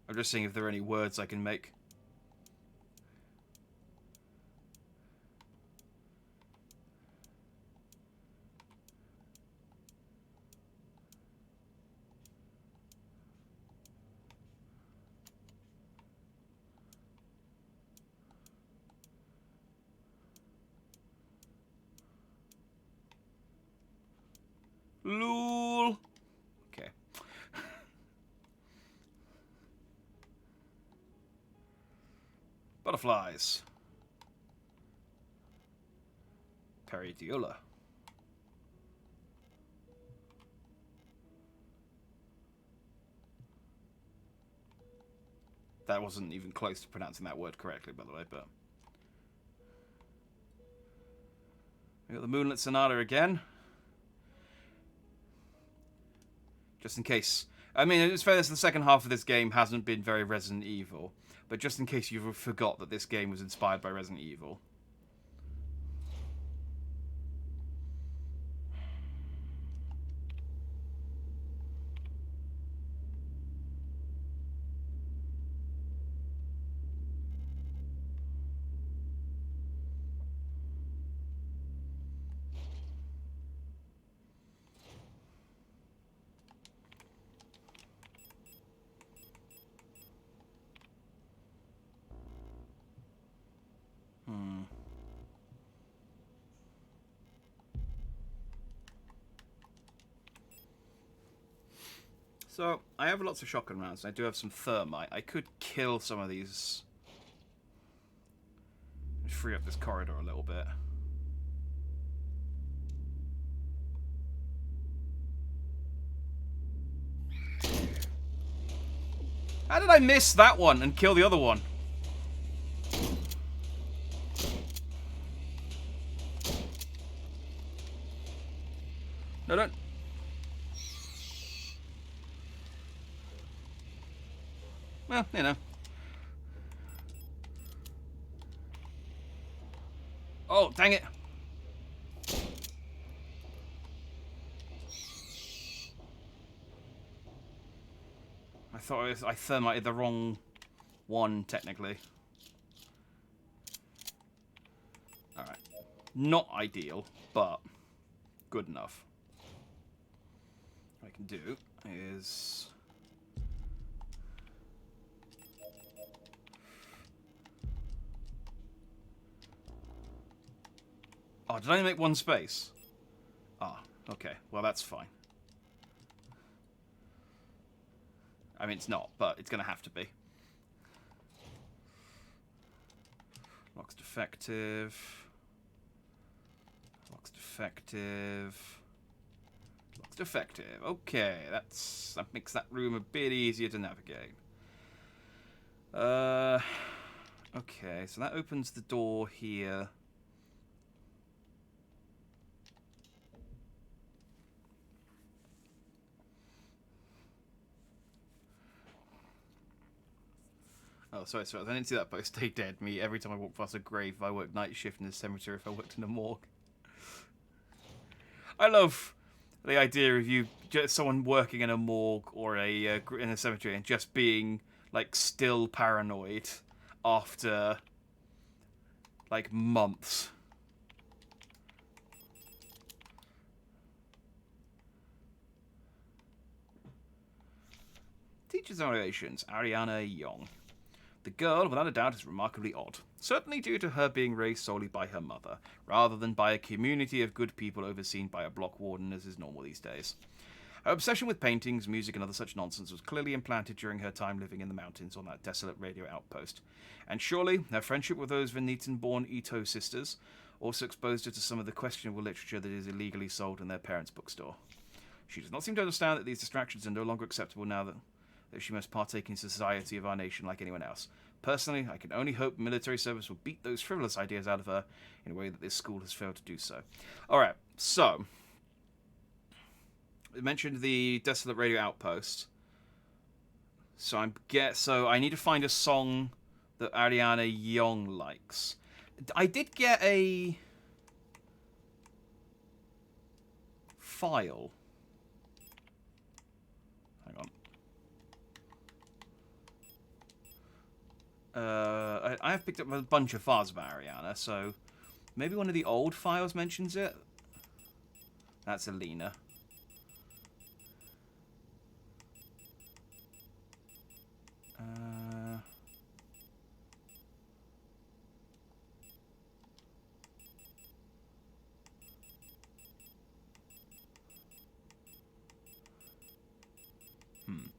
I'm just seeing if there are any words I can make. Lol. Okay. Butterflies. Peridiola. That wasn't even close to pronouncing that word correctly, by the way, but... We got the Moonlit Sonata again. Just in case. I mean, it's fair that the second half of this game hasn't been very Resident Evil, but just in case you forgot that this game was inspired by Resident Evil. So, I have lots of shotgun rounds, and I do have some thermite. I could kill some of these. Free up this corridor a little bit. How did I miss that one and kill the other one? No, don't. Well, you know. Oh, dang it. I thought I thermited the wrong one, technically. Alright. Not ideal, but good enough. What I can do is... Oh, did I only make one space? Ah, okay. Well, that's fine. I mean, it's not, but it's going to have to be. Locks defective. Locks defective. Defective. Okay, that makes that room a bit easier to navigate. Okay, so that opens the door here. Oh, sorry. I didn't see that post. Stay dead. Me, every time I walk past a grave, if I work night shift in a cemetery, if I worked in a morgue. I love the idea of you, just someone working in a morgue or in a cemetery and just being, like, still paranoid after, like, months. Teacher's evaluations, Ariana Young. The girl, without a doubt, is remarkably odd. Certainly due to her being raised solely by her mother, rather than by a community of good people overseen by a block warden as is normal these days. Her obsession with paintings, music, and other such nonsense was clearly implanted during her time living in the mountains on that desolate radio outpost. And surely, her friendship with those Venetian-born Ito sisters also exposed her to some of the questionable literature that is illegally sold in their parents' bookstore. She does not seem to understand that these distractions are no longer acceptable now that she must partake in society of our nation like anyone else. Personally, I can only hope military service will beat those frivolous ideas out of her in a way that this school has failed to do so. Alright, so I mentioned the desolate radio outpost. So I need to find a song that Ariana Young likes. I did get a file. Hang on. I have picked up a bunch of files about Ariana, so maybe one of the old files mentions it. That's Alina.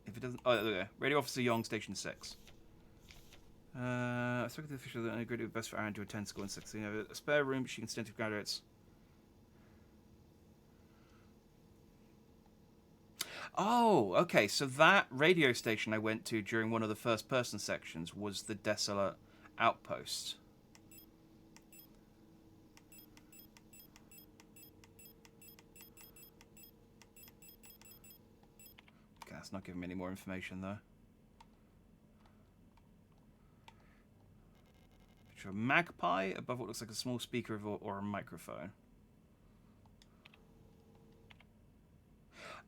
If it doesn't... Oh, there we go. Radio Officer Young, Station 6. I spoke to the official that I agreed it would be best for Aaron to attend school in 6. So you have a spare room, but she can stay to graduates. Oh, okay. So that radio station I went to during one of the first-person sections was the Desolate Outpost. Okay, that's not giving me any more information, though. Picture of a magpie above what looks like a small speaker or a microphone.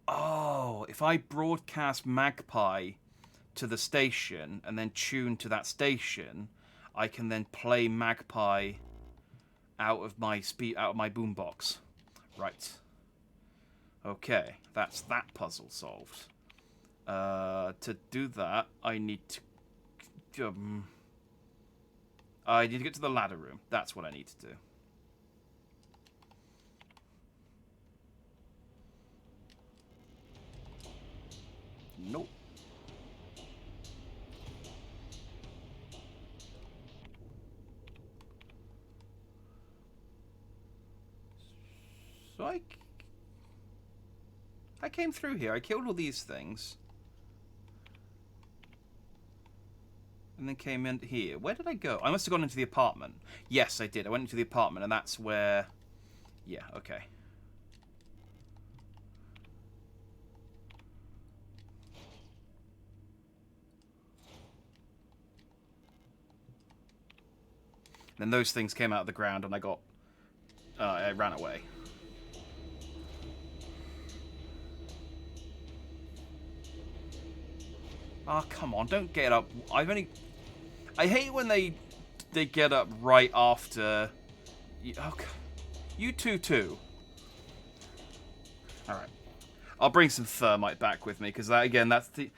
Oh, if I broadcast Magpie to the station and then tune to that station, I can then play Magpie out of my boombox. Right. Okay, that's that puzzle solved. To do that, I need to get to the ladder room. That's what I need to do. Nope. So I came through here. I killed all these things. And then came in here. Where did I go? I must have gone into the apartment. Yes, I did. I went into the apartment, and that's where... Yeah, okay. Then those things came out of the ground, and I ran away. Ah, oh, come on, don't get up. I hate when they get up right after... Okay. You too. Alright. I'll bring some thermite back with me, because that's there's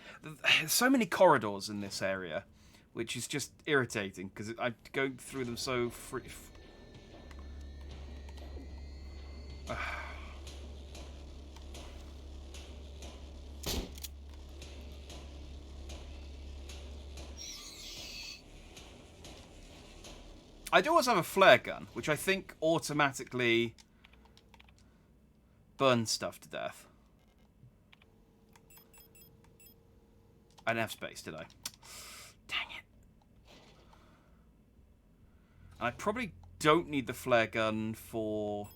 so many corridors in this area, which is just irritating, because I go through them so free... I do also have a flare gun, which I think automatically burns stuff to death. I didn't have space, did I? Dang it. And I probably don't need the flare gun for...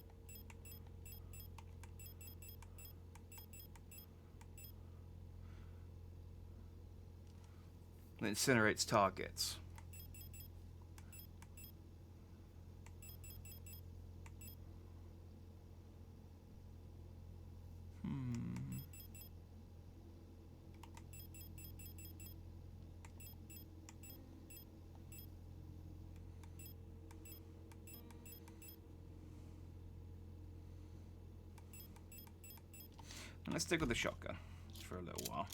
It incinerates targets. Let's stick with the shotgun for a little while.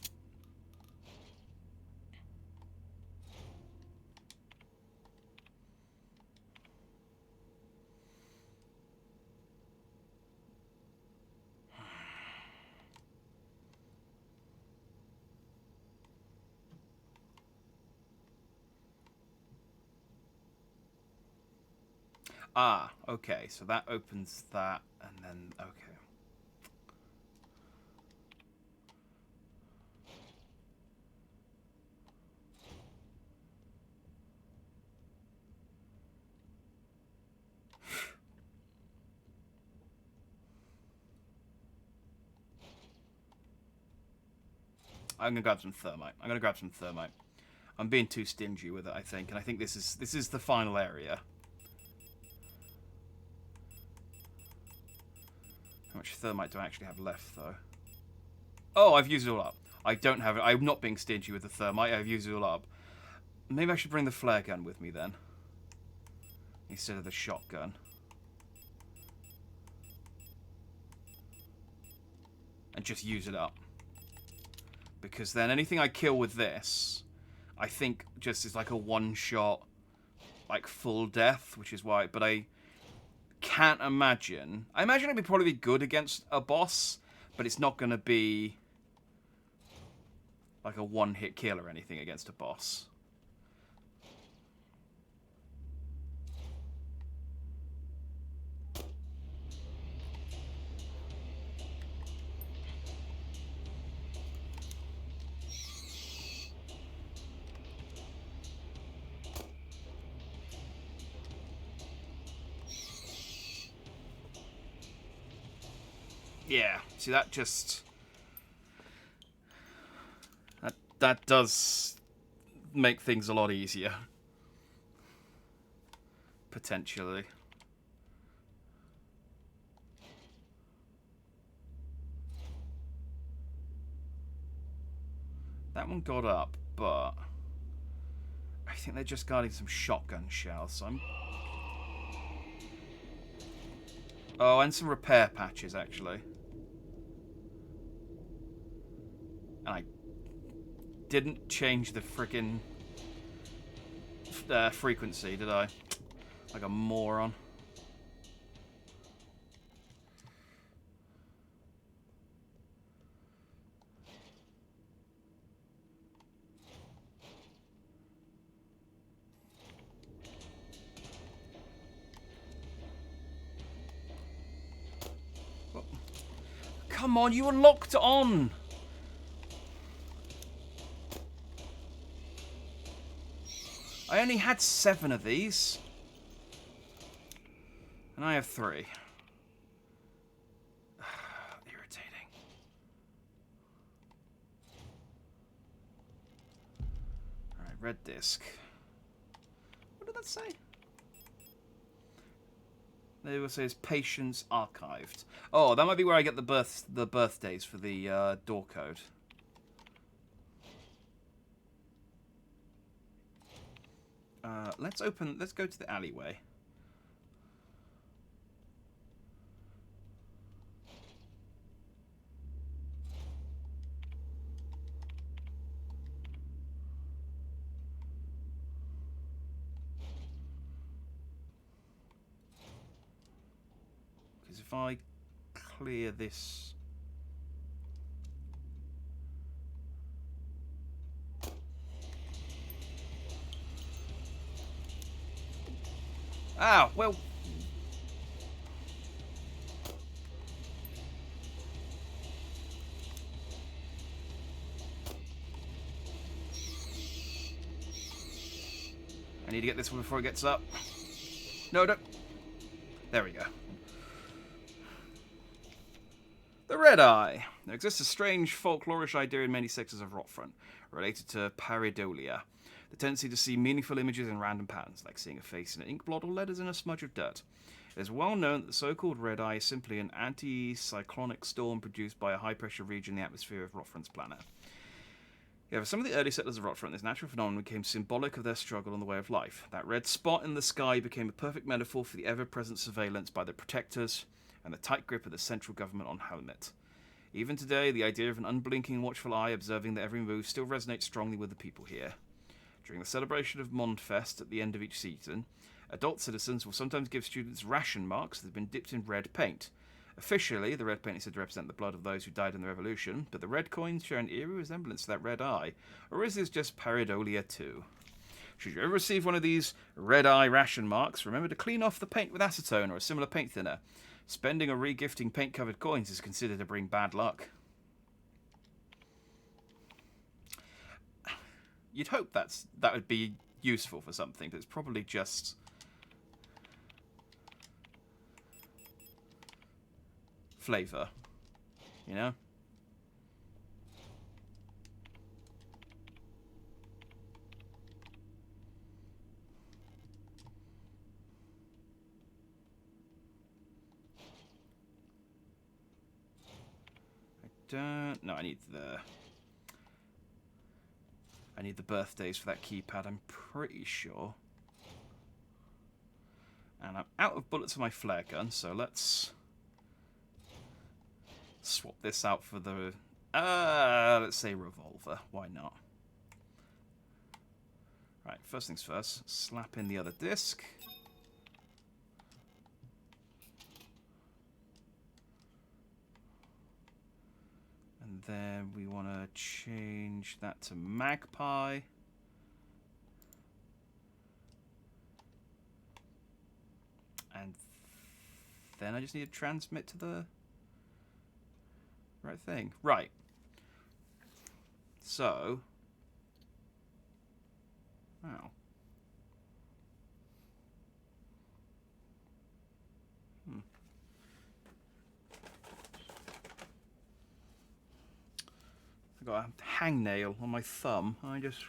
Ah, okay, so that opens that, and then, okay. I'm gonna grab some thermite. I'm being too stingy with it, I think, and I think this is the final area. How much thermite do I actually have left, though? Oh, I've used it all up. I don't have it. I'm not being stingy with the thermite. I've used it all up. Maybe I should bring the flare gun with me, then. Instead of the shotgun. And just use it up. Because then anything I kill with this, I think just is like a one-shot, like, full death, which is why... But I can't imagine... I imagine it'd probably be good against a boss, but it's not going to be like a one-hit kill or anything against a boss. Yeah, see, that just... That does make things a lot easier. Potentially. That one got up, but... I think they're just guarding some shotgun shells, so I'm... Oh, and some repair patches, actually. And I didn't change the friggin' frequency, did I? Like a moron. Oh. Come on, you were locked on! I only had 7 of these. And I have 3. Irritating. Alright, red disc. What did that say? They will say it's patience archived. Oh, that might be where I get the birthdays for the door code. Let's go to the alleyway. Because if I clear this... Ah, well... I need to get this one before it gets up. No, don't. There we go. The Red Eye. There exists a strange folklorish idea in many sectors of Rotfront, related to pareidolia. The tendency to see meaningful images in random patterns, like seeing a face in an ink blot or letters in a smudge of dirt. It is well known that the so-called Red Eye is simply an anti-cyclonic storm produced by a high-pressure region in the atmosphere of Rotfront's planet. Yeah, for some of the early settlers of Rotfront, this natural phenomenon became symbolic of their struggle on the way of life. That red spot in the sky became a perfect metaphor for the ever-present surveillance by the Protectors and the tight grip of the central government on Helmet. Even today, the idea of an unblinking, watchful eye observing their every move still resonates strongly with the people here. During the celebration of Mondfest at the end of each season, adult citizens will sometimes give students ration marks that have been dipped in red paint. Officially, the red paint is said to represent the blood of those who died in the revolution, but the red coins share an eerie resemblance to that red eye. Or is this just pareidolia too? Should you ever receive one of these red eye ration marks, remember to clean off the paint with acetone or a similar paint thinner. Spending or regifting paint-covered coins is considered to bring bad luck. You'd hope that would be useful for something, but it's probably just flavour, you know? No, I need the birthdays for that keypad, I'm pretty sure. And I'm out of bullets for my flare gun, so let's swap this out for the let's say revolver. Why not? Right, first things first, slap in the other disc. And then we want to change that to Magpie. And then I just need to transmit to the right thing. Right. So. Wow. I got a hangnail on my thumb. I just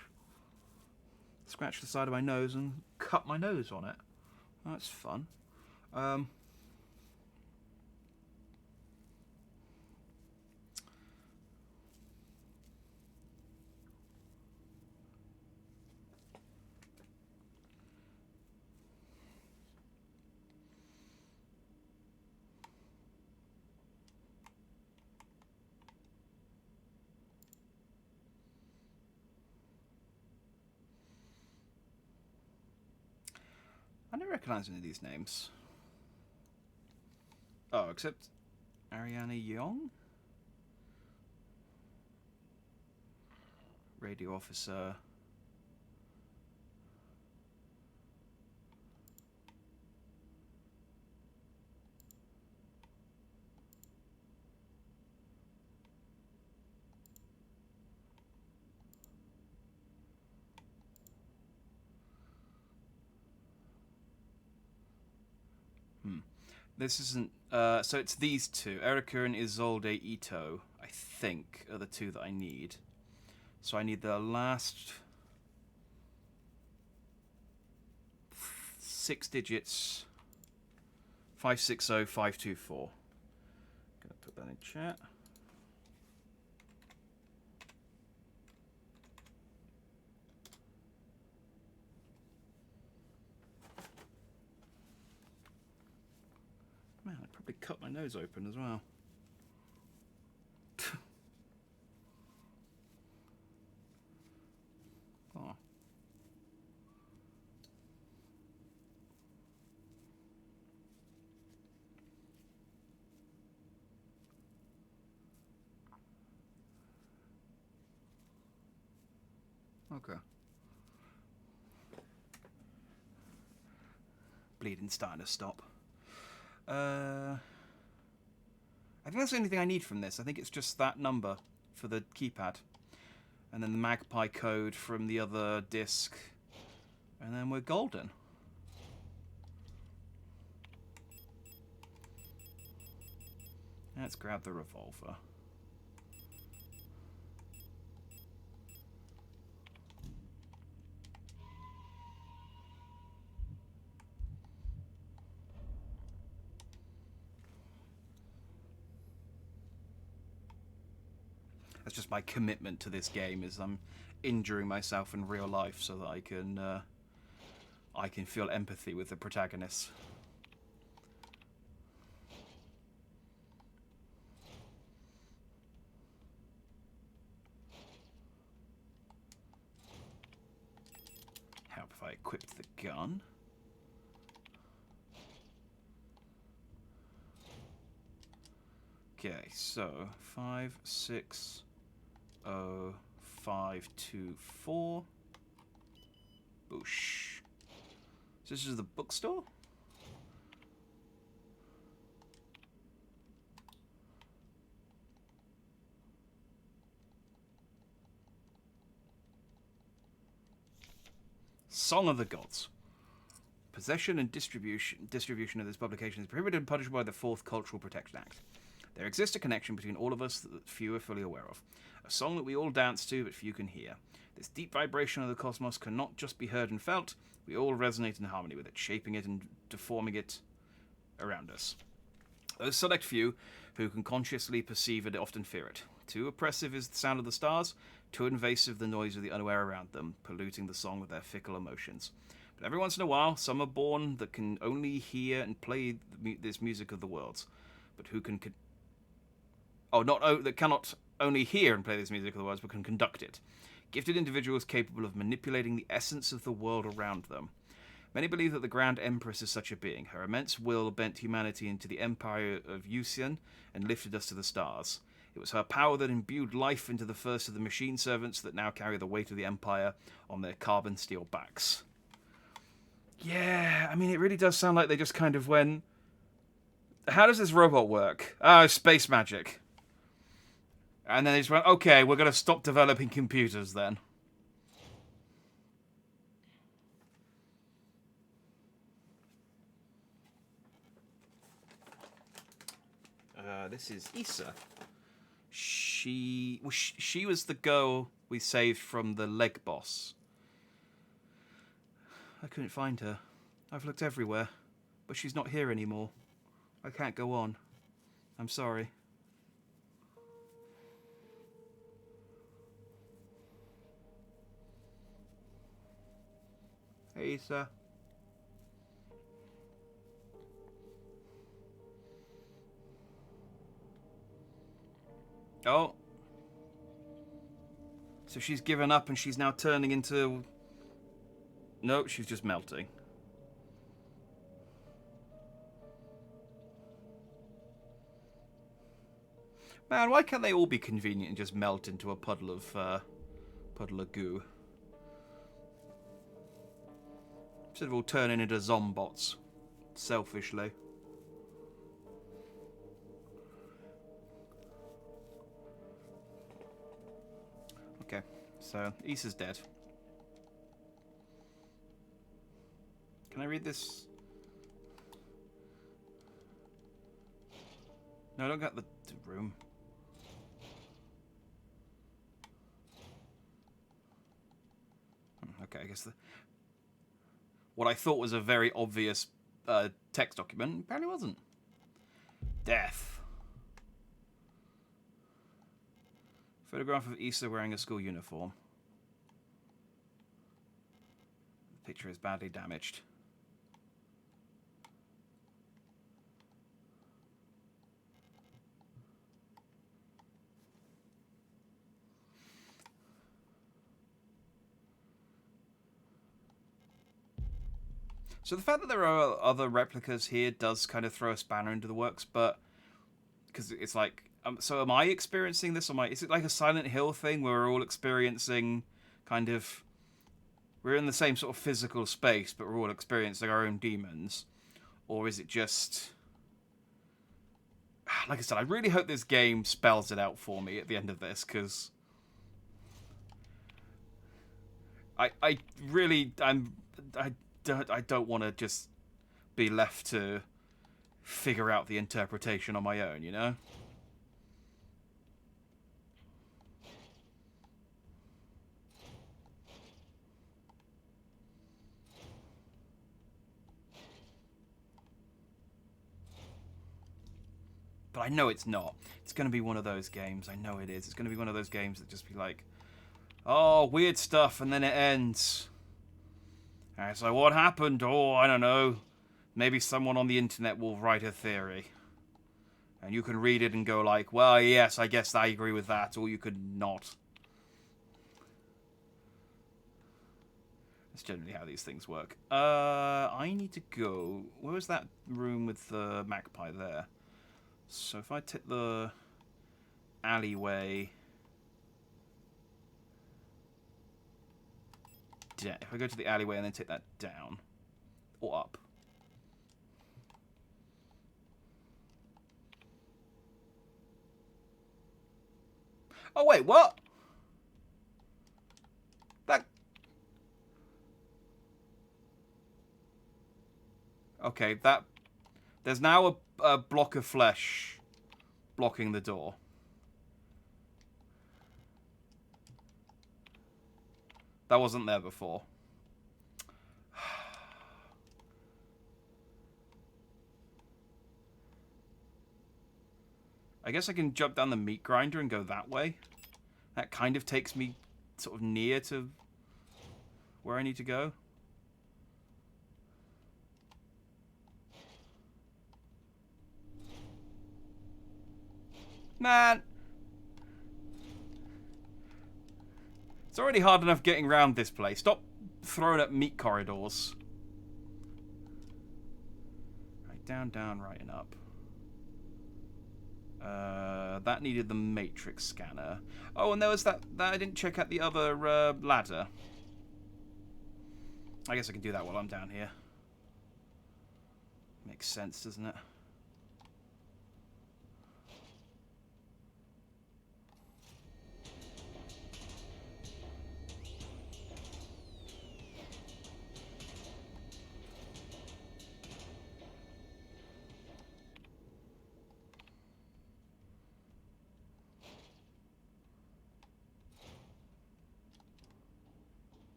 scratched the side of my nose and cut my nose on it. That's fun. I don't recognise any of these names. Oh, except Ariana Young? Radio officer. This isn't... so it's these two. Erica and Isolde Ito, I think, are the two that I need. So I need the last 6 digits. 560524. Gonna put that in chat. Man, I probably cut my nose open as well. Oh. Okay. Bleeding's starting to stop. I think that's the only thing I need from this. I think it's just that number for the keypad. And then the Magpie code from the other disc. And then we're golden. Let's grab the revolver. That's just my commitment to this game, is I'm injuring myself in real life so that I can feel empathy with the protagonist. How if I equipped the gun? Okay, so 5, 6, 0, 5, 2, 4. Boosh. So this is the bookstore? Song of the Gods. Possession and distribution of this publication is prohibited and punished by the 4th Cultural Protection Act. There exists a connection between all of us that few are fully aware of. A song that we all dance to, but few can hear. This deep vibration of the cosmos cannot just be heard and felt. We all resonate in harmony with it, shaping it and deforming it around us. Those select few who can consciously perceive it often fear it. Too oppressive is the sound of the stars, too invasive the noise of the unaware around them, polluting the song with their fickle emotions. But every once in a while, some are born that can only hear and play this music of the worlds, but who can... that cannot only hear and play this music of the worlds, but can conduct it. Gifted individuals capable of manipulating the essence of the world around them. Many believe that the Grand Empress is such a being. Her immense will bent humanity into the empire of Yusian and lifted us to the stars. It was her power that imbued life into the first of the machine servants that now carry the weight of the empire on their carbon steel backs. Yeah, I mean, it really does sound like they just kind of went, how does this robot work? Oh, space magic. And then they just went, okay, we're going to stop developing computers then. This is Issa. She was the girl we saved from the leg boss. I couldn't find her. I've looked everywhere, but she's not here anymore. I can't go on. I'm sorry. Hey, Issa. Oh. So she's given up and she's now turning into... No, she's just melting. Man, why can't they all be convenient and just melt into a puddle of goo? Instead of all turning into zombots. Selfishly. Okay, so Issa's dead. Can I read this? No, I don't get the room. Okay, I guess what I thought was a very obvious text document apparently wasn't. Death. Photograph of Issa wearing a school uniform. The picture is badly damaged. So the fact that there are other replicas here does kind of throw a spanner into the works, but because it's like, so am I experiencing this? Is it like a Silent Hill thing where we're all experiencing kind of, we're in the same sort of physical space, but we're all experiencing our own demons? Or is it just, like I said, I really hope this game spells it out for me at the end of this, because I'm I don't want to just be left to figure out the interpretation on my own, you know? But I know it's not. It's going to be one of those games. I know it is. It's going to be one of those games that just be like, oh, weird stuff, and then it ends. And it's like, what happened? Oh, I don't know. Maybe someone on the internet will write a theory. And you can read it and go like, well, yes, I guess I agree with that. Or you could not. That's generally how these things work. I need to go... Where was that room with the magpie there? So if I take the alleyway... Yeah, if I go to the alleyway and then take that down. Or up. Oh, wait, what? That... Okay, that... There's now a block of flesh blocking the door. That wasn't there before. I guess I can jump down the meat grinder and go that way. That kind of takes me sort of near to where I need to go. Man! It's already hard enough getting around this place. Stop throwing up meat corridors. Right, down, down, right, and up. That needed the matrix scanner. Oh, and there was that I didn't check out the other ladder. I guess I can do that while I'm down here. Makes sense, doesn't it?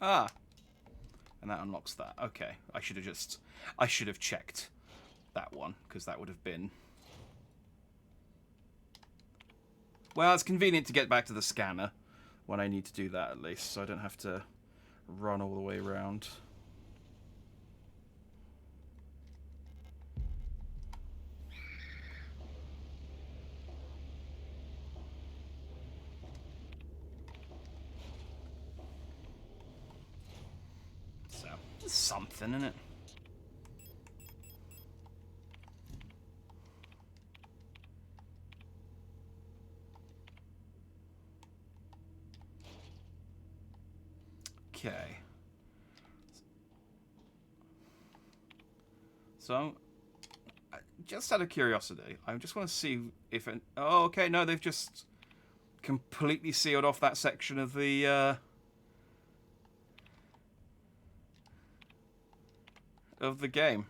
Ah. And that unlocks that. Okay. I should have checked that one, because that would have been... Well, it's convenient to get back to the scanner when I need to do that, at least, so I don't have to run all the way around. So, something, innit? Okay. So, just out of curiosity, I just want to see if... Oh, okay, no, they've just completely sealed off that section of the... of the game.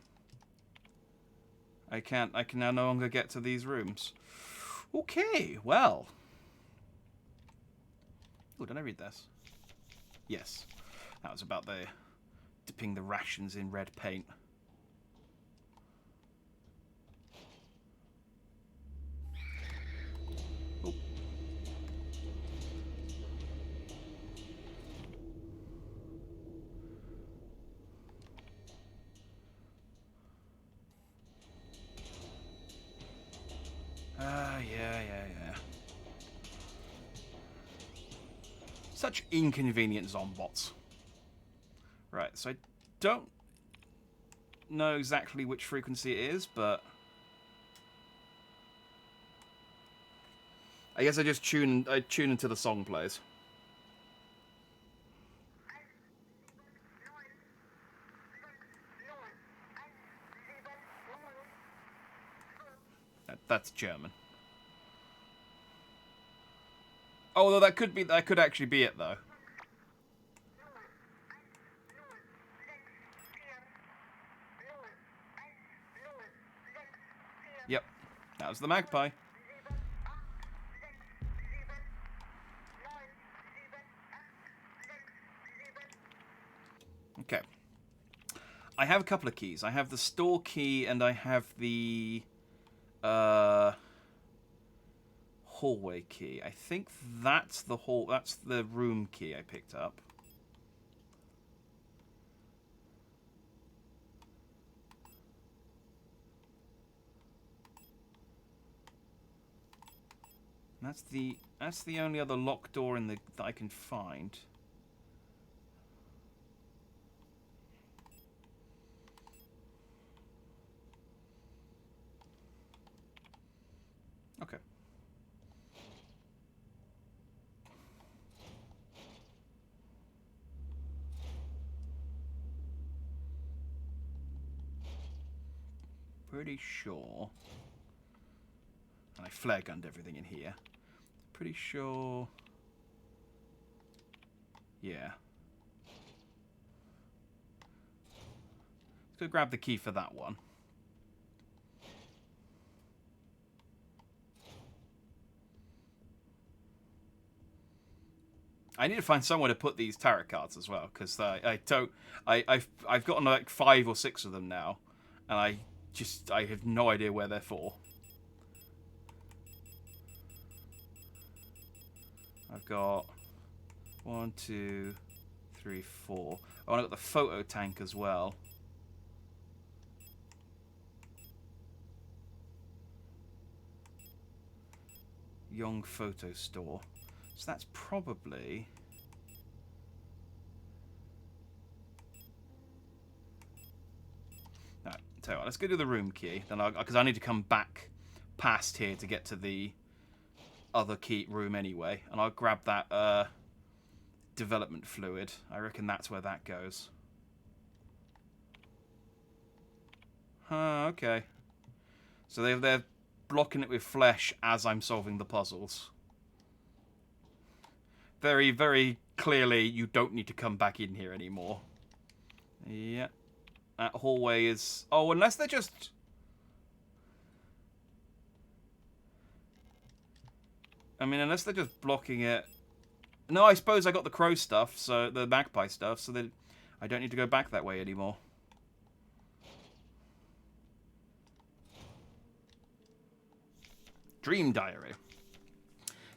I can now no longer get to these rooms. Okay, well. Oh, did I read this? Yes. That was about the dipping the rations in red paint. Oh. Yeah. Such inconvenient zombots. Right, so I don't know exactly which frequency it is, but I guess I tune into the song plays. That's German. Although that could actually be it though. Yep, that was the magpie. Okay. I have a couple of keys. I have the store key and I have the hallway key. I think that's the room key I picked up. That's the only other locked door that I can find. Okay. Pretty sure. And I flare gunned everything in here. Pretty sure. Yeah. Let's go grab the key for that one. I need to find somewhere to put these tarot cards as well, because I've gotten like 5 or 6 of them now, and I have no idea where they're for. I've got 1, 2, 3, 4. Oh, and I've got the photo tank as well. Young photo store. So that's probably... Alright, tell you what, let's go do the room key, then because I need to come back past here to get to the other key room anyway, and I'll grab that development fluid. I reckon that's where that goes. Okay. So they're blocking it with flesh as I'm solving the puzzles. Very, very clearly, you don't need to come back in here anymore. Yeah. That hallway is... Oh, unless they're just... I mean, unless they're just blocking it... No, I suppose I got the crow stuff, so the magpie stuff, so that I don't need to go back that way anymore. Dream Diary.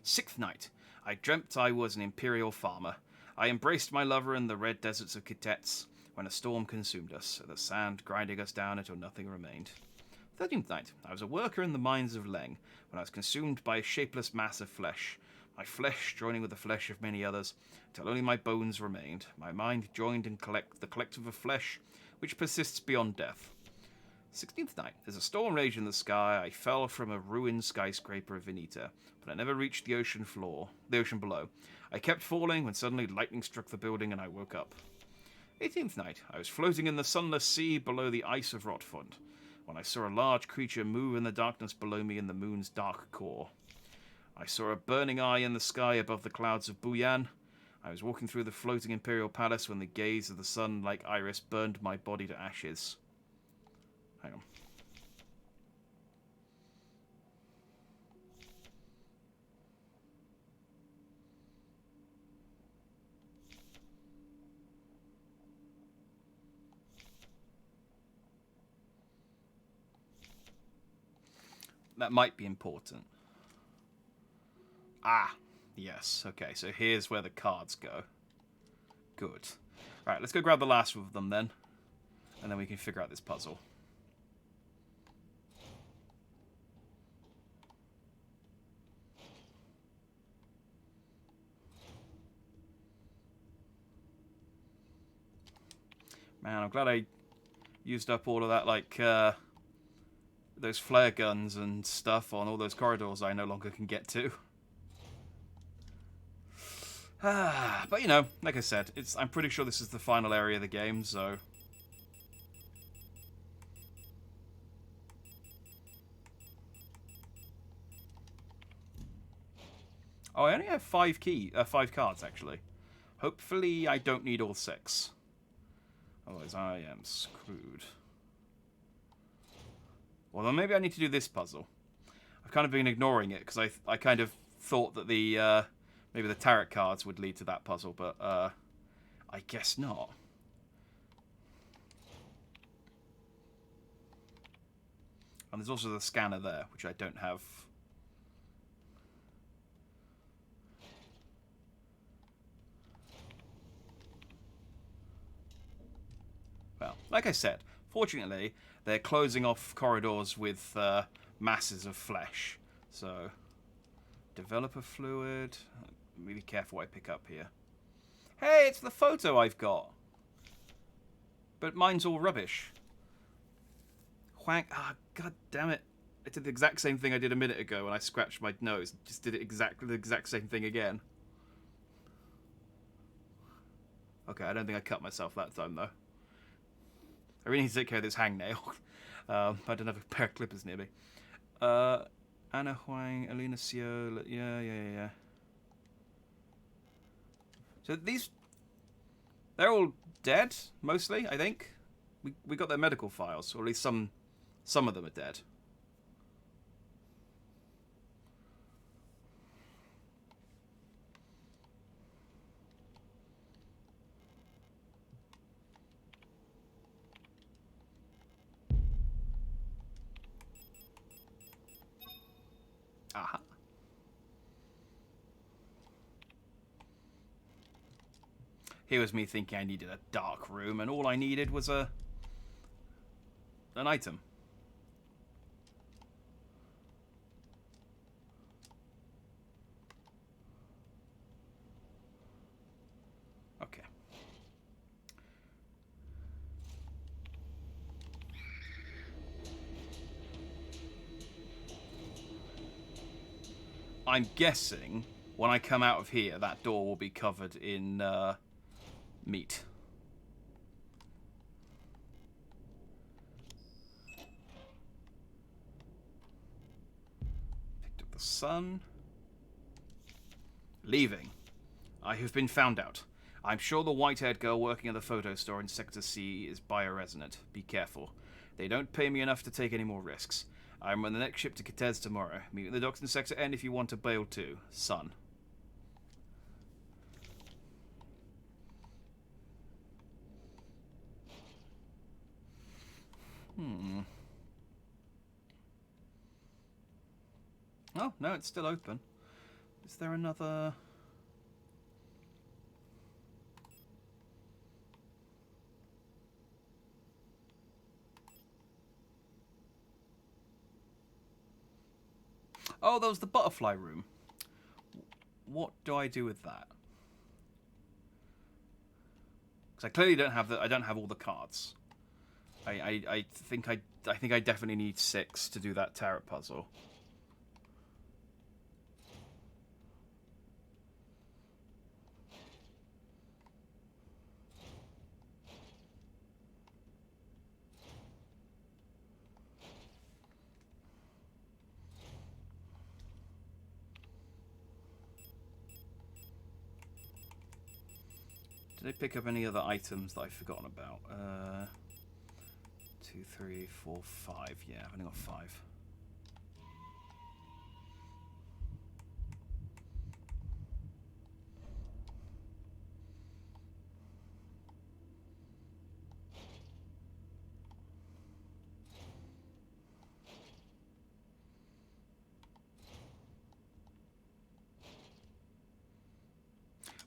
6th night. I dreamt I was an imperial farmer. I embraced my lover in the red deserts of Kitets when a storm consumed us, the sand grinding us down until nothing remained. 13th night. I was a worker in the mines of Leng when I was consumed by a shapeless mass of flesh. My flesh joining with the flesh of many others, till only my bones remained. My mind joined in the collective of flesh, which persists beyond death. 16th night. As a storm raged in the sky, I fell from a ruined skyscraper of Veneta, but I never reached the ocean below. I kept falling when suddenly lightning struck the building and I woke up. 18th night. I was floating in the sunless sea below the ice of Rotfund, when I saw a large creature move in the darkness below me in the moon's dark core. I saw a burning eye in the sky above the clouds of Buyan. I was walking through the floating imperial palace when the gaze of the sun like iris burned my body to ashes. Hang on. That might be important. Ah, yes. Okay, so here's where the cards go. Good. Right, let's go grab the last of them then. And then we can figure out this puzzle. Man, I'm glad I used up all of that, like, those flare guns and stuff on all those corridors I no longer can get to. But, you know, like I said, I'm pretty sure this is the final area of the game, so... Oh, I only have 5 cards, actually. Hopefully I don't need all 6. Otherwise I am screwed. Well, then maybe I need to do this puzzle. I've kind of been ignoring it because I kind of thought that the maybe the tarot cards would lead to that puzzle, but I guess not. And there's also the scanner there, which I don't have. Well, like I said, fortunately, they're closing off corridors with masses of flesh. So, developer fluid. I'm really careful what I pick up here. Hey, it's the photo I've got. But mine's all rubbish. Whank. Ah, god damn it. I did the exact same thing I did a minute ago when I scratched my nose. Just did it exactly the exact same thing again. Okay, I don't think I cut myself that time, though. I really need to take care of this hangnail. I don't have a pair of clippers near me. Anna Huang, Alina Sio, yeah. So these... They're all dead, mostly, I think. We got their medical files, or at least some of them are dead. Aha. Here was me thinking I needed a dark room, and all I needed was an item. Okay. I'm guessing when I come out of here, that door will be covered in meat. Picked up the sun. Leaving. I have been found out. I'm sure the white-haired girl working at the photo store in Sector C is bioresonant. Be careful. They don't pay me enough to take any more risks. I'm on the next ship to Kitez tomorrow. Meet at the docks in Sector N if you want to bail too. Son. Oh, no, it's still open. Is there another... Oh, that was the butterfly room. What do I do with that? Because I clearly don't have I don't have all the cards. I think I definitely need 6 to do that tarot puzzle. Did I pick up any other items that I've forgotten about? 2, 3, 4, 5. Yeah, I've only got 5.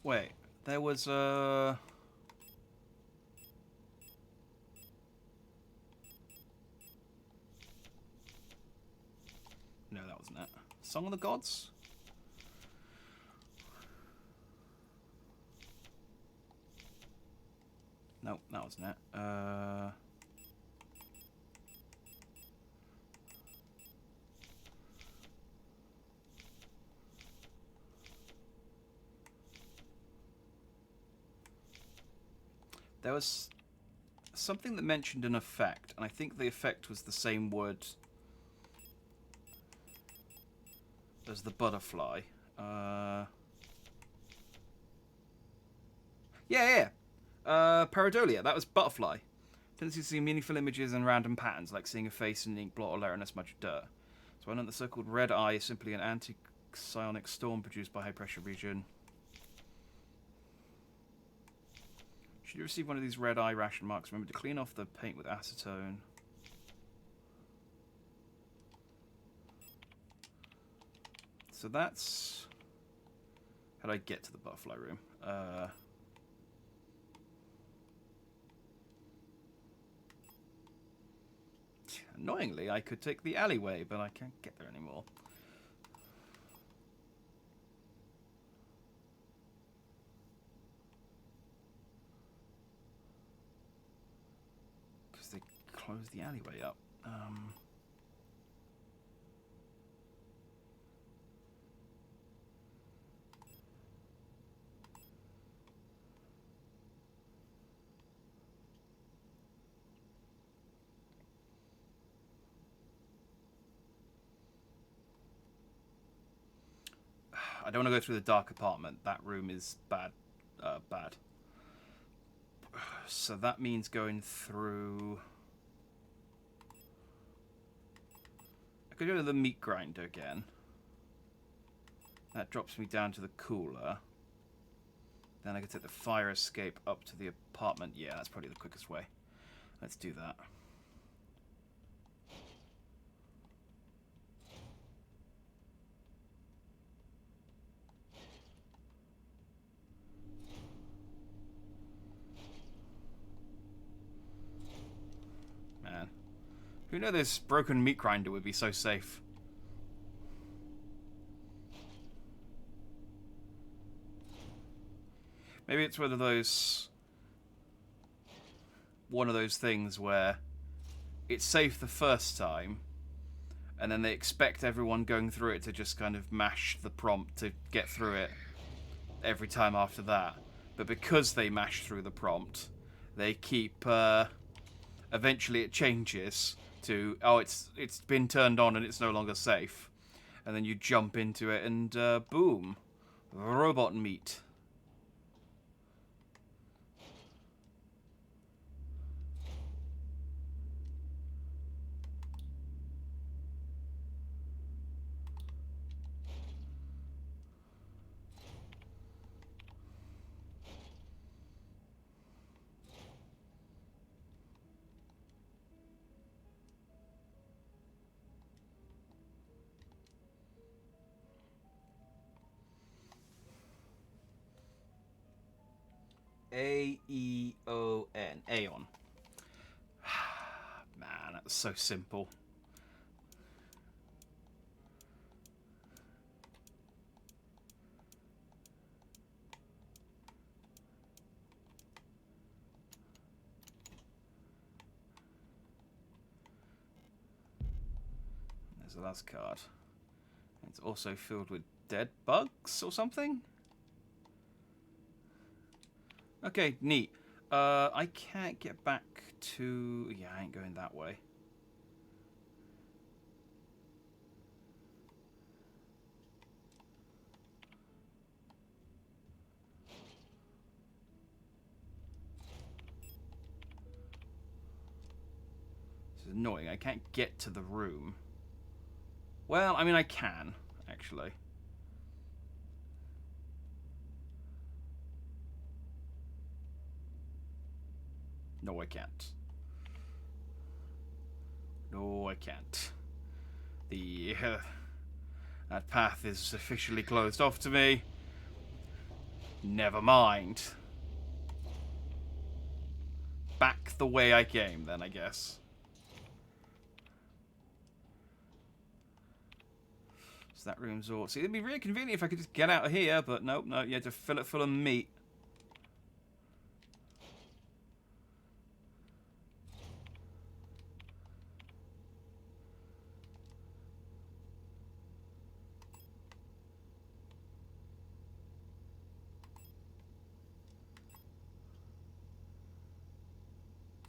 Wait, there was a... No, that wasn't it. Song of the Gods? No, that wasn't it. There was something that mentioned an effect, and I think the effect was the same word as the butterfly. Yeah. Pareidolia, that was butterfly. Tendency to see meaningful images and random patterns, like seeing a face in an ink blot or layering a smudge of dirt. So why not the so-called red eye is simply an anti-psionic storm produced by high-pressure region. Should you receive one of these red eye ration marks, remember to clean off the paint with acetone. So that's... How do I get to the butterfly room? Annoyingly, I could take the alleyway, but I can't get there anymore. Because they closed the alleyway up. I don't want to go through the dark apartment. That room is bad. Bad. So that means going through... I could go to the meat grinder again. That drops me down to the cooler. Then I could take the fire escape up to the apartment. Yeah, that's probably the quickest way. Let's do that. Man. Who knew this broken meat grinder would be so safe? Maybe it's one of those things where it's safe the first time, and then they expect everyone going through it to just kind of mash the prompt to get through it every time after that. But because they mash through the prompt, they keep... eventually it changes to, oh, it's been turned on and it's no longer safe. And then you jump into it and boom. Robot meat. A-E-O-N. Aeon. Man, that was so simple. There's the last card. It's also filled with dead bugs or something? Okay, neat. I can't get back to... Yeah, I ain't going that way. This is annoying. I can't get to the room. Well, I mean, I can, actually. No, I can't. No, I can't. That path is officially closed off to me. Never mind. Back the way I came, then, I guess. So that room's all... See, it'd be really convenient if I could just get out of here, but nope, no, you had to fill it full of meat.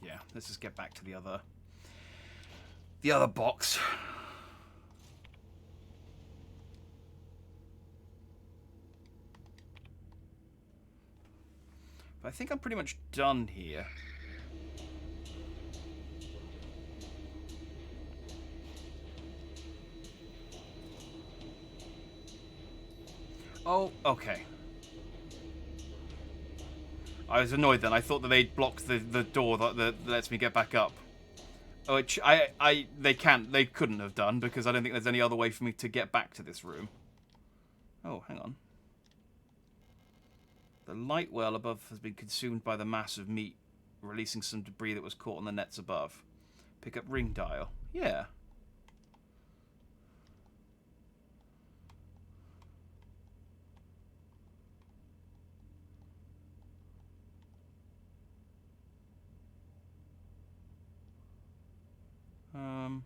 Yeah, let's just get back to the other box. But I think I'm pretty much done here. Oh, okay. I was annoyed then. I thought that they'd blocked the door that lets me get back up. Which they couldn't have done because I don't think there's any other way for me to get back to this room. Oh, hang on. The light well above has been consumed by the mass of meat, releasing some debris that was caught on the nets above. Pick up ring dial. Yeah. Um.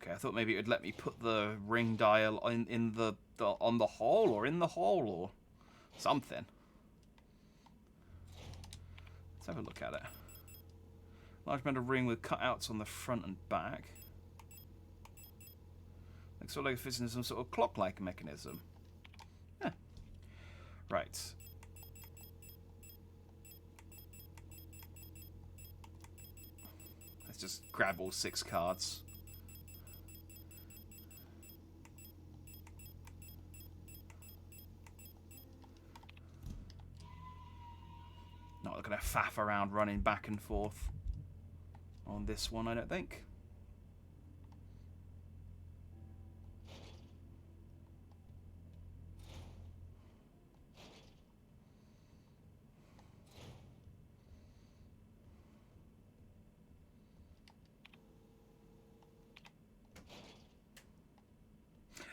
Okay, I thought maybe it would let me put the ring dial in the on the hole or in the hole or something. Let's have a look at it. Large amount of ring with cutouts on the front and back. Looks sort of like it fits into some sort of clock-like mechanism. Yeah. Right. Let's just grab all 6 cards. Not going to faff around running back and forth on this one, I don't think.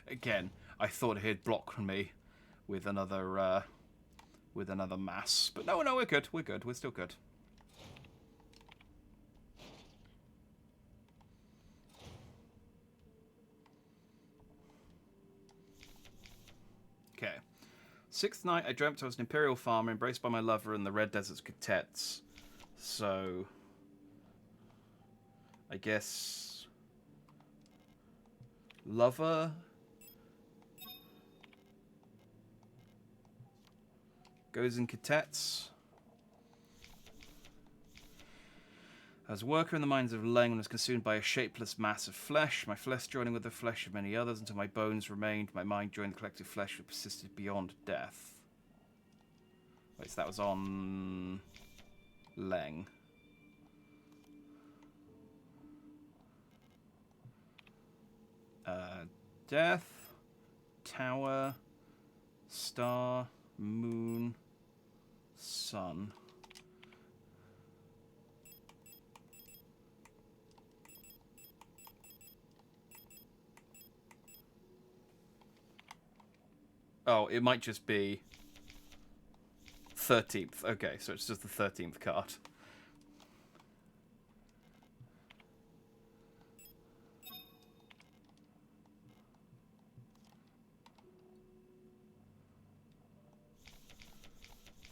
Again, I thought he'd block me with another mass, but no, we're good. We're good. We're still good. Okay. 6th night, I dreamt I was an imperial farmer embraced by my lover and the Red Desert's cadets. So, I guess lover goes in cadets. I was a worker in the mines of Leng and was consumed by a shapeless mass of flesh, my flesh joining with the flesh of many others until my bones remained, my mind joined the collective flesh that persisted beyond death. Wait, so that was on Leng. Death, tower, star, moon, sun. Oh, it might just be 13th. Okay, so it's just the 13th card.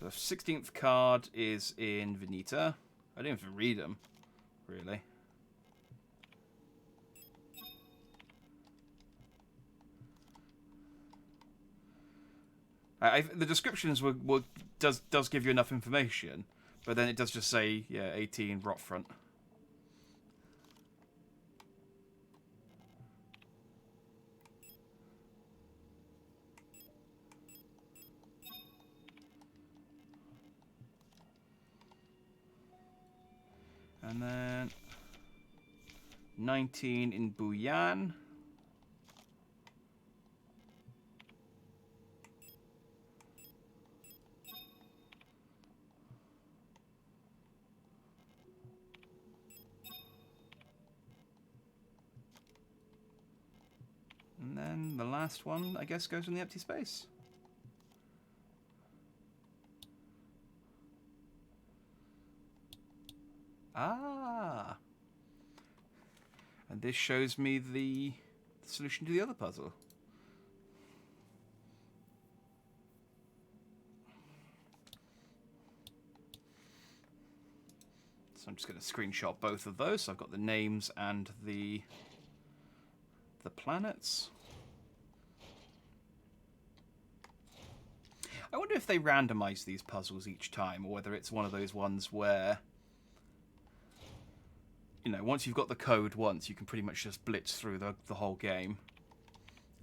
The 16th card is in Venita. I didn't even read them, really. The descriptions does give you enough information, but then it does just say, yeah, 18 rot front. And then 19 in Buyan. And then the last one, I guess, goes in the empty space. Ah. And this shows me the solution to the other puzzle. So I'm just going to screenshot both of those. So I've got the names and the planets. I wonder if they randomize these puzzles each time, or whether it's one of those ones where, you know, once you've got the code once, you can pretty much just blitz through the whole game.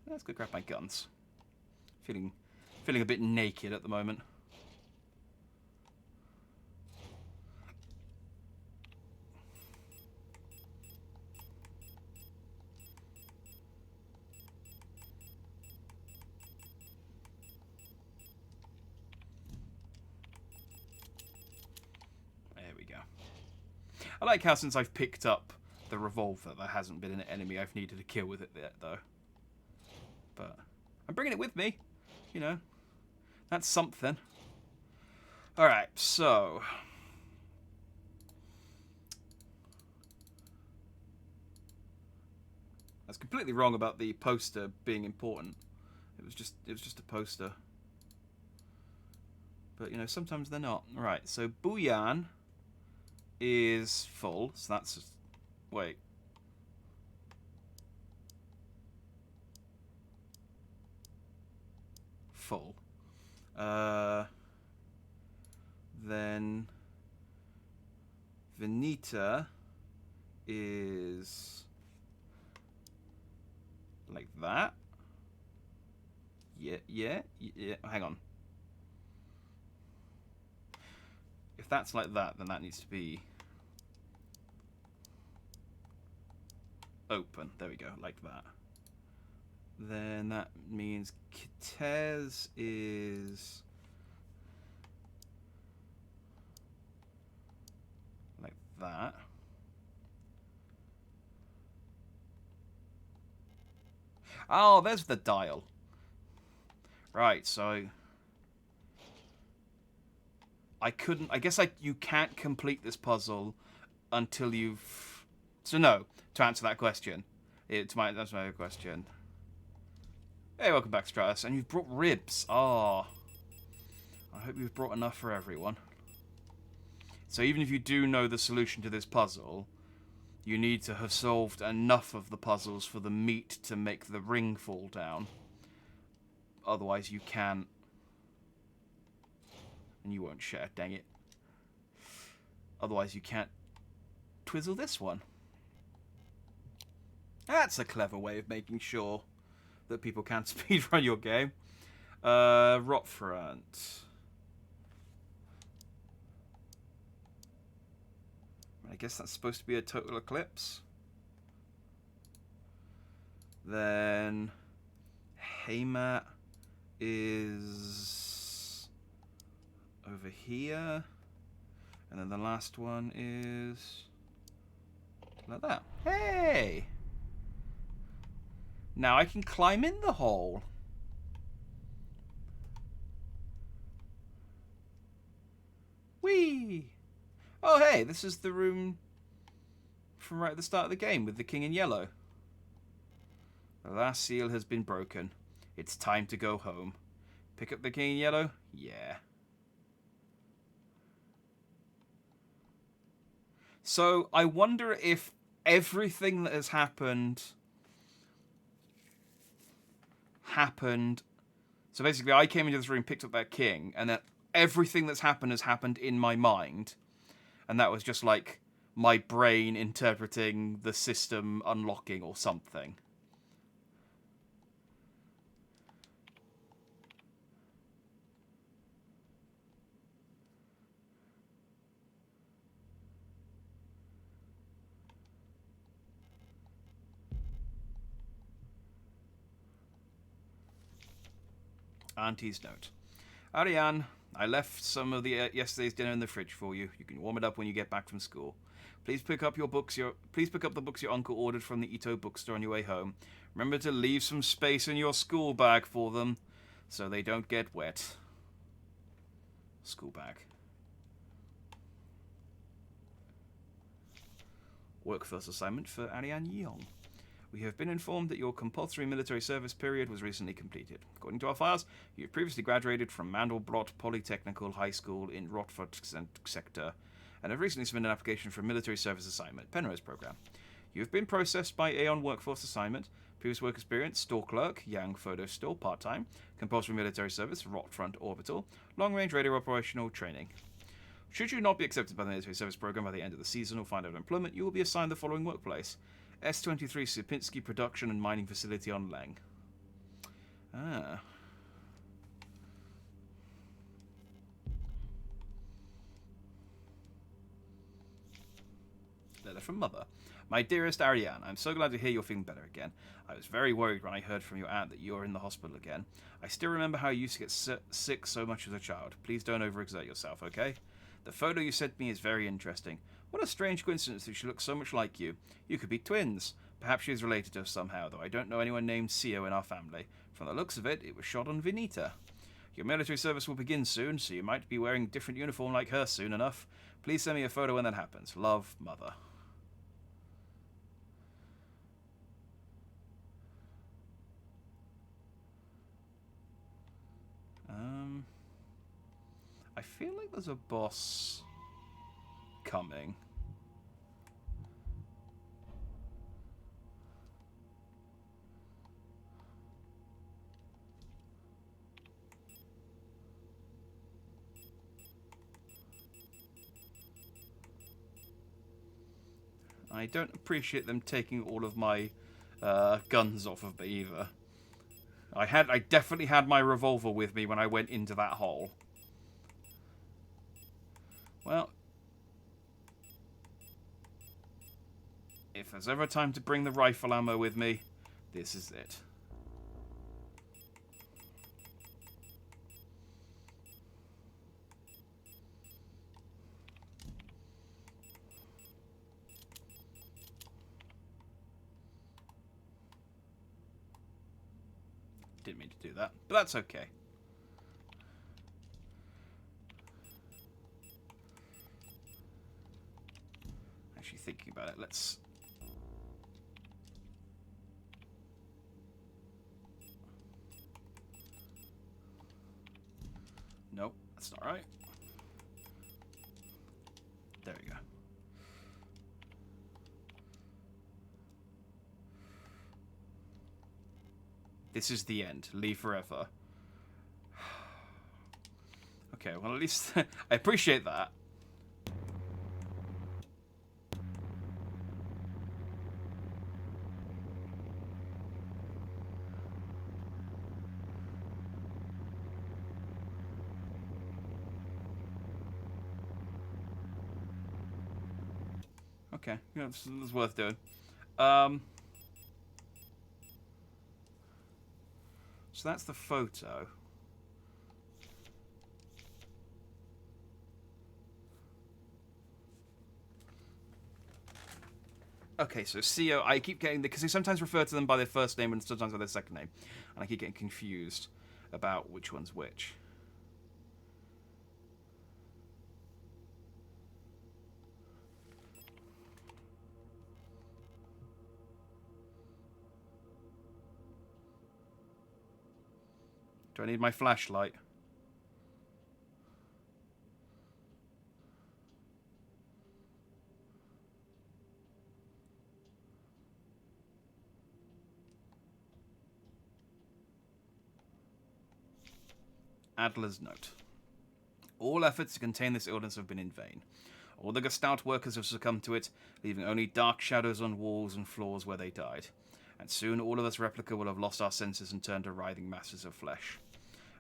Let's go grab my guns. Feeling a bit naked at the moment. I like how since I've picked up the revolver, there hasn't been an enemy I've needed to kill with it yet, though. But I'm bringing it with me. You know, that's something. Alright, so... I was completely wrong about the poster being important. It was just a poster. But, you know, sometimes they're not. Alright, so Booyan is full, so that's just... Wait. Full. Then Venita is like that. Yeah. Hang on. If that's like that, then that needs to be open. There we go, like that. Then that means Kitez is like that. Oh, there's the dial. Right, so I guess you can't complete this puzzle until you've... So no, to answer that question. That's my other question. Hey, welcome back, Stratus. And you've brought ribs. Oh. I hope you've brought enough for everyone. So even if you do know the solution to this puzzle, you need to have solved enough of the puzzles for the meat to make the ring fall down. Otherwise you can't. And you won't share, dang it. Otherwise you can't twizzle this one. That's a clever way of making sure that people can't speedrun your game. Rotfront. I guess that's supposed to be a total eclipse. Then Haymat is over here. And then the last one is like that. Hey! Now I can climb in the hole. Whee! Oh, hey, this is the room from right at the start of the game with the king in yellow. The last seal has been broken. It's time to go home. Pick up the king in yellow? Yeah. So, I wonder if everything that has happened... So basically, I came into this room, picked up that king, and then everything that's happened has happened in my mind. And that was just like my brain interpreting the system unlocking or something. Auntie's note. Ariane, I left some of the yesterday's dinner in the fridge for you. You can warm it up when you get back from school. Please pick up the books your uncle ordered from the Ito bookstore on your way home. Remember to leave some space in your school bag for them, so they don't get wet. School bag. Workforce assignment for Ariane Yeong. We have been informed that your compulsory military service period was recently completed. According to our files, you have previously graduated from Mandelbrot Polytechnical High School in Rotford sector and have recently submitted an application for a military service assignment, Penrose program. You have been processed by Aeon Workforce Assignment. Previous work experience, store clerk, Yang photo store, part-time. Compulsory military service, Rot Front Orbital. Long-range radio operational training. Should you not be accepted by the military service program by the end of the season or find out employment, you will be assigned the following workplace. S-23 Sierpinski Production and Mining Facility on Leng. Ah. Letter from Mother. My dearest Ariane, I'm so glad to hear you're feeling better again. I was very worried when I heard from your aunt that you are in the hospital again. I still remember how you used to get sick so much as a child. Please don't overexert yourself, okay? The photo you sent me is very interesting. What a strange coincidence that she looks so much like you. You could be twins. Perhaps she is related to us somehow, though I don't know anyone named Sio in our family. From the looks of it, it was shot on Vinita. Your military service will begin soon, so you might be wearing a different uniform like her soon enough. Please send me a photo when that happens. Love, Mother. I feel like there's a boss coming. I don't appreciate them taking all of my guns off of me either. I definitely had my revolver with me when I went into that hole. Well, if there's ever time to bring the rifle ammo with me, this is it. Didn't mean to do that, but that's okay. Actually thinking about it, let's... Nope, that's not right. There we go. This is the end. Leave forever. Okay, well at least I appreciate that. Okay, yeah, it's worth doing. So that's the photo. Okay, so CEO, I keep getting... because they sometimes refer to them by their first name and sometimes by their second name. And I keep getting confused about which one's which. Do I need my flashlight? Adler's note. All efforts to contain this illness have been in vain. All the Gestalt workers have succumbed to it, leaving only dark shadows on walls and floors where they died. And soon all of us replica will have lost our senses and turned to writhing masses of flesh.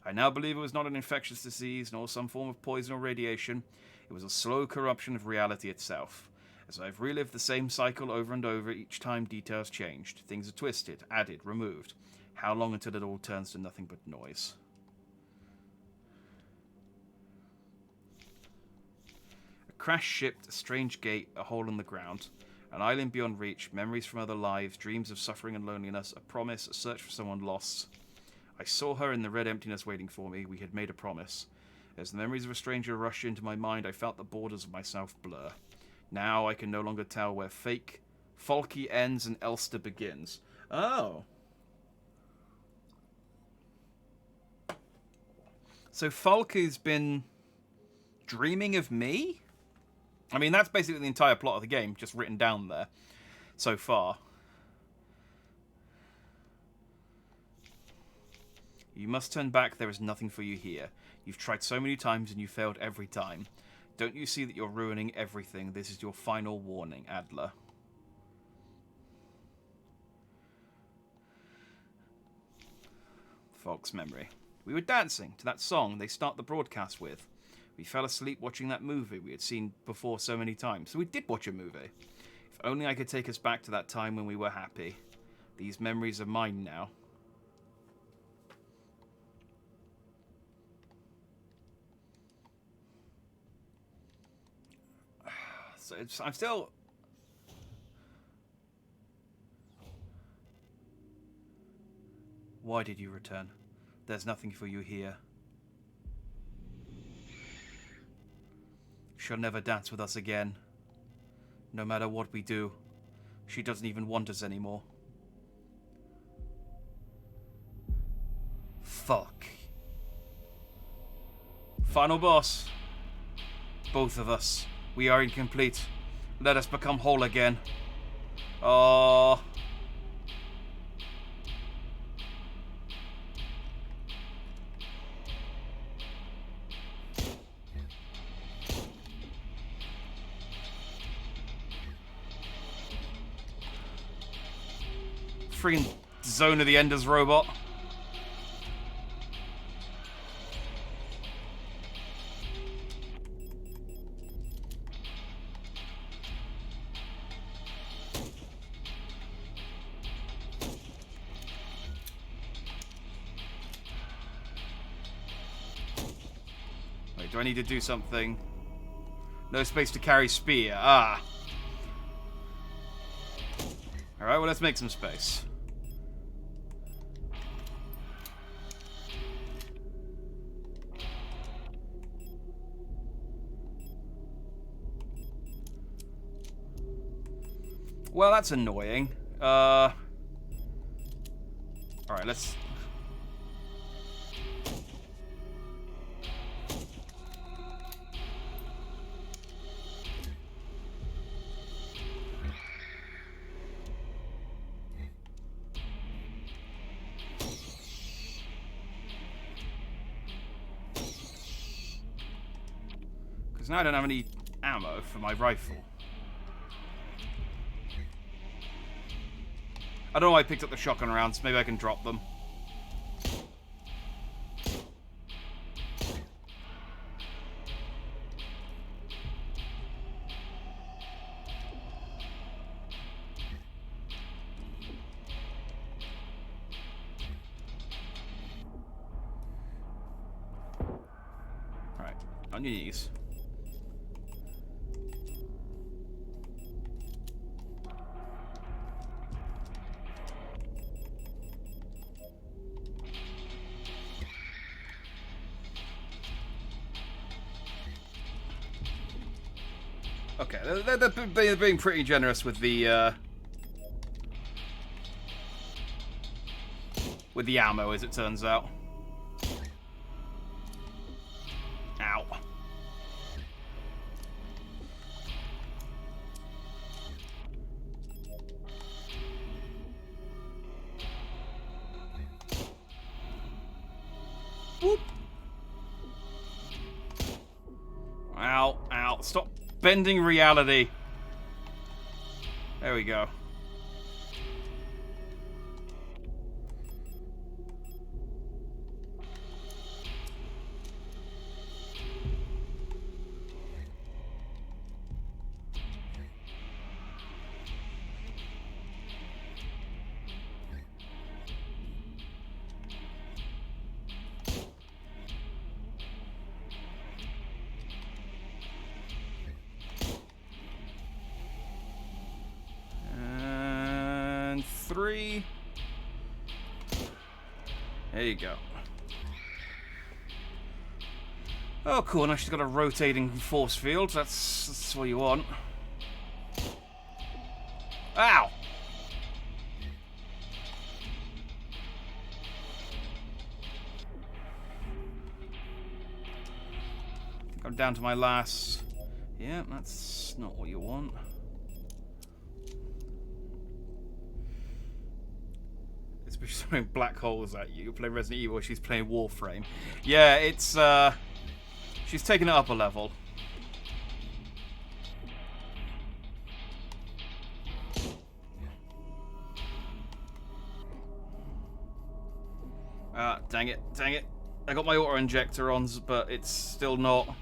I now believe it was not an infectious disease, nor some form of poison or radiation. It was a slow corruption of reality itself. As I've relived the same cycle over and over, each time details changed. Things are twisted, added, removed. How long until it all turns to nothing but noise? A crashed ship, a strange gate, a hole in the ground. An island beyond reach, memories from other lives, dreams of suffering and loneliness, a promise, a search for someone lost. I saw her in the red emptiness waiting for me. We had made a promise. As the memories of a stranger rushed into my mind, I felt the borders of myself blur. Now I can no longer tell where Falky ends and Elster begins. Oh. So Falky's been dreaming of me? I mean, that's basically the entire plot of the game, just written down there so far. You must turn back. There is nothing for you here. You've tried so many times and you failed every time. Don't you see that you're ruining everything? This is your final warning, Adler. False memory. We were dancing to that song they start the broadcast with. We fell asleep watching that movie we had seen before so many times. So we did watch a movie. If only I could take us back to that time when we were happy. These memories are mine now. So I'm still... Why did you return? There's nothing for you here. She'll never dance with us again. No matter what we do. She doesn't even want us anymore. Fuck. Final boss. Both of us. We are incomplete. Let us become whole again. Oh. Freaking Zone of the Enders robot. Wait, do I need to do something? No space to carry spear. Ah. Alright, well, let's make some space. Well, that's annoying. Alright, let's... Because now I don't have any ammo for my rifle. I don't know why I picked up the shotgun rounds. Maybe I can drop them. Alright, on your knees. Okay, they're being pretty generous with the ammo, as it turns out. Ow. Whoop. Ow, ow. Stop bending reality. There we go. And 3. There you go. Oh, cool. Now she's got a rotating force field. That's what you want. Ow! I think I'm down to my last... Yeah, that's not what you want. She's throwing black holes at you. You're playing Resident Evil, she's playing Warframe. Yeah, it's, she's taking it up a level. Ah, dang it, dang it. I got my auto-injector on, but it's still not...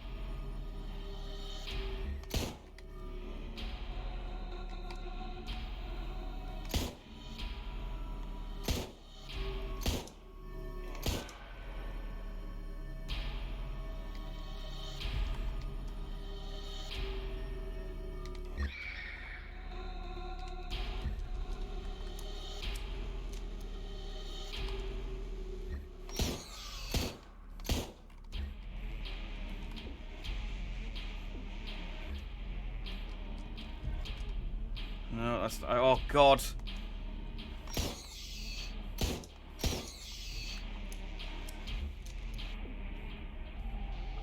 No, that's... Oh, God.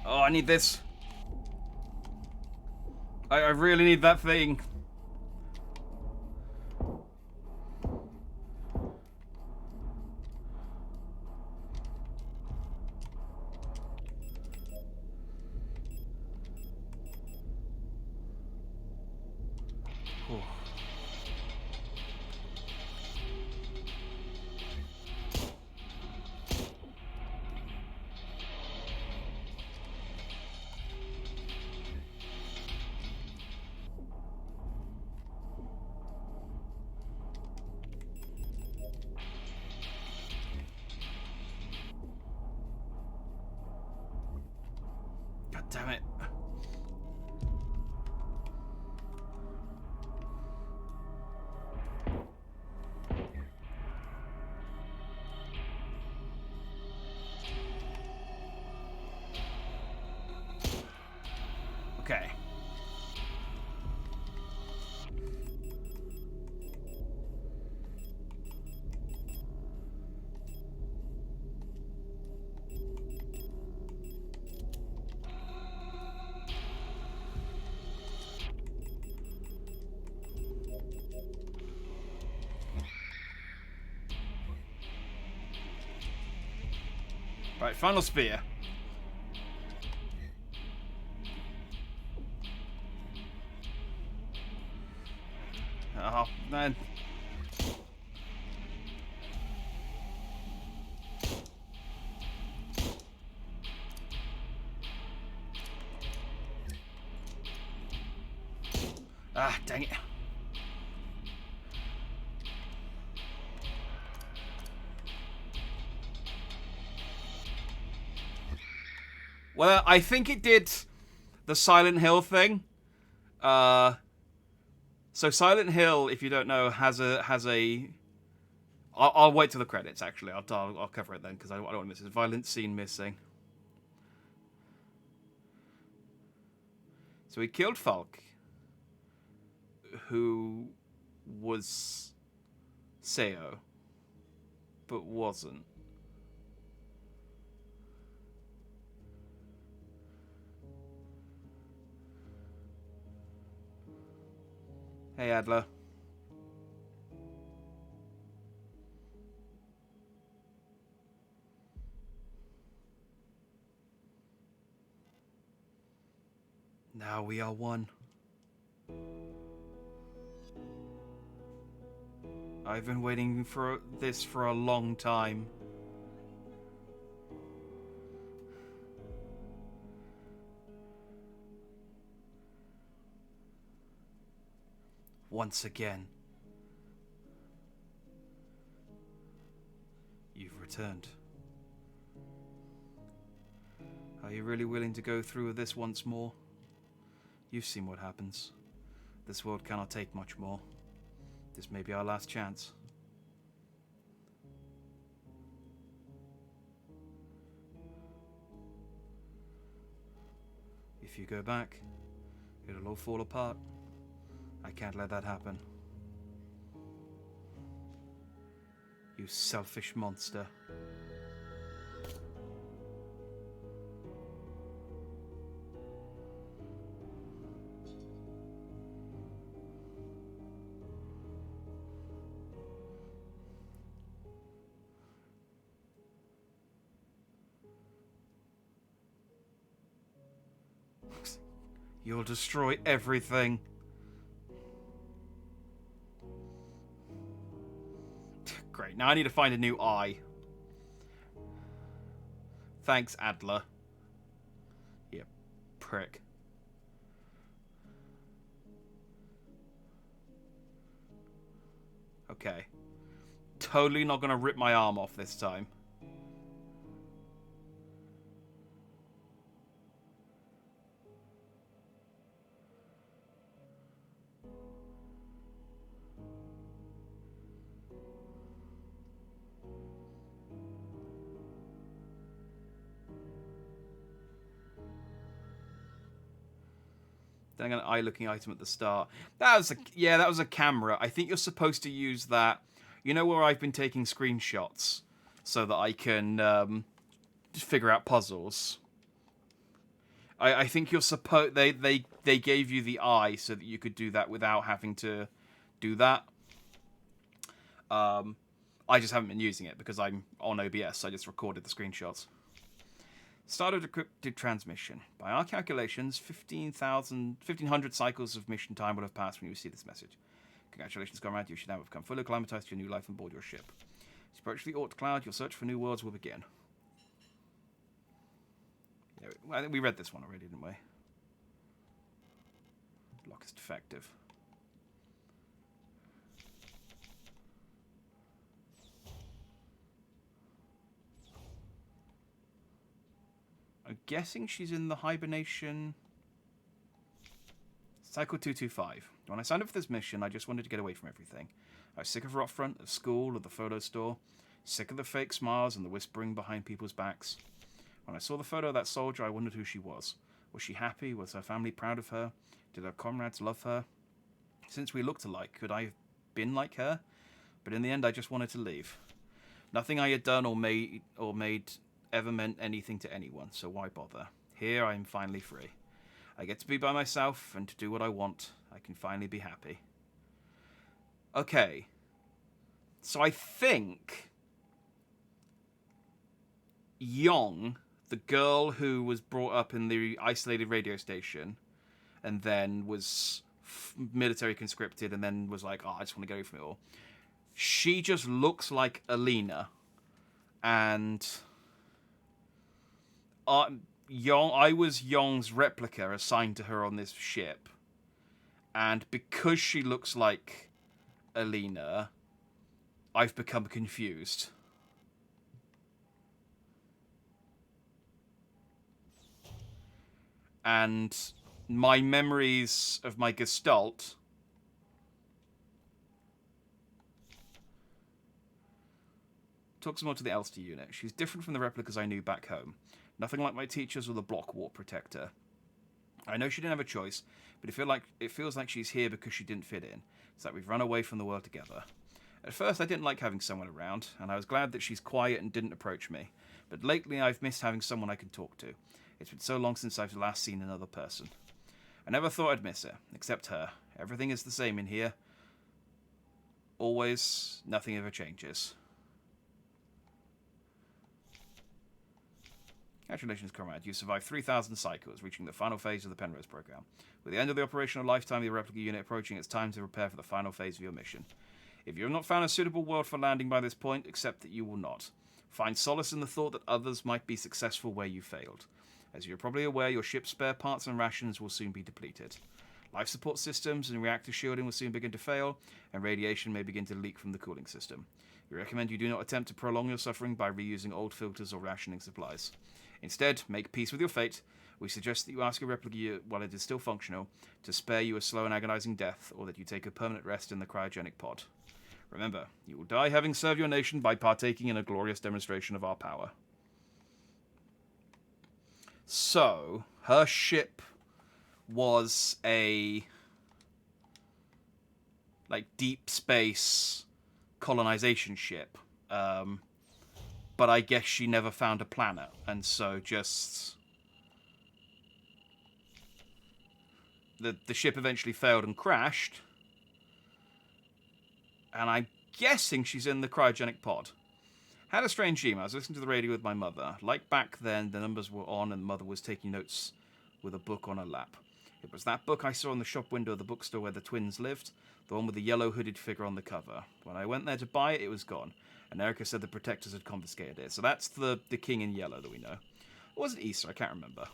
Oh, I need this. I really need that thing. Oh. God damn it. Okay. Right, final spear. Oh, man. Ah, dang it. Well, I think it did the Silent Hill thing. So Silent Hill, if you don't know, has a. I'll wait till the credits. Actually, I'll cover it then because I don't want to miss it. Violent scene missing. So he killed Falk, who was Seo, but wasn't. Hey, Adler. Now we are one. I've been waiting for this for a long time. Once again. You've returned. Are you really willing to go through with this once more? You've seen what happens. This world cannot take much more. This may be our last chance. If you go back, it'll all fall apart. I can't let that happen. You selfish monster. You'll destroy everything. Great, now I need to find a new eye. Thanks, Adler. You prick. Okay. Totally not gonna rip my arm off this time. Then an eye-looking item at the start. That was a camera. I think you're supposed to use that. You know where I've been taking screenshots so that I can figure out puzzles. I think you're supposed. They gave you the eye so that you could do that without having to do that. I just haven't been using it because I'm on OBS. So I just recorded the screenshots. Start of decrypted transmission. By our calculations, 1,500 cycles of mission time will have passed when you see this message. Congratulations, comrade. You should now have become fully acclimatized to your new life on board your ship. As you approach the Oort Cloud, your search for new worlds will begin. Yeah, I think we read this one already, didn't we? Lock is defective. I'm guessing she's in the hibernation. Cycle 225. When I signed up for this mission, I just wanted to get away from everything. I was sick of Rockfront, of school, of the photo store. Sick of the fake smiles and the whispering behind people's backs. When I saw the photo of that soldier, I wondered who she was. Was she happy? Was her family proud of her? Did her comrades love her? Since we looked alike, could I have been like her? But in the end, I just wanted to leave. Nothing I had done or made ever meant anything to anyone, so why bother? Here I am finally free. I get to be by myself and to do what I want. I can finally be happy. Okay. So I think Yong, the girl who was brought up in the isolated radio station and then was military conscripted and then was like, oh, I just want to get away from it all. She just looks like Alina. And I was Yong's replica assigned to her on this ship. And because she looks like Alina, I've become confused. And my memories of my Gestalt took some more to the Elster unit. She's different from the replicas I knew back home. Nothing like my teachers or the block warp protector. I know she didn't have a choice, but it feels like she's here because she didn't fit in. It's like we've run away from the world together. At first, I didn't like having someone around, and I was glad that she's quiet and didn't approach me. But lately, I've missed having someone I can talk to. It's been so long since I've last seen another person. I never thought I'd miss her, except her. Everything is the same in here. Always, nothing ever changes. Congratulations, comrade. You survived 3,000 cycles, reaching the final phase of the Penrose program. With the end of the operational lifetime of the replica unit approaching, it's time to prepare for the final phase of your mission. If you have not found a suitable world for landing by this point, accept that you will not. Find solace in the thought that others might be successful where you failed. As you're probably aware, your ship's spare parts and rations will soon be depleted. Life support systems and reactor shielding will soon begin to fail, and radiation may begin to leak from the cooling system. We recommend you do not attempt to prolong your suffering by reusing old filters or rationing supplies. Instead, make peace with your fate. We suggest that you ask your replica, while it is still functional, to spare you a slow and agonizing death, or that you take a permanent rest in the cryogenic pod. Remember, you will die having served your nation by partaking in a glorious demonstration of our power. So, her ship was a deep space colonization ship. But I guess she never found a planet, and so just the ship eventually failed and crashed. And I'm guessing she's in the cryogenic pod. Had a strange dream. I was listening to the radio with my mother. Like back then, the numbers were on and mother was taking notes with a book on her lap. It was that book I saw in the shop window of the bookstore where the twins lived, the one with the yellow hooded figure on the cover. When I went there to buy it, it was gone, and Erica said the protectors had confiscated it. So that's the king in yellow that we know. Or was it Easter? I can't remember.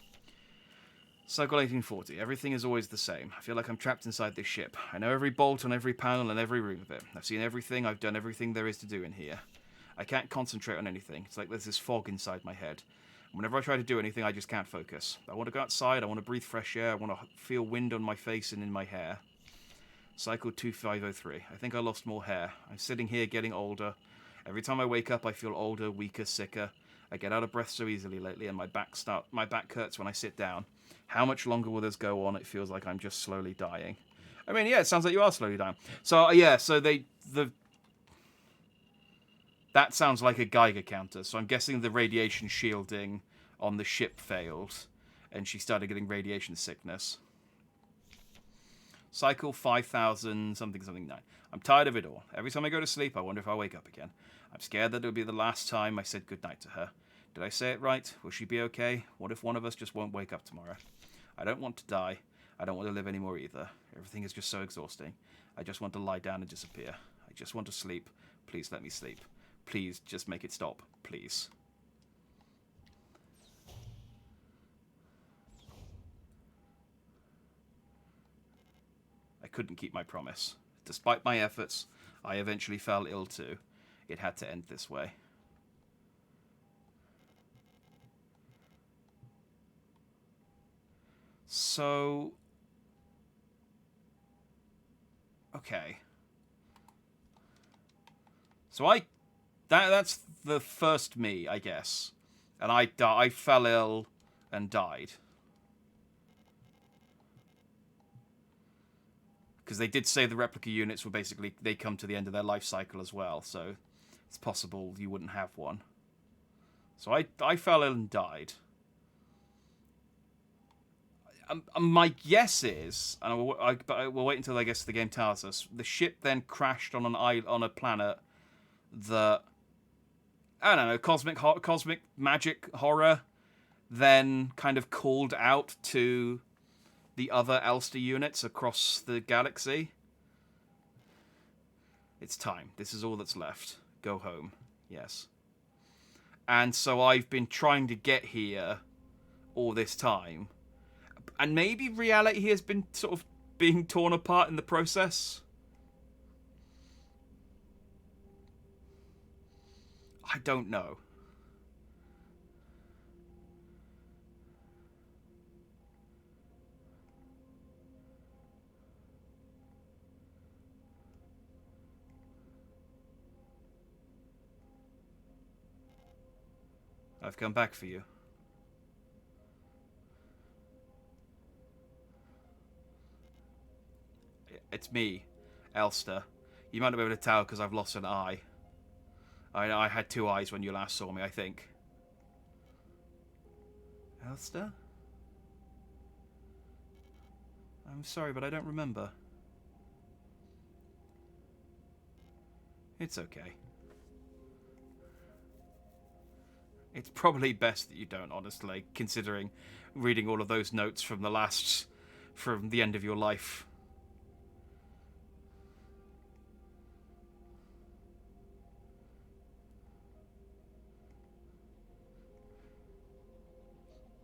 Cycle 1840. Everything is always the same. I feel like I'm trapped inside this ship. I know every bolt on every panel and every room of it. I've seen everything. I've done everything there is to do in here. I can't concentrate on anything. It's like there's this fog inside my head. Whenever I try to do anything, I just can't focus. I want to go outside. I want to breathe fresh air. I want to feel wind on my face and in my hair. Cycle 2503. I think I lost more hair. I'm sitting here getting older. Every time I wake up, I feel older, weaker, sicker. I get out of breath so easily lately, and my back hurts when I sit down. How much longer will this go on? It feels like I'm just slowly dying. I mean, yeah, it sounds like you are slowly dying. So, yeah, so that sounds like a Geiger counter. So I'm guessing the radiation shielding on the ship failed, and she started getting radiation sickness. Cycle 5000 something 9. I'm tired of it all. Every time I go to sleep, I wonder if I'll wake up again. I'm scared that it'll be the last time I said goodnight to her. Did I say it right? Will she be okay? What if one of us just won't wake up tomorrow? I don't want to die. I don't want to live anymore either. Everything is just so exhausting. I just want to lie down and disappear. I just want to sleep. Please let me sleep. Please just make it stop. Please. I couldn't keep my promise. Despite my efforts, I eventually fell ill too. It had to end this way. So... Okay. So that's the first me, I guess. And I fell ill and died. Because they did say the replica units were basically, they come to the end of their life cycle as well, so it's possible you wouldn't have one. So I fell ill and died. My guess is, and we'll wait until I guess the game tells us, the ship then crashed on a planet that, I don't know, cosmic magic horror then kind of called out to the other Elster units across the galaxy. It's time. This is all that's left. Go home. Yes. And so I've been trying to get here all this time. And maybe reality has been sort of being torn apart in the process. I don't know. I've come back for you. It's me, Elster. You might not be able to tell because I've lost an eye. I had 2 eyes when you last saw me, I think. Elster? I'm sorry, but I don't remember. It's okay. It's probably best that you don't, honestly, considering reading all of those notes from the end of your life.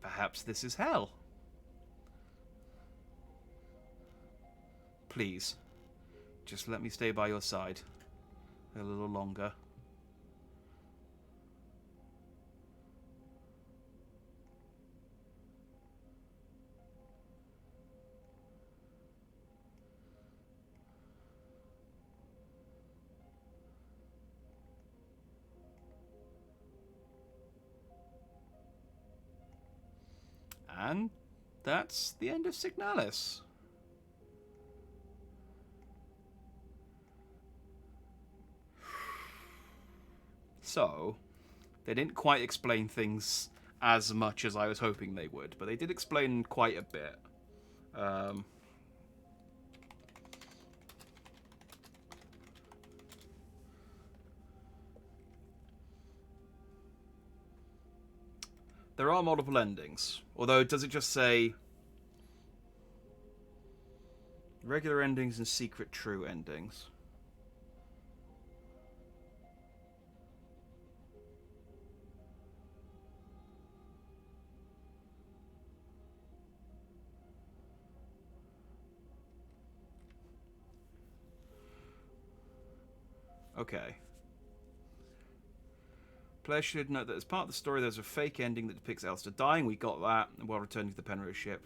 Perhaps this is hell. Please, just let me stay by your side a little longer. And that's the end of Signalis. So, they didn't quite explain things as much as I was hoping they would, but they did explain quite a bit. There are multiple endings, although does it just say... regular endings and secret true endings. Okay. Players should note that as part of the story, there's a fake ending that depicts Elster dying. We got that while returning to the Penrose ship.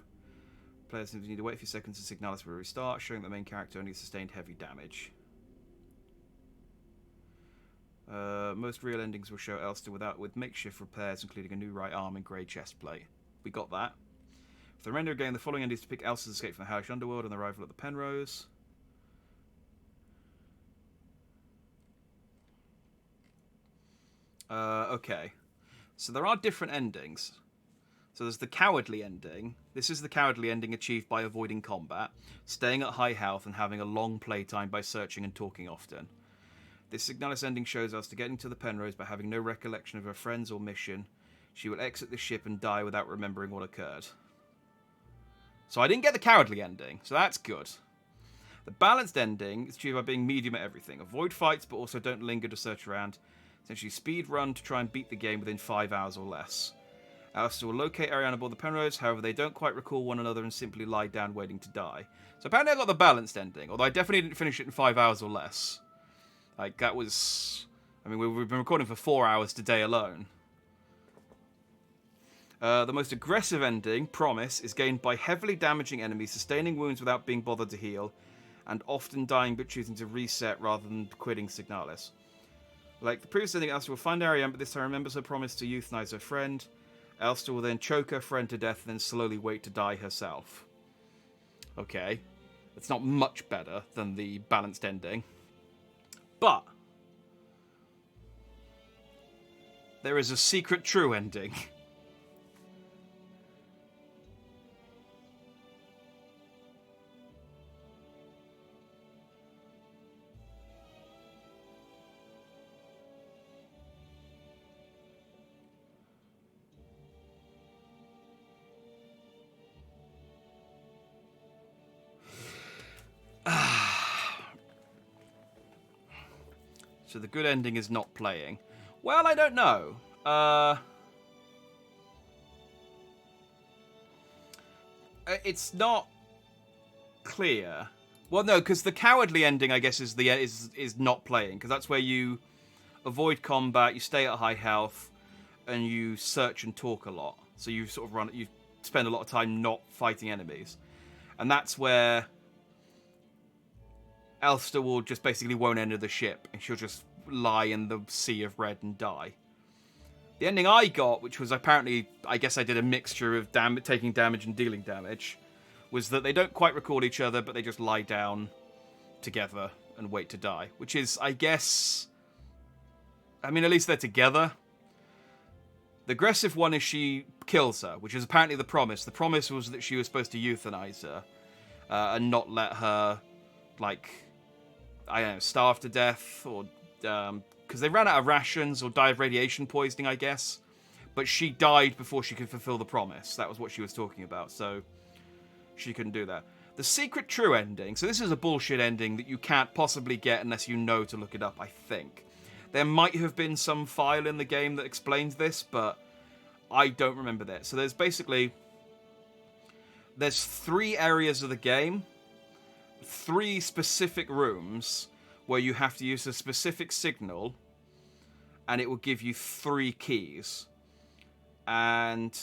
Players need to wait a few seconds to Signalis will restart, showing that the main character only sustained heavy damage. Most real endings will show Elster with makeshift repairs, including a new right arm and grey chest plate. We got that. For the remainder of the game, the following endings depict Elster's escape from the hellish underworld and the arrival at the Penrose. Okay. So there are different endings. So there's the cowardly ending. This is the cowardly ending achieved by avoiding combat, staying at high health, and having a long playtime by searching and talking often. This Signalis ending shows us to getting to the Penrose by having no recollection of her friends or mission. She will exit the ship and die without remembering what occurred. So I didn't get the cowardly ending, so that's good. The balanced ending is achieved by being medium at everything. Avoid fights, but also don't linger to search around. Essentially speed run to try and beat the game within 5 hours or less. Alistair will locate Ariane aboard the Penrose, however they don't quite recall one another and simply lie down waiting to die. So apparently I got the balanced ending, although I definitely didn't finish it in 5 hours or less. Like, that was... I mean, we've been recording for 4 hours today alone. The most aggressive ending, Promise, is gained by heavily damaging enemies, sustaining wounds without being bothered to heal, and often dying but choosing to reset rather than quitting Signalis. Like the previous ending, Elster will find Ariane, but this time remembers her promise to euthanize her friend. Elster will then choke her friend to death and then slowly wait to die herself. Okay. It's not much better than the balanced ending. But there is a secret true ending. So the good ending is not playing. Well, I don't know. It's not clear. Well, no, because the cowardly ending, I guess, is not playing, because that's where you avoid combat, you stay at high health, and you search and talk a lot. So you sort of you spend a lot of time not fighting enemies, and that's where Elster will just basically won't enter the ship, and she'll just lie in the sea of red and die. The ending I got, which was apparently, I guess I did a mixture of taking damage and dealing damage, was that they don't quite recall each other, but they just lie down together and wait to die. Which is, I guess... I mean, at least they're together. The aggressive one is she kills her, which is apparently the promise. The promise was that she was supposed to euthanize her and not let her, like, I don't know, starve to death or... because they ran out of rations or died of radiation poisoning, I guess. But she died before she could fulfill the promise. That was what she was talking about, so she couldn't do that. The secret true ending, so this is a bullshit ending that you can't possibly get unless you know to look it up, I think. There might have been some file in the game that explains this, but I don't remember that. So there's 3 areas of the game, 3 specific rooms where you have to use a specific signal, and it will give you 3 keys. And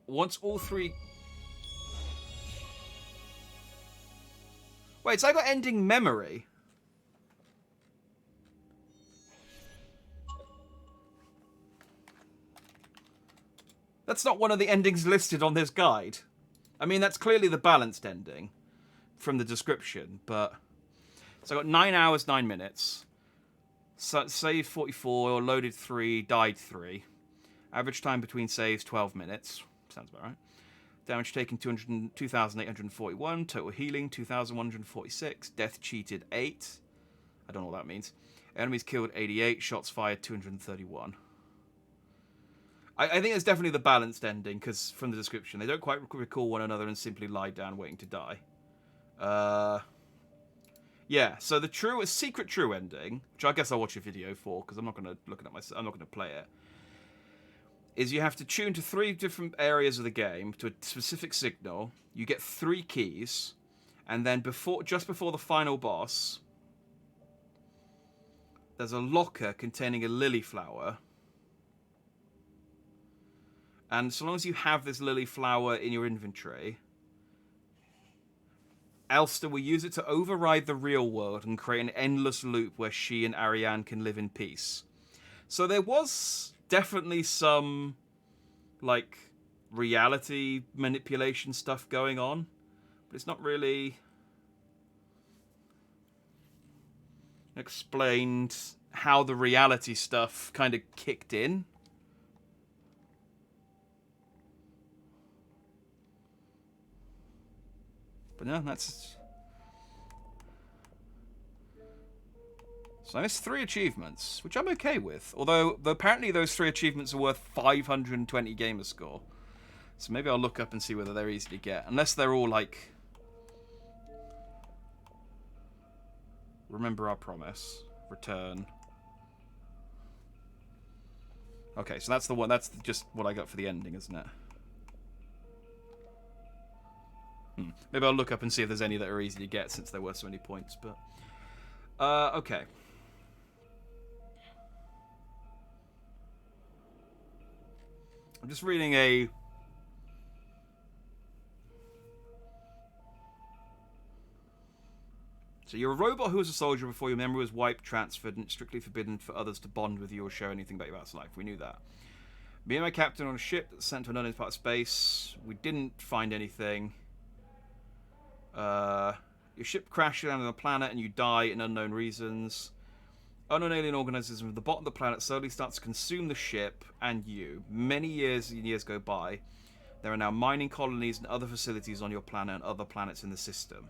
once all 3... Wait, so I got ending memory. That's not one of the endings listed on this guide. I mean, that's clearly the balanced ending from the description, but... So I got 9 hours, 9 minutes. Saved 44, loaded 3, died 3. Average time between saves, 12 minutes. Sounds about right. Damage taken, 2,841. Total healing, 2,146. Death cheated, 8. I don't know what that means. Enemies killed, 88. Shots fired, 231. I think it's definitely the balanced ending, because from the description, they don't quite recall one another and simply lie down waiting to die. Uh, yeah. So the secret true ending, which I guess I'll watch a video for because I'm not going to I'm not going to play it. Is you have to tune to 3 different areas of the game to a specific signal. You get 3 keys, and then just before the final boss, there's a locker containing a lily flower. And so long as you have this lily flower in your inventory, Elster will use it to override the real world and create an endless loop where she and Ariane can live in peace. So there was definitely some, like, reality manipulation stuff going on, but it's not really explained how the reality stuff kind of kicked in. But no, that's... So there's 3 achievements, which I'm okay with. Although apparently those 3 achievements are worth 520 gamer score. So maybe I'll look up and see whether they're easy to get. Unless they're all like... Remember our promise. Return. Okay, so that's the one. That's just what I got for the ending, isn't it? Maybe I'll look up and see if there's any that are easy to get since there were so many points. But okay. I'm just reading a... So you're a robot who was a soldier before your memory was wiped, transferred, and it's strictly forbidden for others to bond with you or share anything about your past life. We knew that. Me and my captain on a ship that's sent to an unknown part of space. We didn't find anything. Your ship crashed down on a planet and you die in unknown reasons. Unknown alien organisms from the bottom of the planet slowly start to consume the ship and you. Many years and years go by. There are now mining colonies and other facilities on your planet and other planets in the system.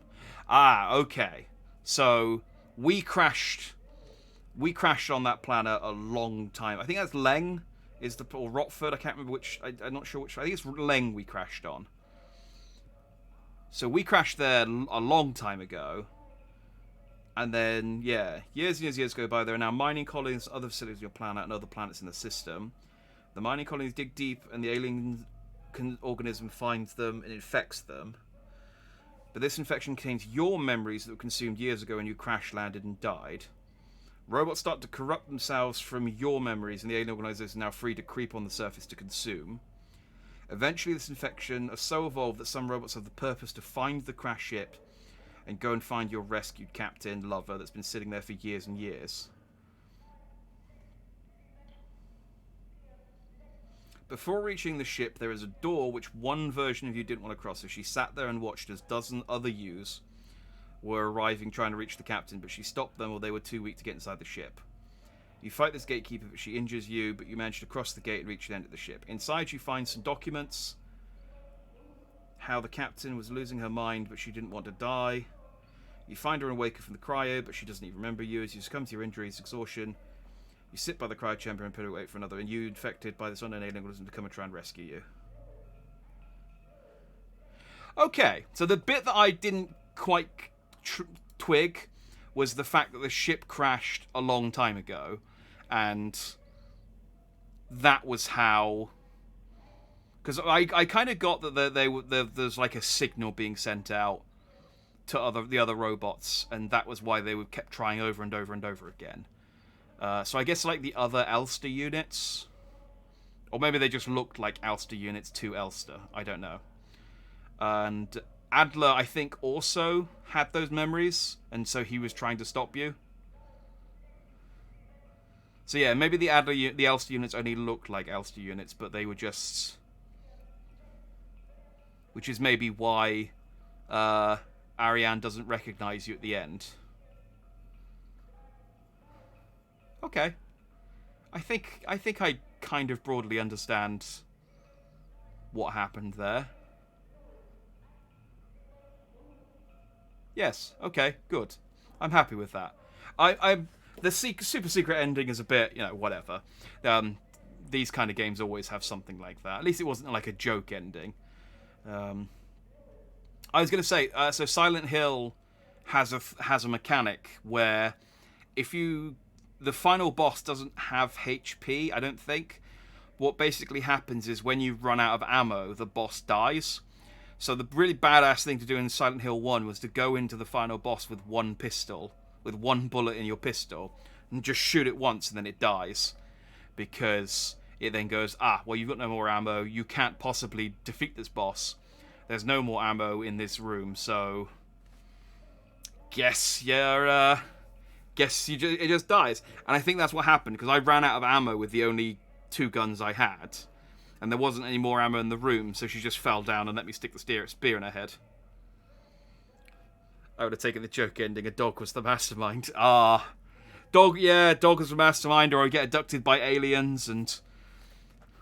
Ah, okay. So we crashed on that planet a long time. I think that's Leng or Rotford. I can't remember which. I'm not sure which. I think it's Leng we crashed on. So we crashed there a long time ago. And then, yeah, years and years go by. There are now mining colonies, other facilities on your planet, and other planets in the system. The mining colonies dig deep, and the alien organism finds them and infects them. But this infection contains your memories that were consumed years ago when you crash landed and died. Robots start to corrupt themselves from your memories, and the alien organism is now free to creep on the surface to consume. Eventually, this infection is so evolved that some robots have the purpose to find the crash ship and go and find your rescued captain, lover, that's been sitting there for years and years. Before reaching the ship, there is a door which one version of you didn't want to cross, so she sat there and watched as dozen other yous were arriving trying to reach the captain, but she stopped them or they were too weak to get inside the ship. You fight this gatekeeper, but she injures you, but you manage to cross the gate and reach the end of the ship. Inside, you find some documents. How the captain was losing her mind, but she didn't want to die. You find her and wake her from the cryo, but she doesn't even remember you. As you succumb to your injuries, exhaustion, you sit by the cryo chamber and put away for another, and you, infected by this unknown alien organism, to come and try and rescue you. Okay, so the bit that I didn't quite twig was the fact that the ship crashed a long time ago, and that was how... Because I kind of got that there's like a signal being sent out to the other robots, and that was why they kept trying over and over and over again. So I guess like the other Elster units, or maybe they just looked like Elster units to Elster. I don't know. And Adler, I think, also had those memories, and so he was trying to stop you. So yeah, maybe the Elster units only looked like Elster units, but they were just... Which is maybe why Ariane doesn't recognize you at the end. Okay. I think I kind of broadly understand what happened there. Yes, okay, good. I'm happy with that. The super secret ending is a bit, whatever. These kind of games always have something like that. At least it wasn't like a joke ending. I was going to say, so Silent Hill has a mechanic where if the final boss doesn't have HP, I don't think. What basically happens is when you run out of ammo, the boss dies. So the really badass thing to do in Silent Hill 1 was to go into the final boss with one pistol, with one bullet in your pistol, and just shoot it once and then it dies. Because it then goes, well, you've got no more ammo, you can't possibly defeat this boss. There's no more ammo in this room, so guess it just dies. And I think that's what happened, because I ran out of ammo with the only 2 guns I had, and there wasn't any more ammo in the room, so she just fell down and let me stick the spear in her head. I would have taken the joke ending, a dog was the mastermind. Dog was the mastermind, or I get abducted by aliens and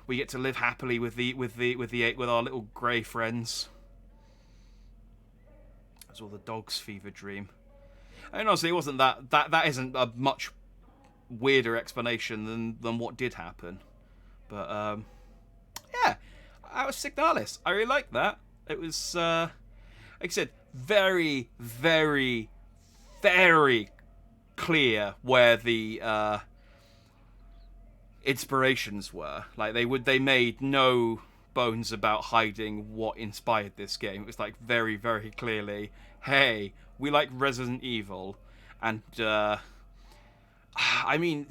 we get to live happily with our little grey friends. That's all the dog's fever dream. And honestly, it wasn't that isn't a much weirder explanation than what did happen. But yeah, I was Signalis. I really liked that. It was like I said, very, very, very clear where the inspirations were. Like they made no bones about hiding what inspired this game. It was like very, very clearly, hey, we like Resident Evil, and I mean,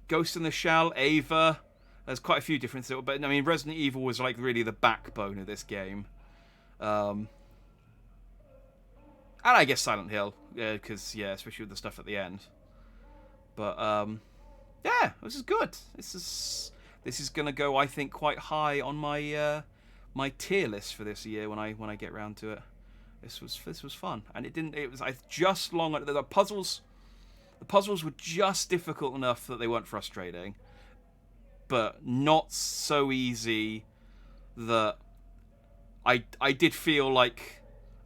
Ghost in the Shell, Ava. There's quite a few different things, but I mean, Resident Evil was like really the backbone of this game. And I guess Silent Hill, because especially with the stuff at the end. But yeah, this is good. This is gonna go, I think, quite high on my my tier list for this year when I get round to it. This was fun, and it was just long. The puzzles were just difficult enough that they weren't frustrating, but not so easy that I did feel like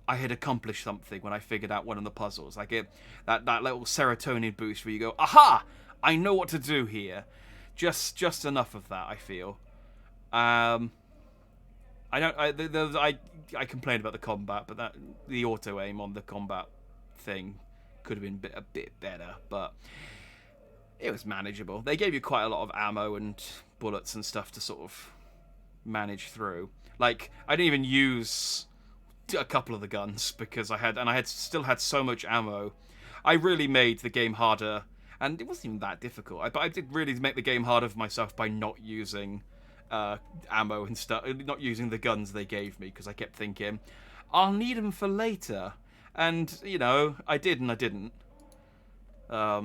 I had accomplished something when I figured out one of the puzzles. Like that little serotonin boost where you go, aha! I know what to do here. Just enough of that, I feel. I complained about the combat, but the auto aim on the combat thing could have been a bit better, but it was manageable. They gave you quite a lot of ammo and bullets and stuff to sort of manage through. Like, I didn't even use a couple of the guns because I still had so much ammo. I really made the game harder, and it wasn't even that difficult. But I did really make the game harder for myself by not using ammo and stuff, not using the guns they gave me, because I kept thinking, I'll need them for later. And, I did and I didn't. But,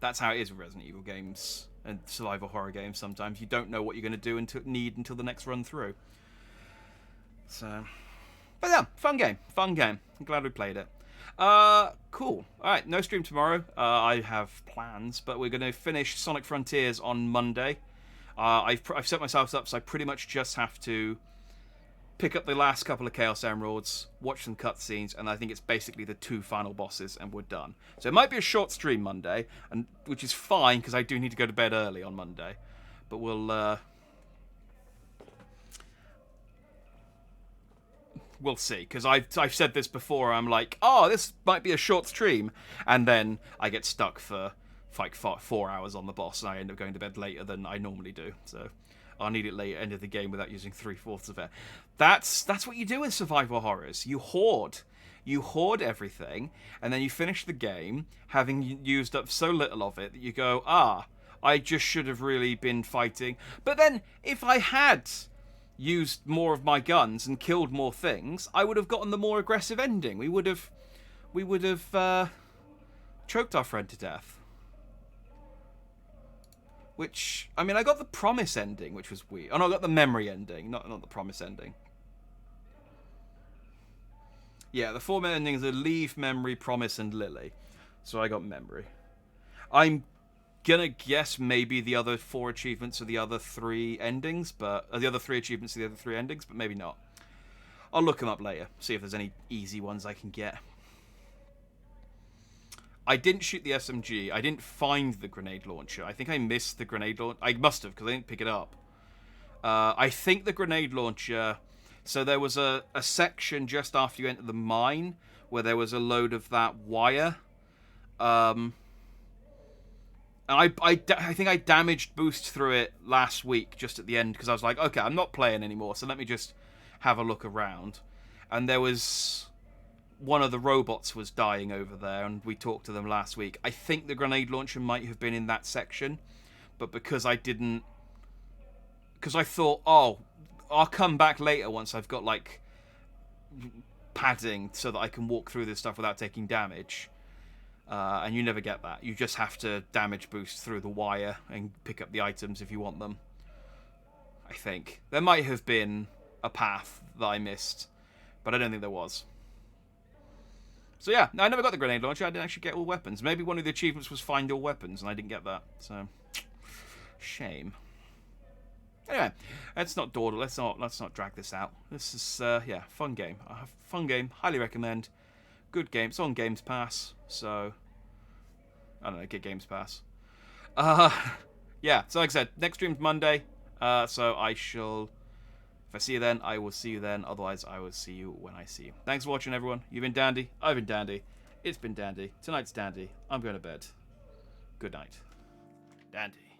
that's how it is with Resident Evil games and survival horror games sometimes. You don't know what you're going to do until the next run through. So, but yeah, fun game. I'm glad we played it. Cool. Alright, no stream tomorrow. I have plans, but we're going to finish Sonic Frontiers on Monday. I've set myself up so I pretty much just have to pick up the last couple of Chaos Emeralds, watch some cutscenes, and I think it's basically the 2 final bosses, and we're done. So it might be a short stream Monday, which is fine, because I do need to go to bed early on Monday. But we'll see, because I've said this before. I'm like, this might be a short stream, and then I get stuck for like 4 hours on the boss, and I end up going to bed later than I normally do. So I'll need it late end of the game without using 3/4 of it. That's what you do with survival horrors. You hoard everything, and then you finish the game having used up so little of it that you go, I just should have really been fighting. But then if I had used more of my guns and killed more things, I would have gotten the more aggressive ending. We would have choked our friend to death. Which, I mean, I got the promise ending, which was weird. Oh no, I got the memory ending, not the promise ending. Yeah, the 4 endings are Leave, Memory, Promise, and Lily. So I got Memory. I'm gonna guess maybe the other 4 achievements are the other 3 endings, but the other 3 achievements are the other 3 endings, but maybe not. I'll look them up later, see if there's any easy ones I can get. I didn't shoot the SMG. I didn't find the grenade launcher. I think I missed the grenade launcher. I must have, because I didn't pick it up. I think the grenade launcher... So there was a section just after you enter the mine where there was a load of that wire. I think I damaged boost through it last week just at the end because I was like, okay, I'm not playing anymore, so let me just have a look around. And there was... One of the robots was dying over there, and we talked to them last week. I think the grenade launcher might have been in that section, but because I didn't... Because I thought, oh, I'll come back later once I've got, like, padding so that I can walk through this stuff without taking damage. And you never get that. You just have to damage boost through the wire and pick up the items if you want them. I think. There might have been a path that I missed, but I don't think there was. So yeah, I never got the grenade launcher. I didn't actually get all weapons. Maybe one of the achievements was find all weapons, and I didn't get that. So, shame. Anyway, let's not dawdle. Let's not drag this out. This is yeah, fun game. Fun game. Highly recommend. Good game. It's on Games Pass, so I don't know. Get Games Pass. Yeah. So like I said, next stream's Monday. So I shall. If I see you then, I will see you then. Otherwise, I will see you when I see you. Thanks for watching, everyone. You've been dandy. I've been dandy. It's been dandy. Tonight's dandy. I'm going to bed. Good night. Dandy.